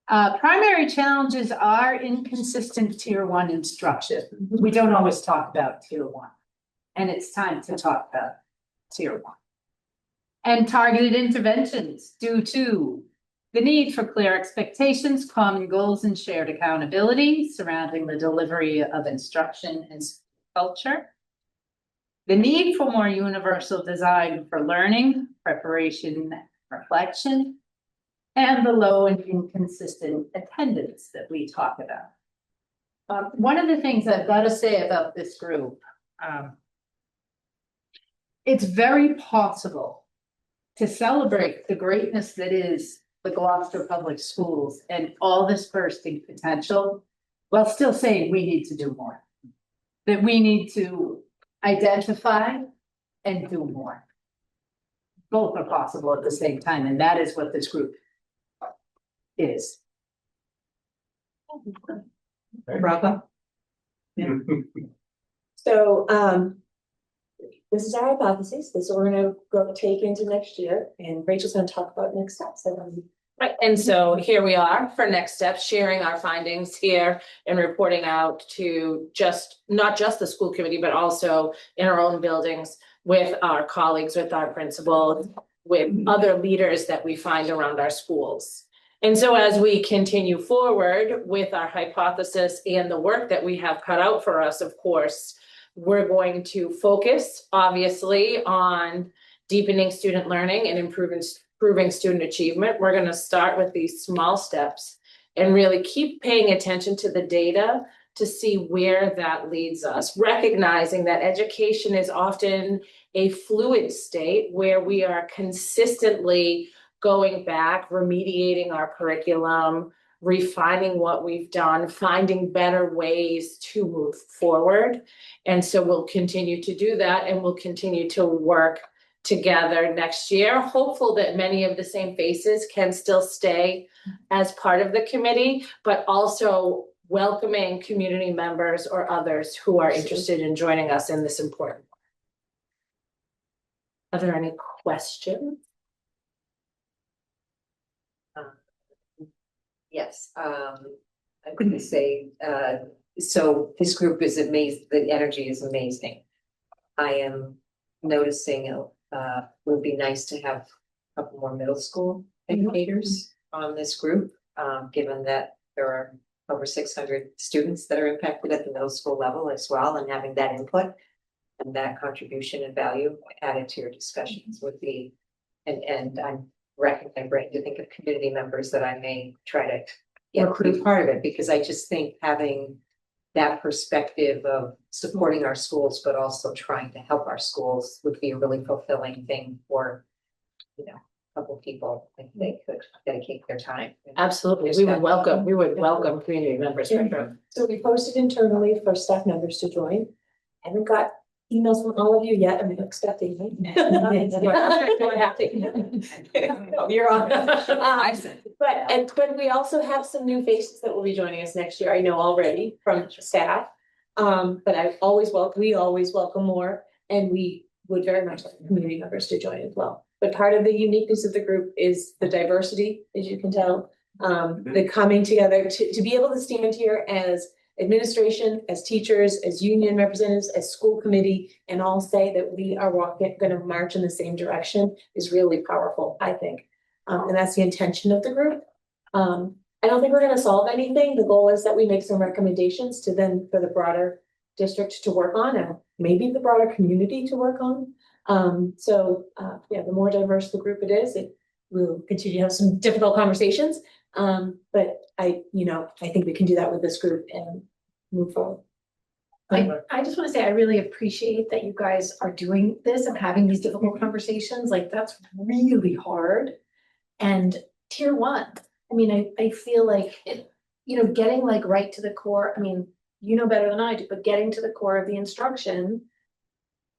S3: Primary challenges are inconsistent tier 1 instruction. We don't always talk about tier 1, and it's time to talk about tier 1. And targeted interventions due to the need for clear expectations, common goals, and shared accountability surrounding the delivery of instruction and culture. The need for more universal design for learning, preparation, reflection, and the low and inconsistent attendance that we talk about. One of the things I've got to say about this group, it's very possible to celebrate the greatness that is the Gloucester Public Schools and all this bursting potential, while still saying we need to do more. That we need to identify and do more. Both are possible at the same time, and that is what this group is. Bravo.
S11: Yeah. So this is our hypothesis. This is what we're gonna take into next year, and Rachel's gonna talk about next steps.
S13: Right, and so here we are for next steps, sharing our findings here and reporting out to not just the school committee, but also in our own buildings with our colleagues, with our principals, with other leaders that we find around our schools. And so as we continue forward with our hypothesis and the work that we have cut out for us, of course, we're going to focus obviously on deepening student learning and improving student achievement. We're going to start with these small steps and really keep paying attention to the data to see where that leads us, recognizing that education is often a fluid state where we are consistently going back, remediating our curriculum, refining what we've done, finding better ways to move forward. And so we'll continue to do that, and we'll continue to work together next year, hopeful that many of the same faces can still stay as part of the committee, but also welcoming community members or others who are interested in joining us in this important work. Are there any questions?
S1: Yes, I'm going to say, so this group is amazing, the energy is amazing. I am noticing would be nice to have a couple more middle school educators on this group, given that there are over 600 students that are impacted at the middle school level as well, and having that input and that contribution and value added to your discussions would be, and I'm recommending to think of community members that I may try to get to be part of it, because I just think having that perspective of supporting our schools, but also trying to help our schools would be a really fulfilling thing for, a couple people if they could dedicate their time.
S13: Absolutely, we would welcome community members.
S11: So we posted internally for staff members to join. Haven't got emails from all of you yet. I'm expecting. You're on. But we also have some new faces that will be joining us next year. I know already from staff. But we always welcome more, and we would very much like community members to join as well. But part of the uniqueness of the group is the diversity, as you can tell, the coming together to be able to stand here as administration, as teachers, as union representatives, as school committee, and all say that we are going to march in the same direction is really powerful, I think. And that's the intention of the group. I don't think we're gonna solve anything. The goal is that we make some recommendations to then for the broader district to work on and maybe the broader community to work on. Yeah, the more diverse the group it is, it will continue to have some difficult conversations. But I think we can do that with this group and move forward.
S5: I just want to say, I really appreciate that you guys are doing this and having these difficult conversations, like, that's really hard. And tier one, I mean, I feel like it, getting like right to the core, I mean, you know better than I do, but getting to the core of the instruction,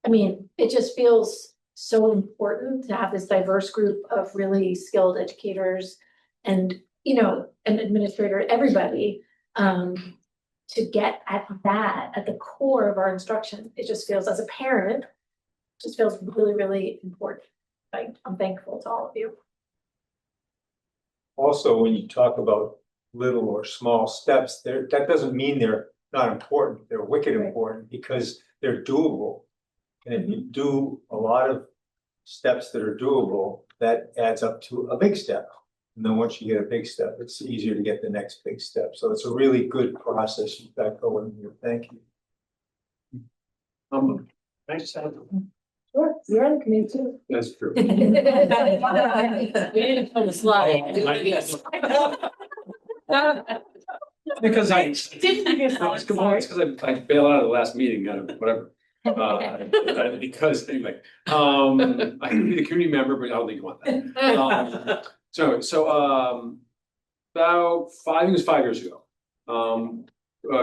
S5: I mean, it just feels so important to have this diverse group of really skilled educators and, an administrator, everybody, to get at that, at the core of our instruction. It just feels, as a parent, just feels really, really important. I'm thankful to all of you.
S17: Also, when you talk about little or small steps, that doesn't mean they're not important. They're wicked important because they're doable. And if you do a lot of steps that are doable, that adds up to a big step. And then once you get a big step, it's easier to get the next big step. So it's a really good process you've got going here. Thank you.
S2: I just have.
S11: Sure, you're on the committee too.
S2: That's true.
S14: We didn't put a slide.
S2: Because I.
S14: Didn't get
S2: No, it's because I bailed out of the last meeting, whatever. Because anyway, I can be the community member, but I don't think you want that. About 5 years ago,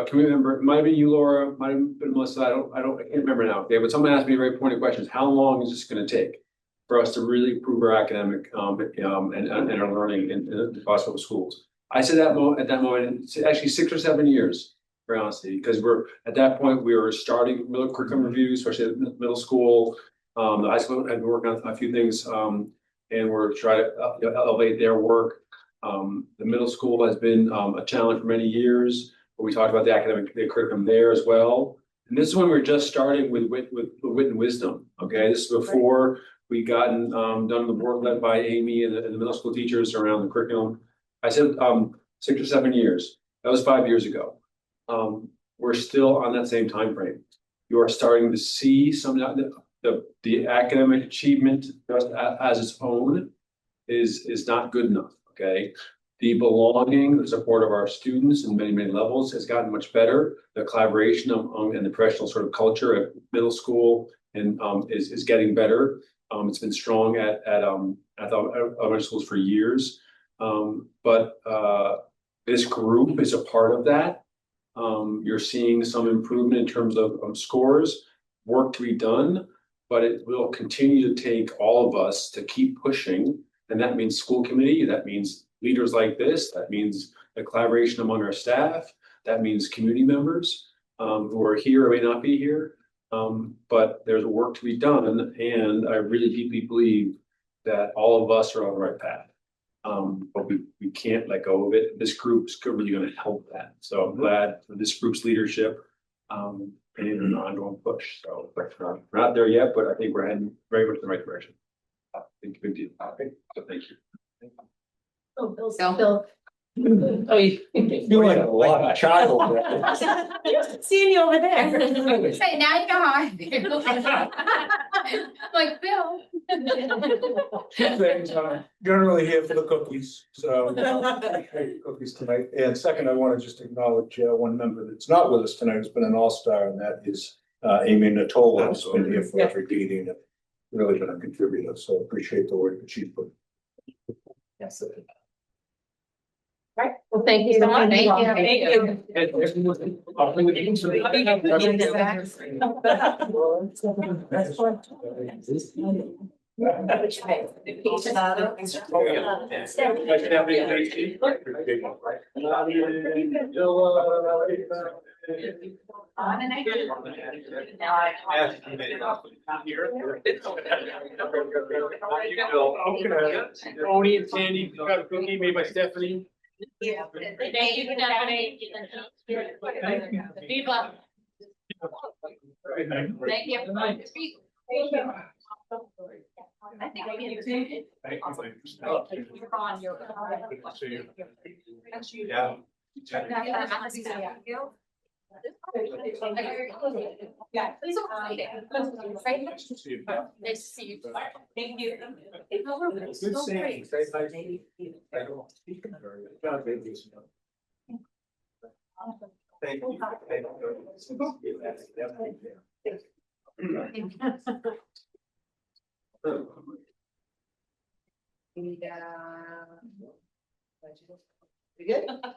S2: community member, it might have been you, Laura, might have been Melissa, I can't remember now. Okay, but someone asked me very pointed questions. How long is this gonna take for us to really improve our academic, and our learning in the Gloucester schools? I said at that moment, it's actually 6 or 7 years, for honesty, because at that point, we were starting middle curriculum reviews, especially at middle school. The high school had been working on a few things, and we're trying to elevate their work. The middle school has been a challenge for many years, but we talked about the curriculum there as well. And this is when we were just starting with wit and wisdom. Okay, this is before we gotten done the work led by Amy and the middle school teachers around the curriculum. I said 6 or 7 years. That was 5 years ago. We're still on that same time frame. You are starting to see some of the academic achievement just as its own is not good enough. Okay, the belonging, the support of our students in many levels has gotten much better. The collaboration and the professional sort of culture at middle school and is getting better. It's been strong at elementary schools for years, but this group is a part of that. You're seeing some improvement in terms of scores, work to be done, but it will continue to take all of us to keep pushing. And that means school committee, that means leaders like this, that means the collaboration among our staff, that means community members who are here or may not be here. But there's work to be done, and I really deeply believe that all of us are on the right path. But we can't let go of it. This group's really going to help that. So I'm glad for this group's leadership and an ongoing push. So we're not there yet, but I think we're heading very much in the right direction. I think big deal. Okay, so thank you.
S5: Oh, Bill.
S14: Oh, you
S17: had a lot of child.
S14: seeing you over there.
S3: Say, now you go on. Like Bill.
S9: Two things, generally here for the cookies, so cookies tonight. And second, I want to just acknowledge one member that's not with us tonight, who's been an all-star, and that is Amy Natola, who's been here for every meeting and really been a contributor, so appreciate the work that she's put.
S11: Yes.
S14: Right, well, thank you so much.
S3: Thank you.
S2: Tony and Sandy, you got a cookie made by Stephanie.
S3: Yeah.
S13: Thank you, Stephanie. Viva. Thank you.
S10: I think I can.
S2: Thank you.
S10: You're on your.
S2: Good to see you.
S10: Yeah. Yeah. Please don't hide it. Right next to you. Nice to see you. Thank you.
S2: Good seeing you. Say hi. I don't speak very well. John, thank you. Thank you.
S1: We good?
S2: The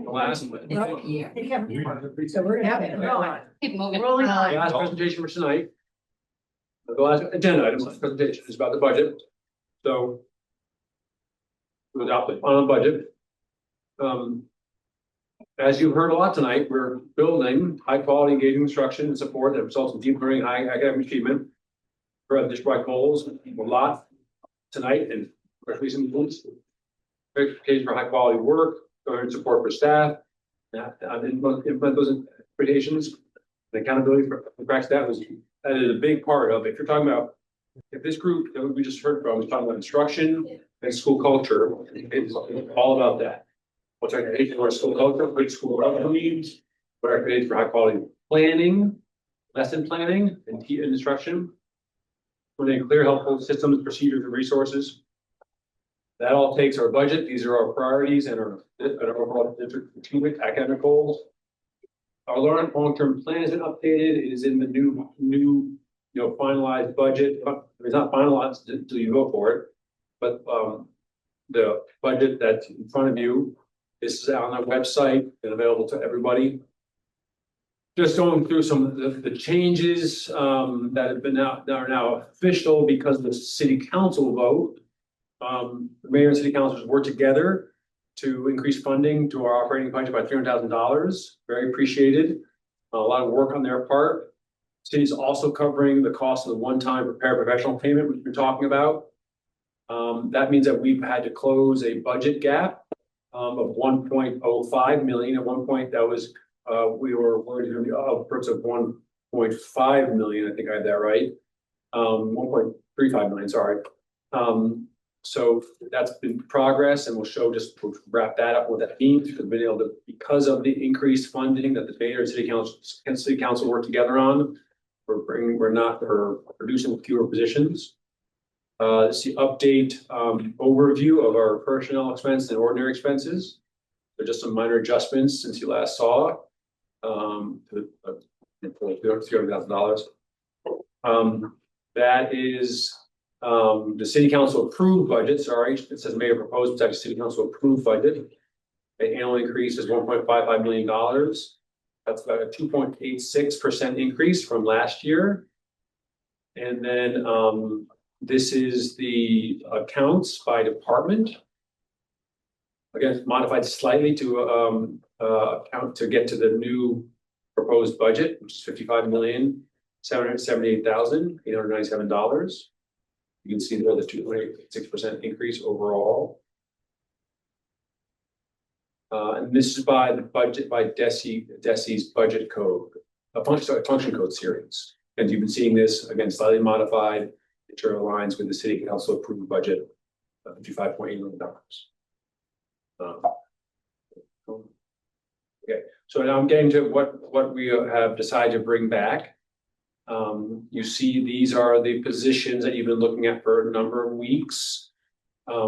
S2: last one.
S1: So we're gonna have it going.
S10: Keep moving.
S1: Rolling
S2: The
S1: on.
S2: last presentation for tonight. The last agenda item of the presentation is about the budget. So. Without the final budget. As you've heard a lot tonight, we're building high quality engaging instruction and support that results in deep learning, high academic achievement. For the district goals, a lot tonight and recent moves. Expectations for high quality work, government support for staff. Implement those expectations. The accountability for practice that is a big part of it. If you're talking about, if this group that we just heard from is talking about instruction and school culture, it's all about that. What's our expectation for school culture, good school outcomes, what our expectations for high quality planning, lesson planning and instruction. Putting clear, helpful systems, procedures, and resources. That all takes our budget. These are our priorities and our overall strategic academic goals. Our long-term plan has been updated. It is in the new finalized budget. It's not finalized until you vote for it, but the budget that's in front of you is on our website and available to everybody. Just going through some of the changes that have been that are now official because of the city council vote. The mayor and city councilors work together to increase funding to our operating budget by $300,000. Very appreciated. A lot of work on their part. City is also covering the cost of the one-time paraprofessional payment we've been talking about. That means that we've had to close a budget gap of 1.05 million. At one point, that was we were worried going to be upwards of 1.5 million. I think I had that right. 1.35 million. Sorry. So that's been progress, and we'll wrap that up with that means because we've been able to, because of the increased funding that the mayor and city council work together on. We're reducing fewer positions. This is the update overview of our personnel expense and ordinary expenses. So just some minor adjustments since you last saw. $300,000. That is the city council approved budget. Sorry, it says mayor proposed, it's actually city council approved budget. The annual increase is $1.55 million. That's about a 2.86% increase from last year. And then this is the accounts by department. Again, modified slightly to account to get to the new proposed budget, which is $55,778,897. You can see there the 2.86% increase overall. And this is by the budget by DESI's budget code, function code series. And you've been seeing this again slightly modified. It aligns with the city council approved budget of $55.8 million. Okay, so now I'm getting to what we have decided to bring back. You see, these are the positions that you've been looking at for a number of weeks.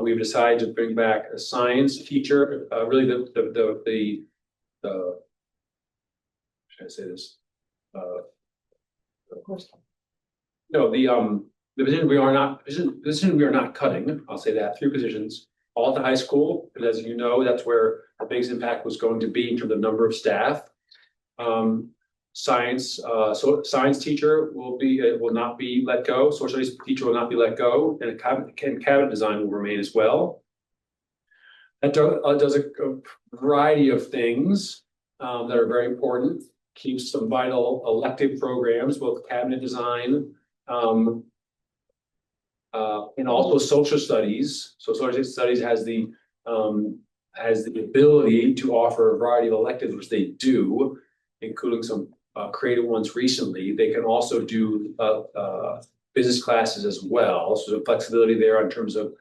S2: We've decided to bring back a science teacher. Really, should I say this? No, the position we are not cutting. I'll say that 3 positions. All at the high school, and as you know, that's where the biggest impact was going to be in terms of number of staff. Science teacher will not be let go. Social studies teacher will not be let go, and cabinet design will remain as well. That does a variety of things that are very important. Keeps some vital elective programs, both cabinet design. And also social studies. So social studies has the has the ability to offer a variety of electives, which they do, including some creative ones recently. They can also do business classes as well, so the flexibility there in terms of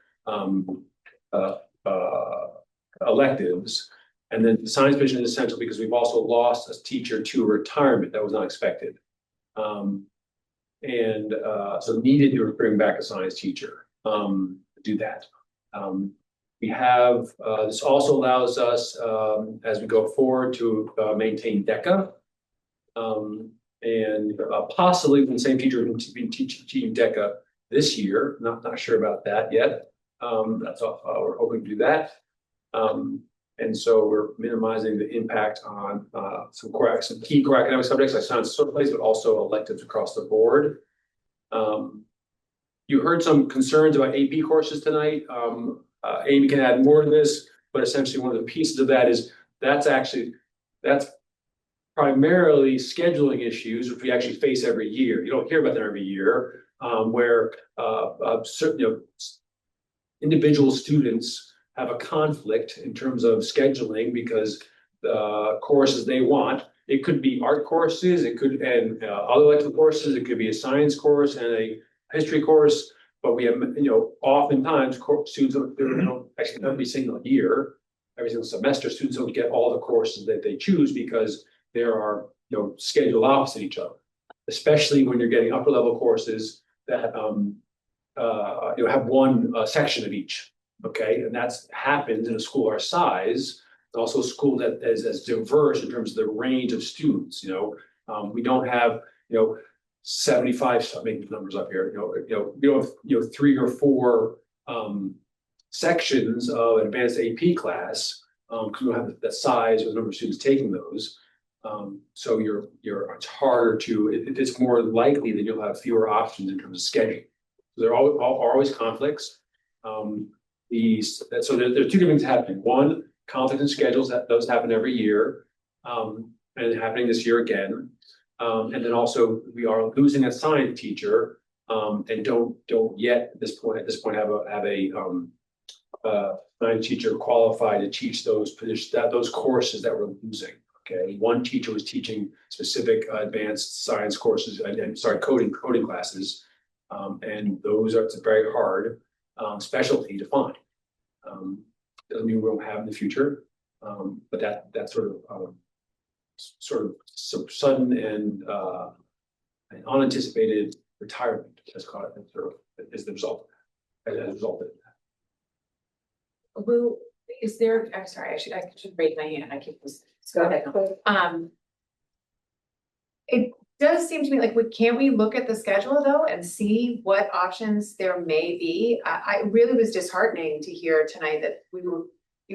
S2: electives. And then the science position is essential because we've also lost a teacher to retirement that was not expected. So needed to bring back a science teacher to do that. We have, this also allows us, as we go forward, to maintain DECA. And possibly the same teacher who's been teaching DECA this year, not sure about that yet. That's all, we're hoping to do that. And so we're minimizing the impact on some key core academic subjects like science and social studies, but also electives across the board. You heard some concerns about AP courses tonight. Amy can add more to this, but essentially one of the pieces of that is that's primarily scheduling issues, which we actually face every year. You don't hear about them every year, where certain, individual students have a conflict in terms of scheduling because the courses they want. It could be art courses, it could, and other elective courses, it could be a science course and a history course. But we have, oftentimes students don't, actually every single year, every single semester, students don't get all the courses that they choose because there are, scheduled opposite each other, especially when you're getting upper level courses that, have one section of each. Okay, and that's happens in a school our size, also a school that is as diverse in terms of the range of students. We don't have 75. I'm making numbers up here. We don't have 3 or 4 sections of an advanced AP class because we don't have that size or the number of students taking those. So it's harder to. It's more likely that you'll have fewer options in terms of scheduling. So there are always conflicts. So there are 2 different things happening. One, conflict in schedules, those happen every year, and happening this year again. And then also we are losing a science teacher, and don't yet at this point have a science teacher qualified to teach those courses that we're losing. Okay, one teacher was teaching specific advanced science courses and coding classes, and it's very hard specialty to find. Doesn't mean we won't have in the future, but that sort of sudden and unanticipated retirement has caught it is the result of it.
S10: Will, is there, I'm sorry, I should raise my hand, I keep this. Go ahead. It does seem to me like, can't we look at the schedule though and see what options there may be? I really was disheartening to hear tonight that we were,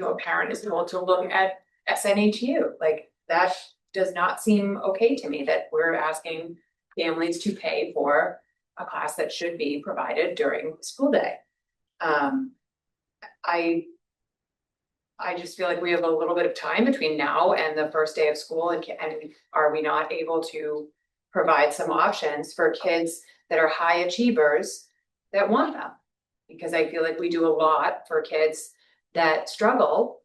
S10: a parent is able to look at SNHU. Like that does not seem okay to me that we're asking families to pay for a class that should be provided during the school day. I just feel like we have a little bit of time between now and the first day of school, and are we not able to provide some options for kids that are high achievers that want them? Because I feel like we do a lot for kids that struggle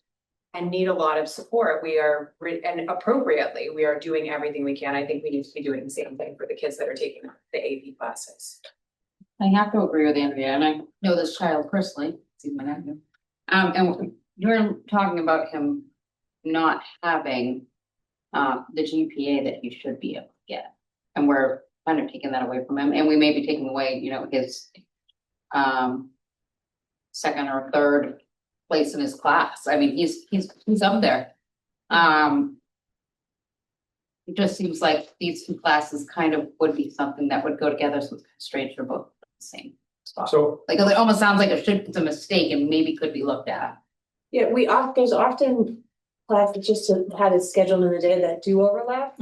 S10: and need a lot of support. And appropriately, we are doing everything we can. I think we need to be doing the same thing for the kids that are taking the AP classes.
S18: I have to agree with Andrea, and I know this child personally, he's my nephew. And you're talking about him not having the GPA that he should be able to get. And we're kind of taking that away from him, and we may be taking away, his second or third place in his class. I mean, he's up there. It just seems like these 2 classes kind of would be something that would go together, so it's strange for both the same spot.
S2: So
S18: like it almost sounds like it's a mistake and maybe could be looked at.
S11: Yeah, there's often classes just to have it scheduled in the day that do overlap.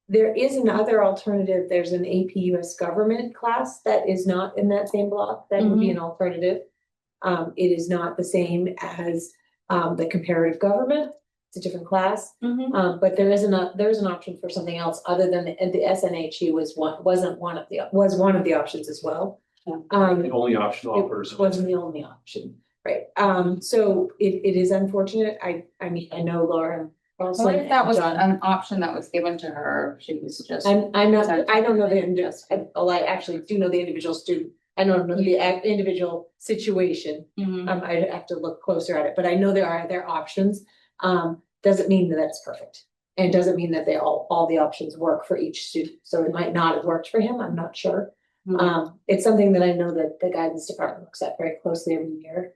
S11: There is another alternative. There's an AP US government class that is not in that same block. That would be an alternative. It is not the same as the comparative government. It's a different class. But there is an option for something else other than the SNHU was one of the options as well.
S2: the only option offers.
S11: It wasn't the only option. Right, so it is unfortunate, I mean, I know Laura. Also,
S18: What if that was an option that was given to her, she was just.
S11: I'm not, I don't know the I actually do know the individual student, I don't know the individual situation.
S18: Mhm.
S11: I'd have to look closer at it, but I know there are options. Doesn't mean that that's perfect. And it doesn't mean that all the options work for each student, so it might not have worked for him, I'm not sure. It's something that I know that the guidance department looks at very closely every year.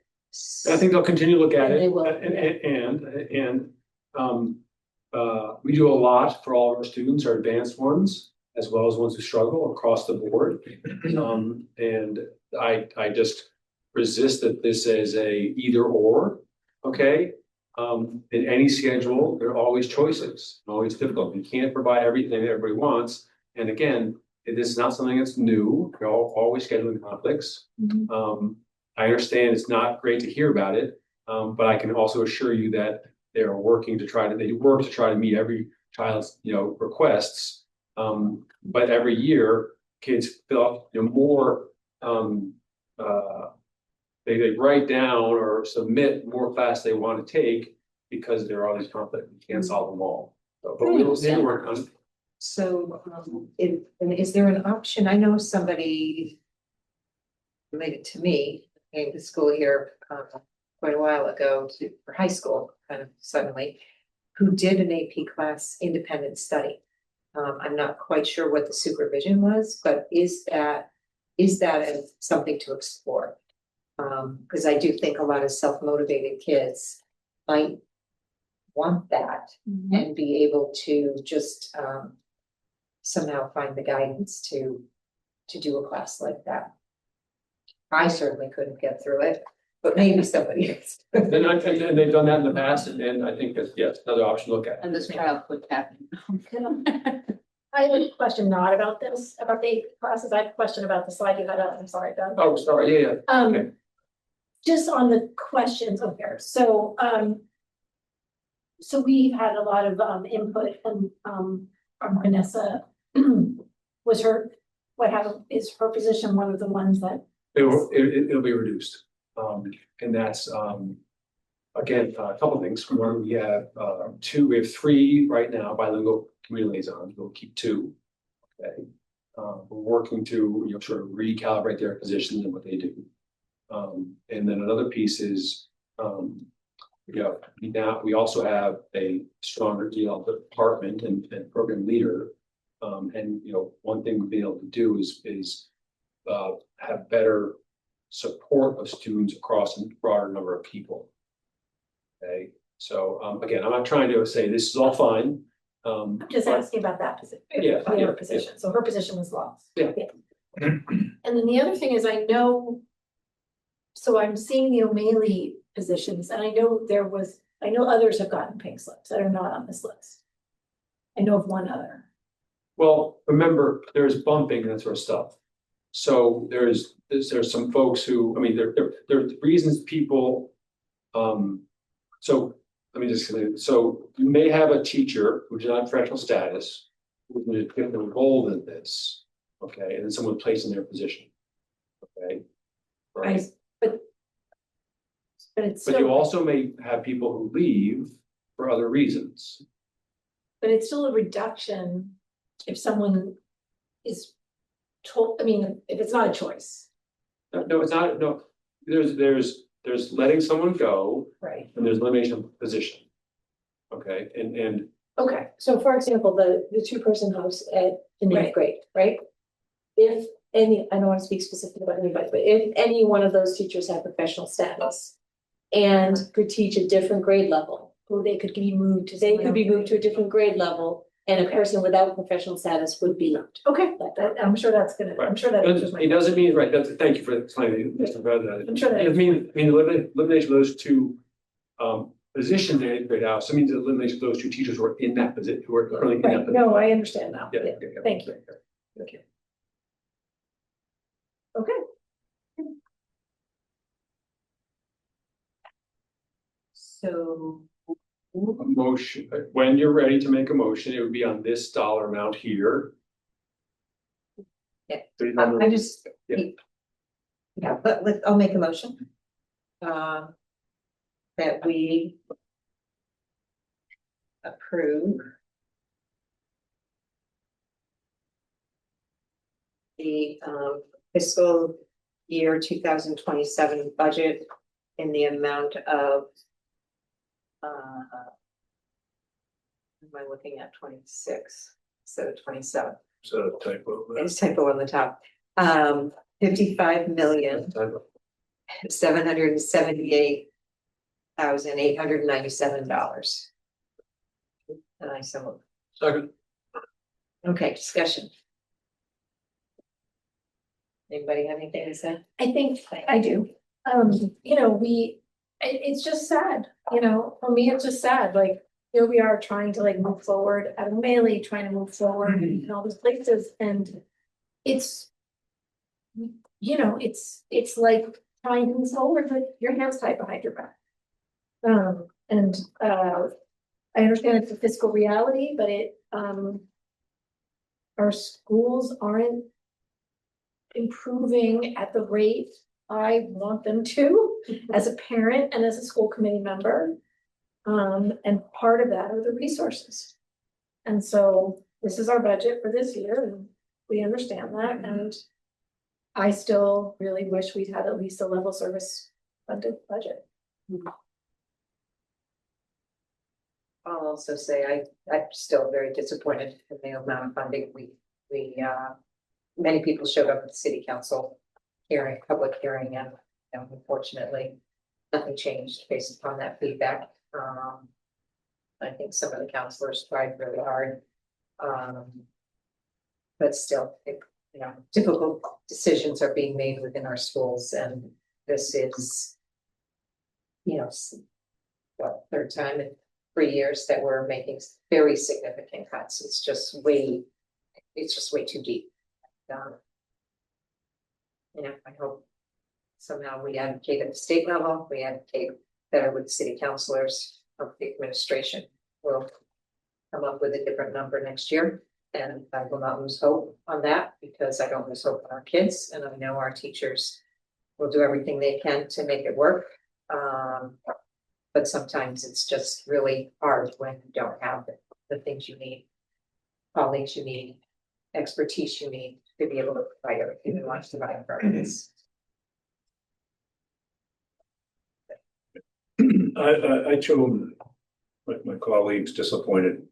S2: I think they'll continue to look at
S11: And
S2: it.
S11: they will,
S2: We do a lot for all of our students, our advanced ones, as well as ones who struggle across the board. And I just resist that this is a either or, okay? In any schedule, there are always choices, always difficult. You can't provide everything that everybody wants. And again, this is not something that's new. We're always scheduling conflicts. I understand it's not great to hear about it, but I can also assure you that they work to try to meet every child's, requests. But every year, kids fill out, more, they write down or submit more classes they want to take because there are all these conflicts. You can't solve them all. But we'll work on it.
S1: So, is there an option? I know somebody related to me came to school here quite a while ago for high school, kind of suddenly, who did an AP class independent study. I'm not quite sure what the supervision was, but is that something to explore? Because I do think a lot of self-motivated kids might want that and be able to just somehow find the guidance to do a class like that. I certainly couldn't get through it, but maybe somebody else.
S2: And they've done that in the past, and I think that's, yes, another option to look at.
S18: And this child would happen.
S5: I have a question not about this, about the classes. I have a question about the slide you had up. I'm sorry, Doug.
S2: Oh, sorry, yeah. Okay.
S5: Just on the questions of here, so we've had a lot of input from Vanessa. Was is her position one of the ones that?
S2: It'll be reduced. And that's, again, a couple of things. One, we have we have 3 right now, bilingual community liaisons. We'll keep 2. Okay. We're working to, sort of recalibrate their positions and what they do. And then another piece is, we also have a stronger department and program leader. And one thing we've been able to do is have better support of students across a broader number of people. Okay, so again, I'm not trying to say this is all fine.
S5: I'm just asking about that position. Her position. So her position was lost.
S2: Yeah.
S5: And then the other thing is, I know. So I'm seeing the O'Malley positions, and I know others have gotten pink slips that are not on this list. I know of one other.
S2: Well, remember, there's bumping and that sort of stuff. So there's some folks who, I mean, there are reasons people, so let me just say, so you may have a teacher who's not professional status, who's enrolled in this, okay, and then someone placed in their position. Okay. Right. But you also may have people who leave for other reasons.
S5: But it's still a reduction if someone is told, I mean, if it's not a choice.
S2: No, it's not, no, there's letting someone go.
S5: Right.
S2: And there's elimination of position. Okay, and.
S11: Okay, so for example, the 2-person house in 8th grade, right? If I don't want to speak specifically about anybody, but if any one of those teachers had professional status and could teach a different grade level,
S5: they could be moved to
S11: a different grade level, and a person without professional status would be.
S5: Okay, I'm sure that's gonna, I'm sure that answers my.
S2: It doesn't mean, right, thank you for explaining, Mr. President.
S5: I'm sure that.
S2: It means elimination of those 2 positions in 8th grade house, it means elimination of those 2 teachers who are in that position, who are currently in that position.
S5: No, I understand now.
S2: Yeah.
S5: Thank you. Okay. Okay.
S1: So.
S2: A motion, when you're ready to make a motion, it would be on this dollar amount here.
S1: Yeah, I just.
S2: Yeah.
S1: Yeah, but I'll make a motion. that we approve the fiscal year 2027 budget in the amount of am I looking at 26 instead of 27?
S9: So typo.
S1: It's typo on the top. 55,778,897. And I so.
S9: Second.
S1: Okay, discussion. Anybody have anything to say?
S5: I think I do. You know, it's just sad, you know, for me, it's just sad, like, here we are trying to like move forward at O'Malley, trying to move forward in all these places, and it's. You know, it's like trying to move forward with your hands tied behind your back. I understand it's a fiscal reality, but our schools aren't improving at the rate I want them to as a parent and as a school committee member. And part of that are the resources. And so this is our budget for this year, and we understand that, and I still really wish we'd had at least a level service funded budget.
S1: I'll also say I'm still very disappointed in the amount of funding many people showed up at the city council hearing, public hearing, and unfortunately nothing changed based upon that feedback. I think some of the counselors tried really hard. But still, difficult decisions are being made within our schools, and this is, what, third time in 3 years that we're making very significant cuts. It's just way too deep. I hope somehow we advocate at the state level, we advocate better with city councilors, of the administration will come up with a different number next year. And I will not lose hope on that, because I don't lose hope on our kids, and I know our teachers will do everything they can to make it work. But sometimes it's just really hard when you don't have the things you need, colleagues you need, expertise you need to be able to provide everything you want to provide for our kids.
S9: I too, like my colleagues, disappointed.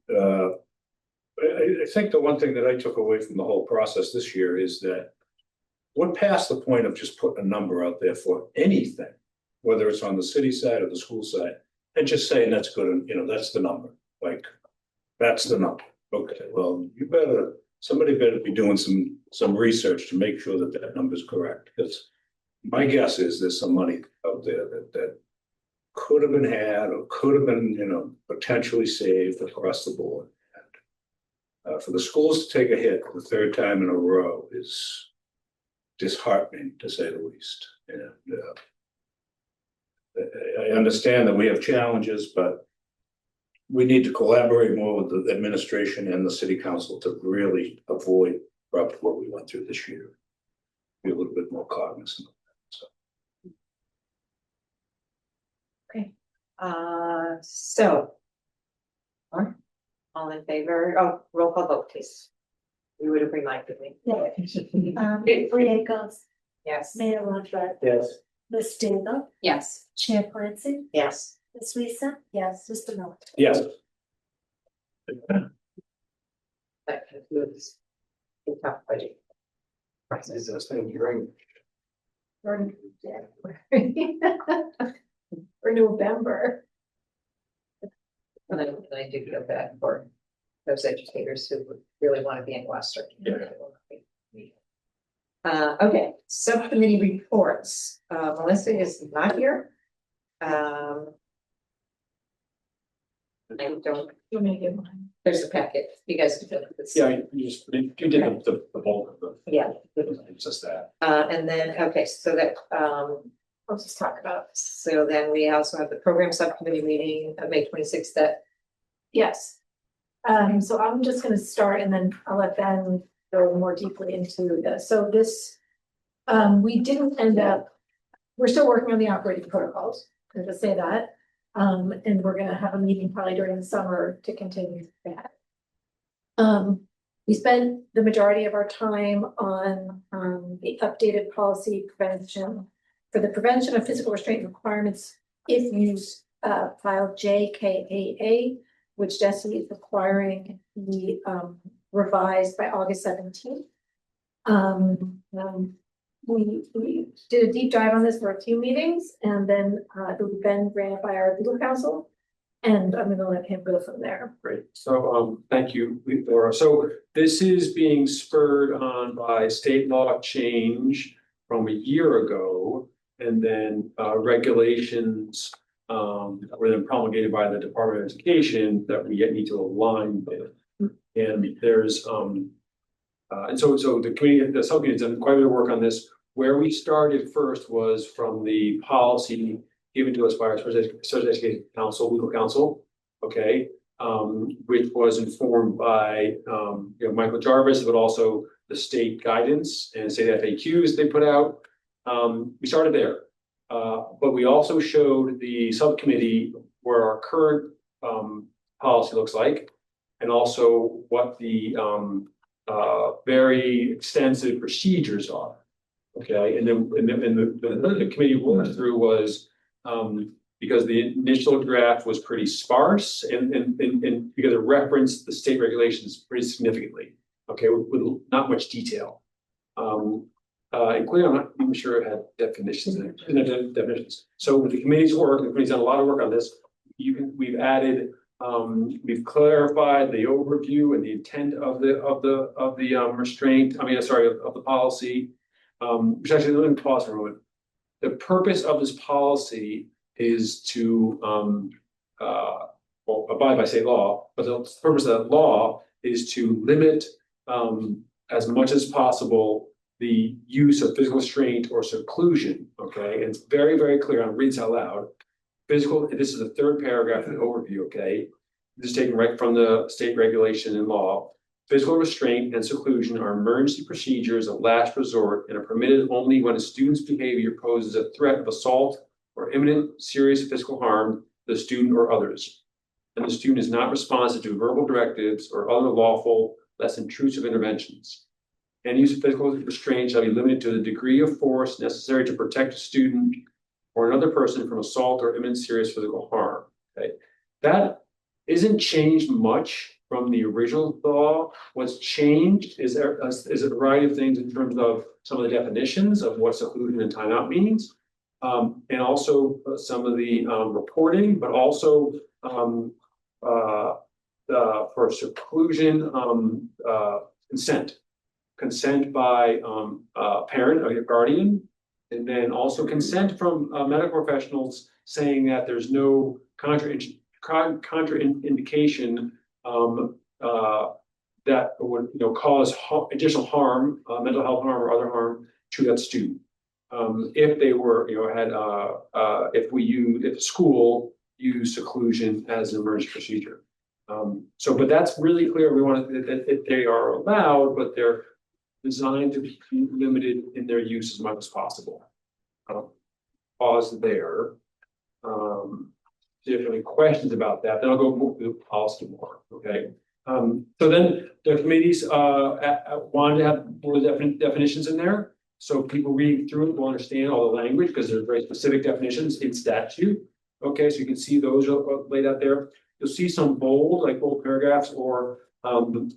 S9: I think the one thing that I took away from the whole process this year is that we're past the point of just putting a number out there for anything, whether it's on the city side or the school side, and just saying that's good, and that's the number. Like, that's the number. Okay, well, somebody better be doing some research to make sure that that number is correct, because my guess is there's some money out there that could have been had or could have been, potentially saved across the board. And for the schools to take a hit the third time in a row is disheartening, to say the least. And I understand that we have challenges, but we need to collaborate more with the administration and the city council to really avoid probably what we went through this year. Be a little bit more cognizant of that. So.
S1: Okay. So. All in favor? Oh, roll call vote, please. You would have reminded me.
S5: Briegos,
S1: Yes.
S5: Mayor Lundberg,
S9: Yes.
S5: Ms. Dingle,
S13: Yes.
S5: Chair Clancy,
S1: Yes.
S5: Ms. Lisa, yes, Mr. Miller.
S9: Yes.
S1: That concludes the top budget.
S9: Is this thing hearing?
S5: For November.
S1: And I do feel bad for those educators who would really want to be in Gloucester. Okay, subcommittee reports. Melissa is not here. I don't.
S5: You want me to give mine?
S1: There's a packet. You guys can fill this.
S2: Yeah, you did the bulk of the.
S1: Yeah.
S2: It's just that.
S1: And then, okay, so that,
S5: I'll just talk about.
S1: so then we also have the program subcommittee meeting of May 26th that.
S5: Yes. So I'm just gonna start and then I'll let Ben go more deeply into this. So this, we didn't end up we're still working on the operating protocols, to just say that. And we're gonna have a meeting probably during the summer to continue that. We spent the majority of our time on, the updated policy prevention for the prevention of physical restraint requirements if used, file JKAA, which Destiny is requiring the, revised by August 17th. We did a deep dive on this for a few meetings, and then it was then ran it by our legal counsel, and I'm gonna let him go from there.
S2: Great. So, thank you, Laura. So this is being spurred on by state law change from a year ago, and then regulations were then promulgated by the Department of Education that we yet need to align with. And there's and so the committee, the subcommittee has done quite a bit of work on this. Where we started first was from the policy given to us by our Special Education Council, legal counsel, okay, which was informed by Michael Jarvis, but also the state guidance and state FAQs they put out. We started there, but we also showed the subcommittee where our current policy looks like, and also what the very extensive procedures are. Okay, and then the committee worked through was because the initial draft was pretty sparse and because it referenced the state regulations pretty significantly. Okay, with not much detail. Including, I'm not even sure it had definitions in it. Definitions. So with the committee's work, the committee's done a lot of work on this. We've added, we've clarified the overview and the intent of the restraint. I mean, sorry, of the policy. Which actually, let me pause for a moment. The purpose of this policy is to abide by state law, but the purpose of that law is to limit as much as possible the use of physical restraint or seclusion. Okay, and it's very, very clear. I'll read this out loud. Physical, this is the third paragraph in the overview. Okay, this is taken right from the state regulation and law. Physical restraint and seclusion are emergency procedures of last resort and are permitted only when a student's behavior poses a threat of assault or imminent serious physical harm to the student or others, and the student is not responsive to verbal directives or other lawful, less intrusive interventions. Any use of physical restraint shall be limited to the degree of force necessary to protect a student or another person from assault or imminent serious physical harm. Okay, that isn't changed much from the original law. What's changed is a variety of things in terms of some of the definitions of what seclusion and timeout means, and also some of the reporting, but also for seclusion, consent by a parent or your guardian, and then also consent from medical professionals saying that there's no contraindication that would cause additional harm, mental health harm or other harm to that student. If they were if the school used seclusion as an emergency procedure. But that's really clear. We want that they are allowed, but they're designed to be limited in their use as much as possible. Pause there. If you have any questions about that, then I'll go through the policy more. Okay. So then the committees wanted to have more definitions in there, so people reading through it will understand all the language because there's very specific definitions in statute. Okay, so you can see those are laid out there. You'll see some bold paragraphs, or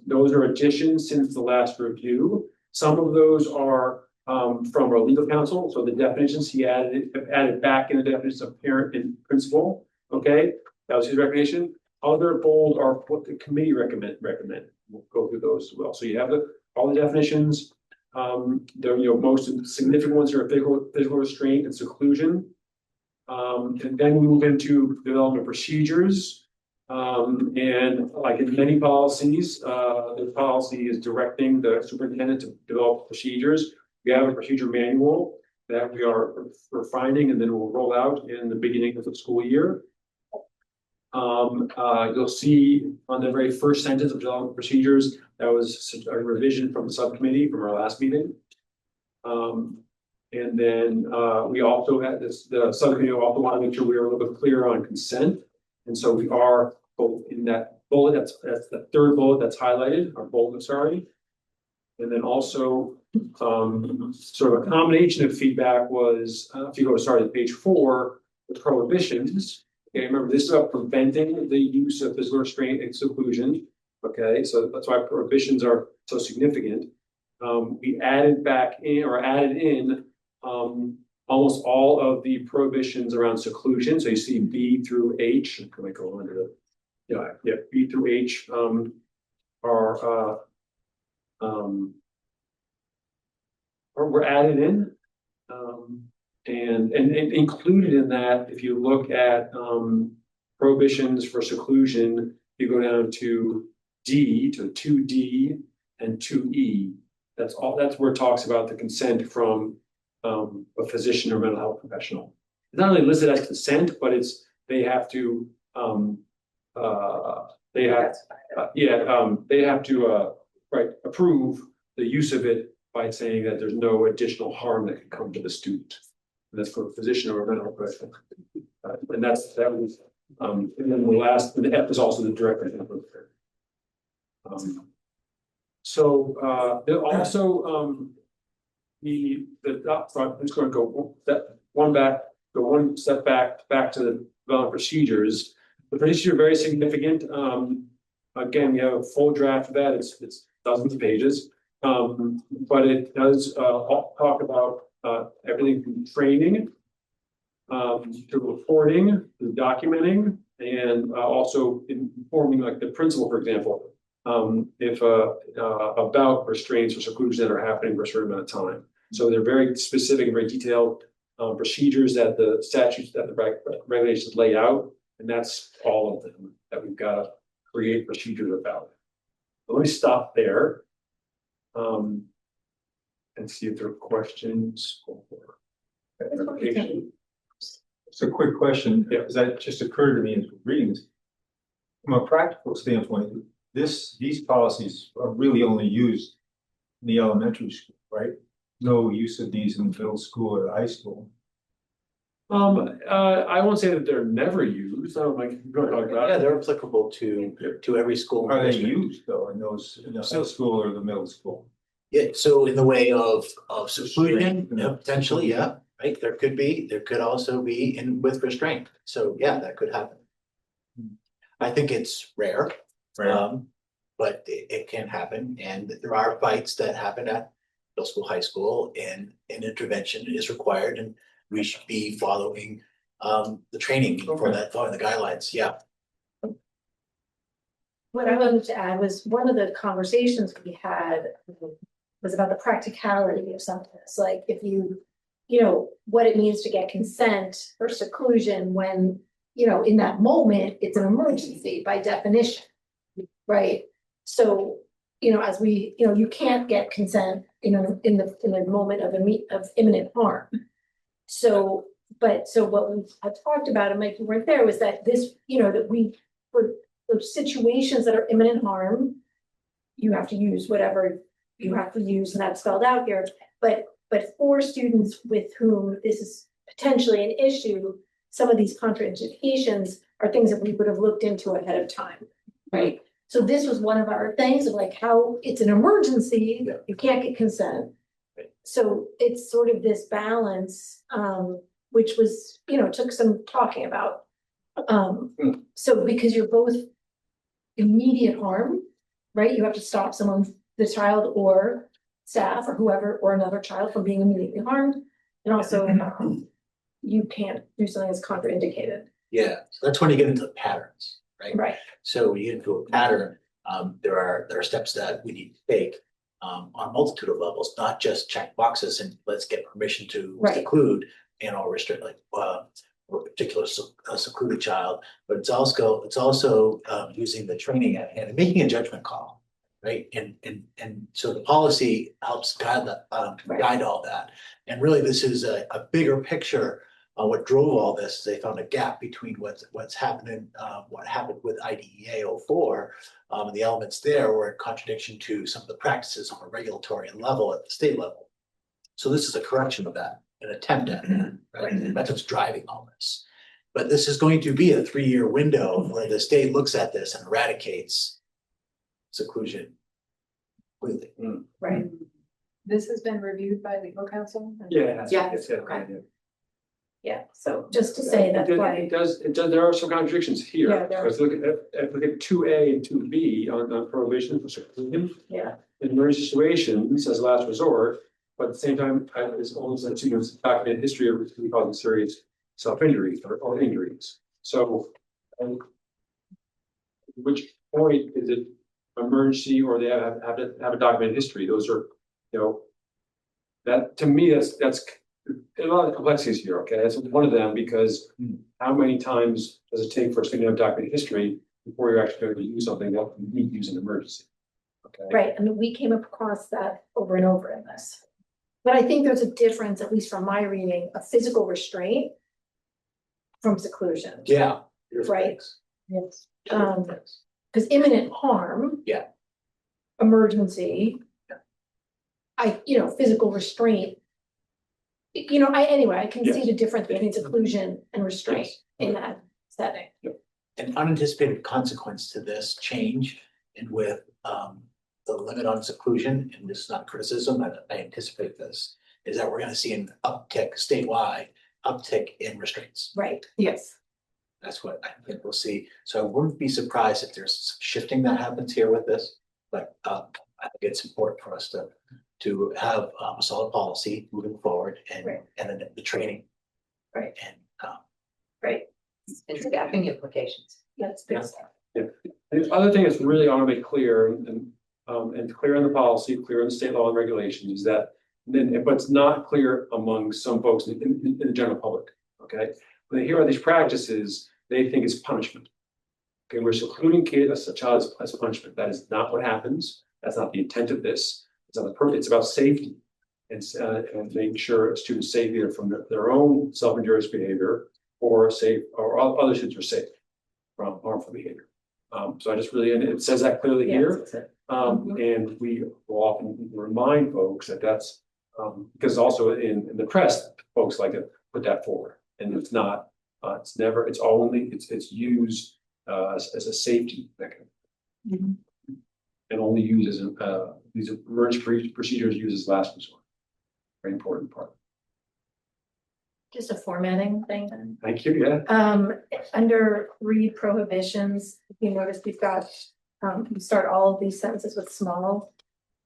S2: those are additions since the last review. Some of those are from our legal counsel, so the definitions he added back in the definitions of parent and principal. Okay, that was his recommendation. Other bold are what the committee recommend. We'll go through those as well. So you have all the definitions. The most significant ones are physical restraint and seclusion. And then we move into development procedures. And like in many policies, the policy is directing the superintendent to develop procedures. We have a procedure manual that we are refining, and then we'll roll out in the beginning of the school year. You'll see on the very first sentence of development procedures, that was a revision from the subcommittee from our last meeting. And then we also had this, the subcommittee also want to make sure we are a little bit clear on consent. And so we are both in that bullet, that's the third bullet that's highlighted, or bullet, sorry. And then also, sort of a combination of feedback was, if you go to page 4, the prohibitions. Okay, remember this is about preventing the use of physical restraint and seclusion. Okay, so that's why prohibitions are so significant. We added in almost all of the prohibitions around seclusion. So you see B through H. Can I go under the B through H are or were added in, and included in that. If you look at prohibitions for seclusion, you go down to D, to 2D and 2E. That's where it talks about the consent from a physician or mental health professional. It's not only listed as consent, but they have to approve the use of it by saying that there's no additional harm that can come to the student. And that's for a physician or a mental health professional. And that was and then the F is also the director. So there also I'm just going to go one step back to the development procedures. The procedures are very significant. Again, we have a full draft of that. It's dozens of pages, but it does talk about everything from training to reporting, to documenting, and also informing, like the principal, for example, if about restraints or seclusion that are happening for a certain amount of time. So they're very specific and very detailed procedures that the statutes, that the regulations lay out, and that's all of them that we've got to create procedures about. But let me stop there and see if there are questions or clarification.
S17: It's a quick question, because that just occurred to me as reading this. From a practical standpoint, these policies are really only used in the elementary school, right? No use of these in the middle school or high school.
S2: I won't say that they're never used. I don't like talk about.
S19: Yeah, they're applicable to every school.
S17: Are they used though in the high school or the middle school?
S19: Yeah, so in the way of seclusion, potentially, yeah, right. There could also be with restraint. So yeah, that could happen. I think it's rare. But it can happen, and there are fights that happen at middle school, high school, and an intervention is required, and we should be following the training for that, following the guidelines. Yeah.
S5: What I wanted to add was one of the conversations we had was about the practicality of some of this, like if you know, what it means to get consent for seclusion when, in that moment, it's an emergency by definition, right? So, as we, you can't get consent, in the moment of imminent harm. So what we had talked about, and Mike, you weren't there, was that this, that we, for situations that are imminent harm, you have to use whatever you have to use, and that's spelled out here. But for students with whom this is potentially an issue, some of these contraindications are things that we would have looked into ahead of time, right? So this was one of our things of like how it's an emergency, you can't get consent. So it's sort of this balance, which was, took some talking about. So because you're both immediate harm, right? You have to stop someone, the child or staff or whoever, or another child from being immediately harmed. And also you can't do something that's contraindicated.
S19: Yeah, so that's when you get into the patterns, right?
S5: Right.
S19: So when you get into a pattern, there are steps that we need to take on a multitude of levels, not just check boxes and let's get permission to seclude and or restrict, like a particular secluded child, but it's also using the training at hand and making a judgment call, right? And so the policy helps guide all that. And really, this is a bigger picture. What drove all this, they found a gap between what's happening, what happened with IDEA 04, and the elements there were in contradiction to some of the practices on a regulatory level at the state level. So this is a correction of that, an attempt at that, right? That's what's driving all this. But this is going to be a 3-year window where the state looks at this and eradicates seclusion completely.
S5: Right. This has been reviewed by legal counsel?
S2: Yeah.
S5: Yeah.
S2: Okay.
S5: Yeah, so just to say that's why.
S2: It does, there are some contradictions here.
S5: Yeah, there are.
S2: Let's look at 2A and 2B on prohibition for seclusion.
S5: Yeah.
S2: In emergency situations as a last resort, but at the same time, it's almost like students documented history of causing serious self-injury or injuries. So, which point is it emergency or they have to have a documented history? Those are, that to me, that's a lot of complexities here, okay? That's one of them because how many times does it take for a student to have documented history before you're actually going to use something that you need to use in emergency? Okay.
S5: Right, I mean, we came across that over and over in this. But I think there's a difference, at least from my reading, of physical restraint from seclusion.
S19: Yeah.
S5: Right. Yes. Because imminent harm.
S19: Yeah.
S5: Emergency. Physical restraint. I can see the difference between seclusion and restraint in that setting.
S19: An unanticipated consequence to this change and with the limit on seclusion, and this is not criticism, I anticipate this, is that we're gonna see an uptick statewide, in restraints.
S5: Right. Yes.
S19: That's what I think we'll see. So I wouldn't be surprised if there's some shifting that happens here with this, but I think it's important for us to have a solid policy moving forward and then the training.
S5: Right.
S19: And
S5: right.
S8: And staffing implications.
S5: That's big stuff.
S2: Yeah. And the other thing that's really I want to make clear and clear in the policy, clear in the state law and regulations is that but it's not clear among some folks in the general public. Okay. When they hear about these practices, they think it's punishment. Okay, we're secluding kids as a child as punishment. That is not what happens. That's not the intent of this. It's not it's about safety and making sure students safe either from their own self-injurious behavior or other students are safe from harmful behavior. So I just really, and it says that clearly here. And we will often remind folks that that's because also in the press, folks like to put that forward, and it's not. It's used as a safety mechanism, and only used as these emergency procedures used as last resort. Very important part.
S5: Just a formatting thing then.
S2: Thank you. Yeah.
S5: Under read prohibitions, if you notice, we've got, you start all of these sentences with small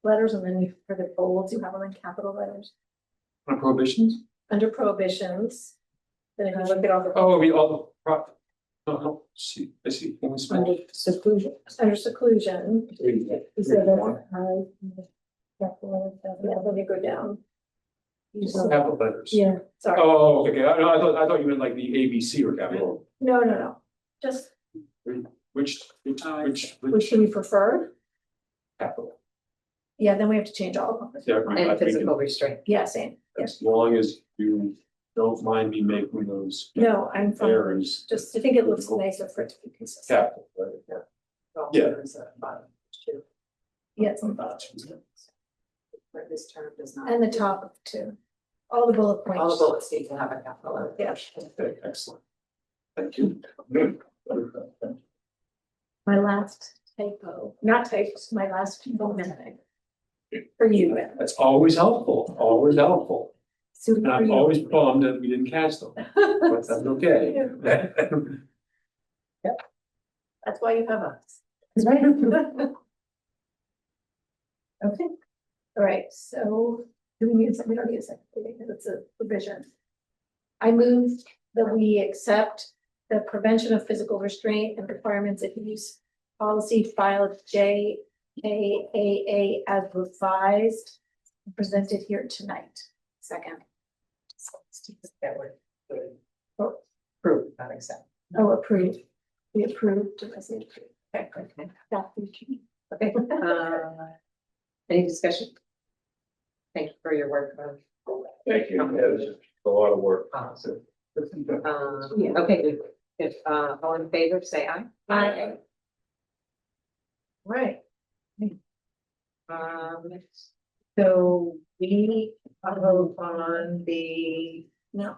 S5: letters, and then for the bolds, you have them in capital letters.
S2: On prohibitions?
S5: Under prohibitions, then if you look at all the.
S2: Oh, we all. No, see, I see.
S5: Under seclusion. Under seclusion. You said that. Let me go down.
S2: Capital letters.
S5: Yeah, sorry.
S2: Oh, okay. I thought you meant like the ABC or capital.
S5: No. Just.
S2: Which
S5: Which do we prefer?
S2: capital?
S5: Yeah, then we have to change all of them.
S2: Yeah,
S8: And physical restraint.
S5: Yeah, same. Yes.
S2: As long as you don't mind me making those
S5: No, I'm fine.
S2: errors.
S5: Just, I think it looks nicer for it to be consistent.
S2: Capital, right? Yeah.
S5: Yeah, it's on the bottom.
S10: For this term does not.
S5: And the top too. All the bullet points.
S8: All the bullets need to have a capital letter.
S5: Yeah.
S2: Okay, excellent. Thank you.
S5: My last typo, not typos, my last moment for you.
S2: That's always helpful, always helpful.
S5: Suited
S2: And
S5: for
S2: I'm
S5: you.
S2: always bummed that we didn't catch them, but that's okay.
S5: That's why you have us. Okay, all right, so do we need we don't need a second, because it's a provision. I move that we accept the prevention of physical restraint and requirements of use policy filed JAAA as revised, presented here tonight. Second.
S8: Approved, not accept.
S5: Oh, approved. We approved. I say approved. Okay. Okay.
S8: Any discussion? Thank you for your work.
S2: Thank you. It's a lot of work.
S8: Okay, good. If all in favor, say aye.
S5: Aye. Right.
S8: So we
S1: vote on the
S5: No.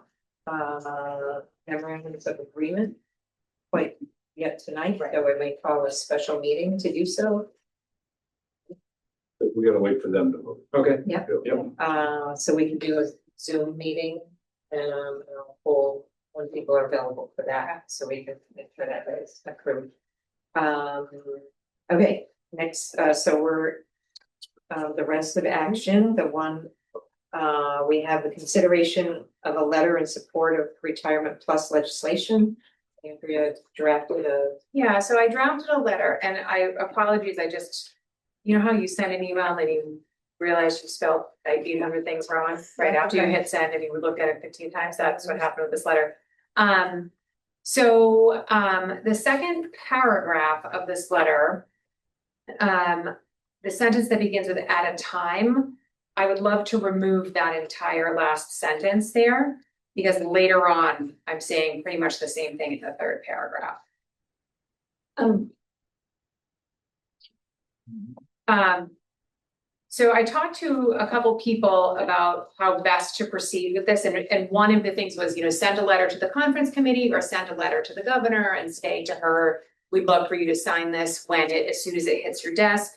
S1: memorandums of agreement quite yet tonight, so we may call a special meeting to do so.
S2: We gotta wait for them to vote. Okay.
S1: Yep.
S2: Yep.
S1: So we can do a Zoom meeting, and I'll poll when people are available for that, so we can make sure that is approved. Okay, next, so we're, the rest of action, the one, we have the consideration of a letter in support of retirement plus legislation. Andrea drafted a.
S10: Yeah, so I drafted a letter and apologies, I just, you know how you send an email and you realize you spelled like 800 things wrong right after you hit send and you would look at it 15 times, that's what happened with this letter. So the second paragraph of this letter, the sentence that begins with "at a time," I would love to remove that entire last sentence there, because later on, I'm saying pretty much the same thing in the third paragraph. So I talked to a couple people about how best to proceed with this, and one of the things was, you know, send a letter to the conference committee or send a letter to the governor and say to her, we'd love for you to sign this as soon as it hits your desk.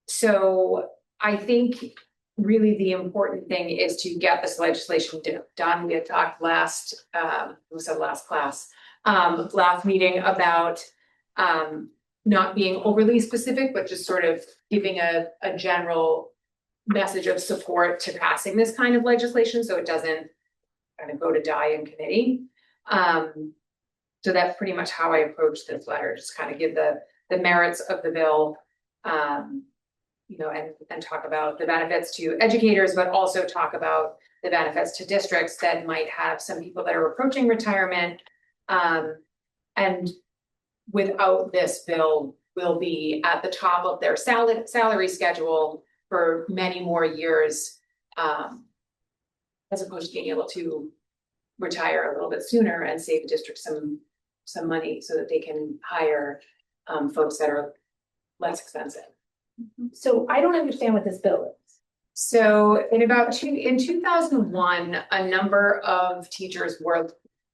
S10: So I think really the important thing is to get this legislation done. We had talked last meeting about not being overly specific, but just sort of giving a general message of support to passing this kind of legislation, so it doesn't kind of go to die in committee. So that's pretty much how I approach this letter, just kind of give the merits of the bill, you know, and talk about the benefits to educators, but also talk about the benefits to districts that might have some people that are approaching retirement. And without this bill, will be at the top of their salary schedule for many more years, as opposed to being able to retire a little bit sooner and save the district some money so that they can hire folks that are less expensive.
S5: So I don't understand what this bill is.
S10: So in 2001, a number of teachers were,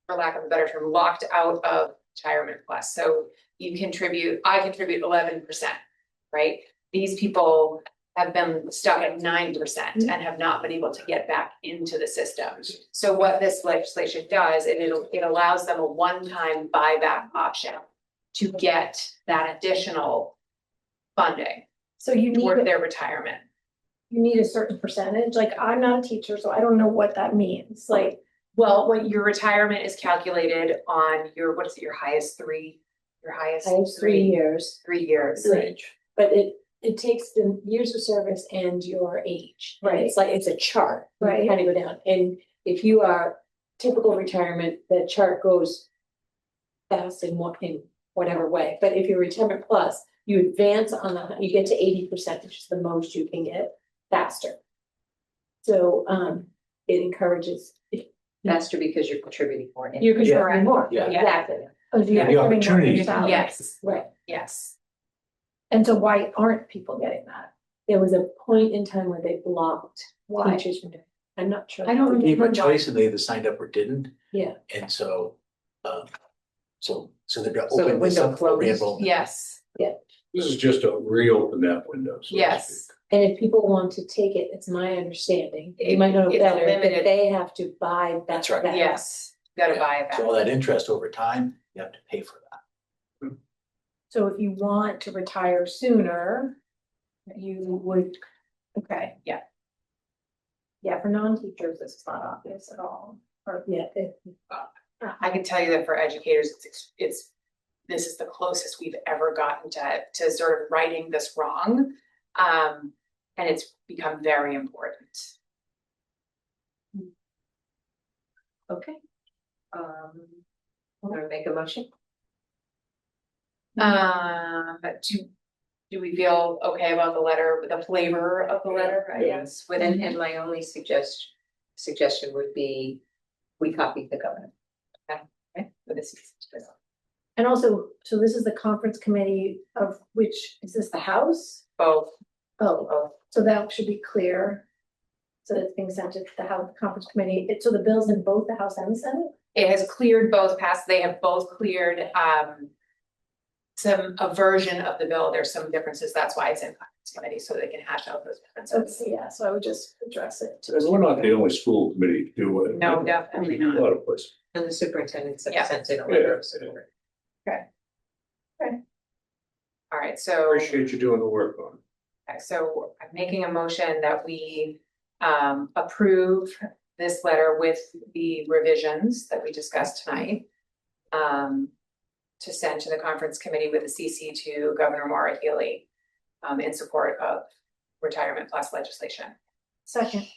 S10: for lack of a better term, locked out of retirement plus. So I contribute 11%, right? These people have been stuck at 9% and have not been able to get back into the system. So what this legislation does, it allows them a one-time buyback option to get that additional funding.
S5: So you need
S10: toward their retirement.
S5: You need a certain percentage. Like, I'm not a teacher, so I don't know what that means. Like,
S10: well, when your retirement is calculated on your, what is it, your highest 3 years. 3 years.
S11: Right. But it takes the years of service and your age.
S5: Right.
S11: It's like, it's a chart.
S5: Right.
S11: You kind of go down. And if you are typical retirement, the chart goes fast in whatever way. But if you're retirement plus, you advance you get to 80%, which is the most you can get faster. So it encourages
S1: faster because you're contributing more.
S11: You're contributing more.
S19: Yeah.
S11: Exactly.
S19: The opportunity.
S10: Yes.
S11: Right.
S10: Yes.
S5: And so why aren't people getting that?
S11: There was a point in time where they blocked
S5: Why?
S11: teachers from doing it. I'm not sure.
S10: I don't
S19: They gave a
S10: remember why.
S19: choice and they either signed up or didn't.
S11: Yeah.
S19: And so, so they're gonna
S1: So the
S19: open this
S1: window
S19: up for
S1: closed.
S19: reenrollment.
S10: Yes.
S2: This is just to reopen that window. so to
S10: Yes.
S2: speak.
S11: And if people want to take it, it's my understanding, you might know
S10: It's
S11: better,
S10: limited.
S11: that they have to buy that.
S19: That's right.
S10: Yes. Gotta
S19: Yeah.
S10: buy it back.
S19: So all that interest over time, you have to pay for that.
S5: So if you want to retire sooner, you would, okay, yeah. Yeah, for non-teachers, this is not obvious at all. Or, yeah,
S10: I can tell you that for educators, this is the closest we've ever gotten to sort of righting this wrong. And it's become very important.
S1: Okay. Want to make a motion?
S10: Do we feel okay about the letter, the flavor of the letter, I guess?
S1: And my only suggestion would be, we copy the governor.
S10: Okay, but this is.
S5: and also, so this is the conference committee of which, is this the House?
S10: Both.
S5: Oh, so that should be clear. So it's being sent to the House Conference Committee. So the bill's in both the House and the Senate?
S10: It has cleared both they have both cleared, a version of the bill. There's some differences. That's why it's in Conference Committee, so they can hash out those differences.
S5: Yeah, so I would just address it.
S9: And we're not the only school committee to do it.
S10: No, definitely
S9: A
S10: not.
S9: lot of places.
S1: And the superintendent
S10: Yeah.
S1: sent in a letter.
S10: All right, so.
S9: Appreciate you doing the work on it.
S10: Okay, so I'm making a motion that we approve this letter with the revisions that we discussed tonight. To send to the conference committee with a CC to Governor Maura Healey in support of retirement plus legislation.
S5: Second.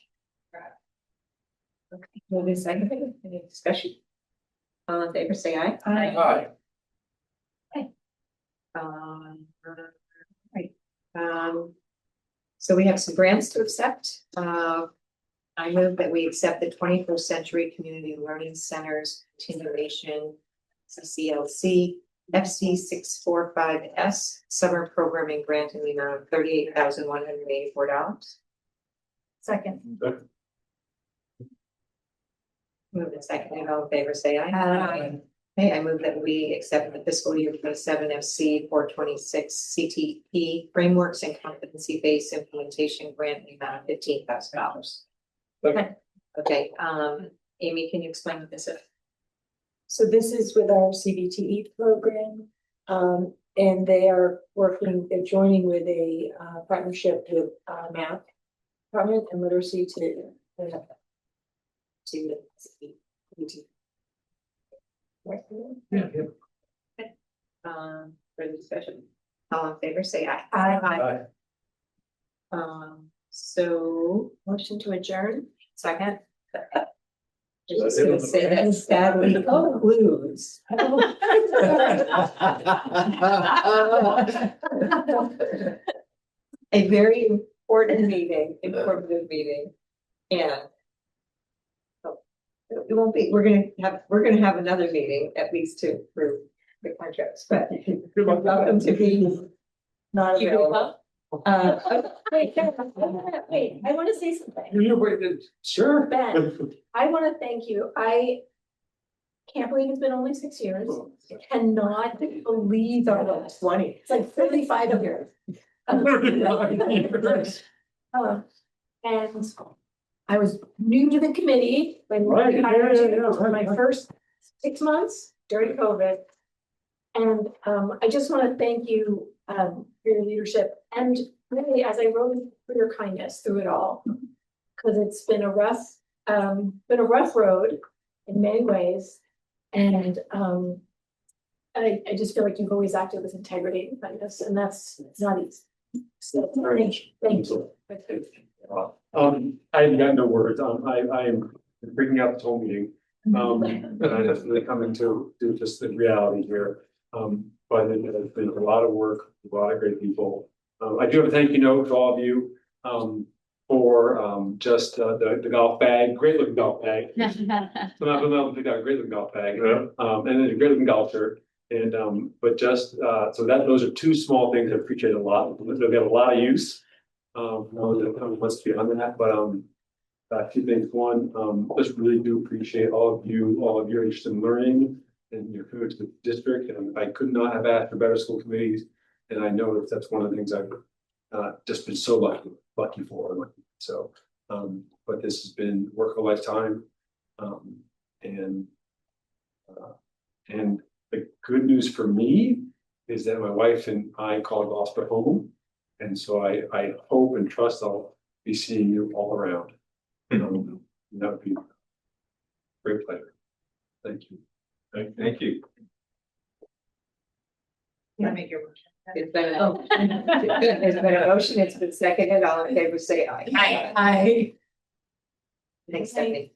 S1: Okay, moving second, any discussion? All in favor, say aye.
S9: Aye.
S1: Right, so we have some grants to accept. I move that we accept the 21st Century Community Learning Center's continuation CCLC FC 645S summer programming grant in the amount of $38,184.
S5: Second.
S1: Move in second, all in favor, say aye. Aye. Okay, I move that we accept the fiscal year 27 FC 426 CTP frameworks and competency-based implementation grant in the amount of $15,000.
S9: Okay.
S1: Okay, Amy, can you explain what this is?
S5: So this is with our CBTE program. And they are they're joining with a partnership with math department and literacy to
S1: For the discussion, all in favor, say aye.
S5: Aye.
S1: So
S5: Motion to adjourn.
S10: Second.
S1: just gonna say that sadly concludes. A very important meeting, informative meeting, and it won't be, we're gonna have another meeting at least to approve the contracts, but you're welcome to be not available.
S5: Wait, I want to say something.
S9: Sure.
S5: Ben, I want to thank you. I can't believe it's been only 6 years. Cannot believe our last 20. It's like 35 years. And I was new to the committee when we hired for my first 6 months during COVID. And I just want to thank you for your leadership and really, as I wrote, for your kindness through it all, because it's been a rough road in many ways, and I just feel like you've always acted with integrity and kindness, and it's not easy. So thank you.
S2: I have got no words. I am freaking out this whole meeting. And I just really coming to do just the reality here. But it has been a lot of work, a lot of great people. I do have a thank you note to all of you for just the golf bag, great looking golf bag. So not able to pick out a great looking golf bag, and then a great looking golf shirt. And but just so that those are two small things I appreciate a lot. They'll get a lot of use. Must be on that, but two things. One, just really do appreciate all of your interest in learning and your commitment to the district. And I could not have asked for better school committees. And I know that's one of the things I've just been so lucky for. So, but this has been work of a lifetime. And the good news for me is that my wife and I call Gloucester home. And so I hope and trust I'll be seeing you all around. That would be a great pleasure. Thank you.
S7: Thank you.
S1: Can I make your motion? It's been a motion, it's been seconded, all in favor, say aye.
S5: Aye.
S1: Thanks, Stephanie.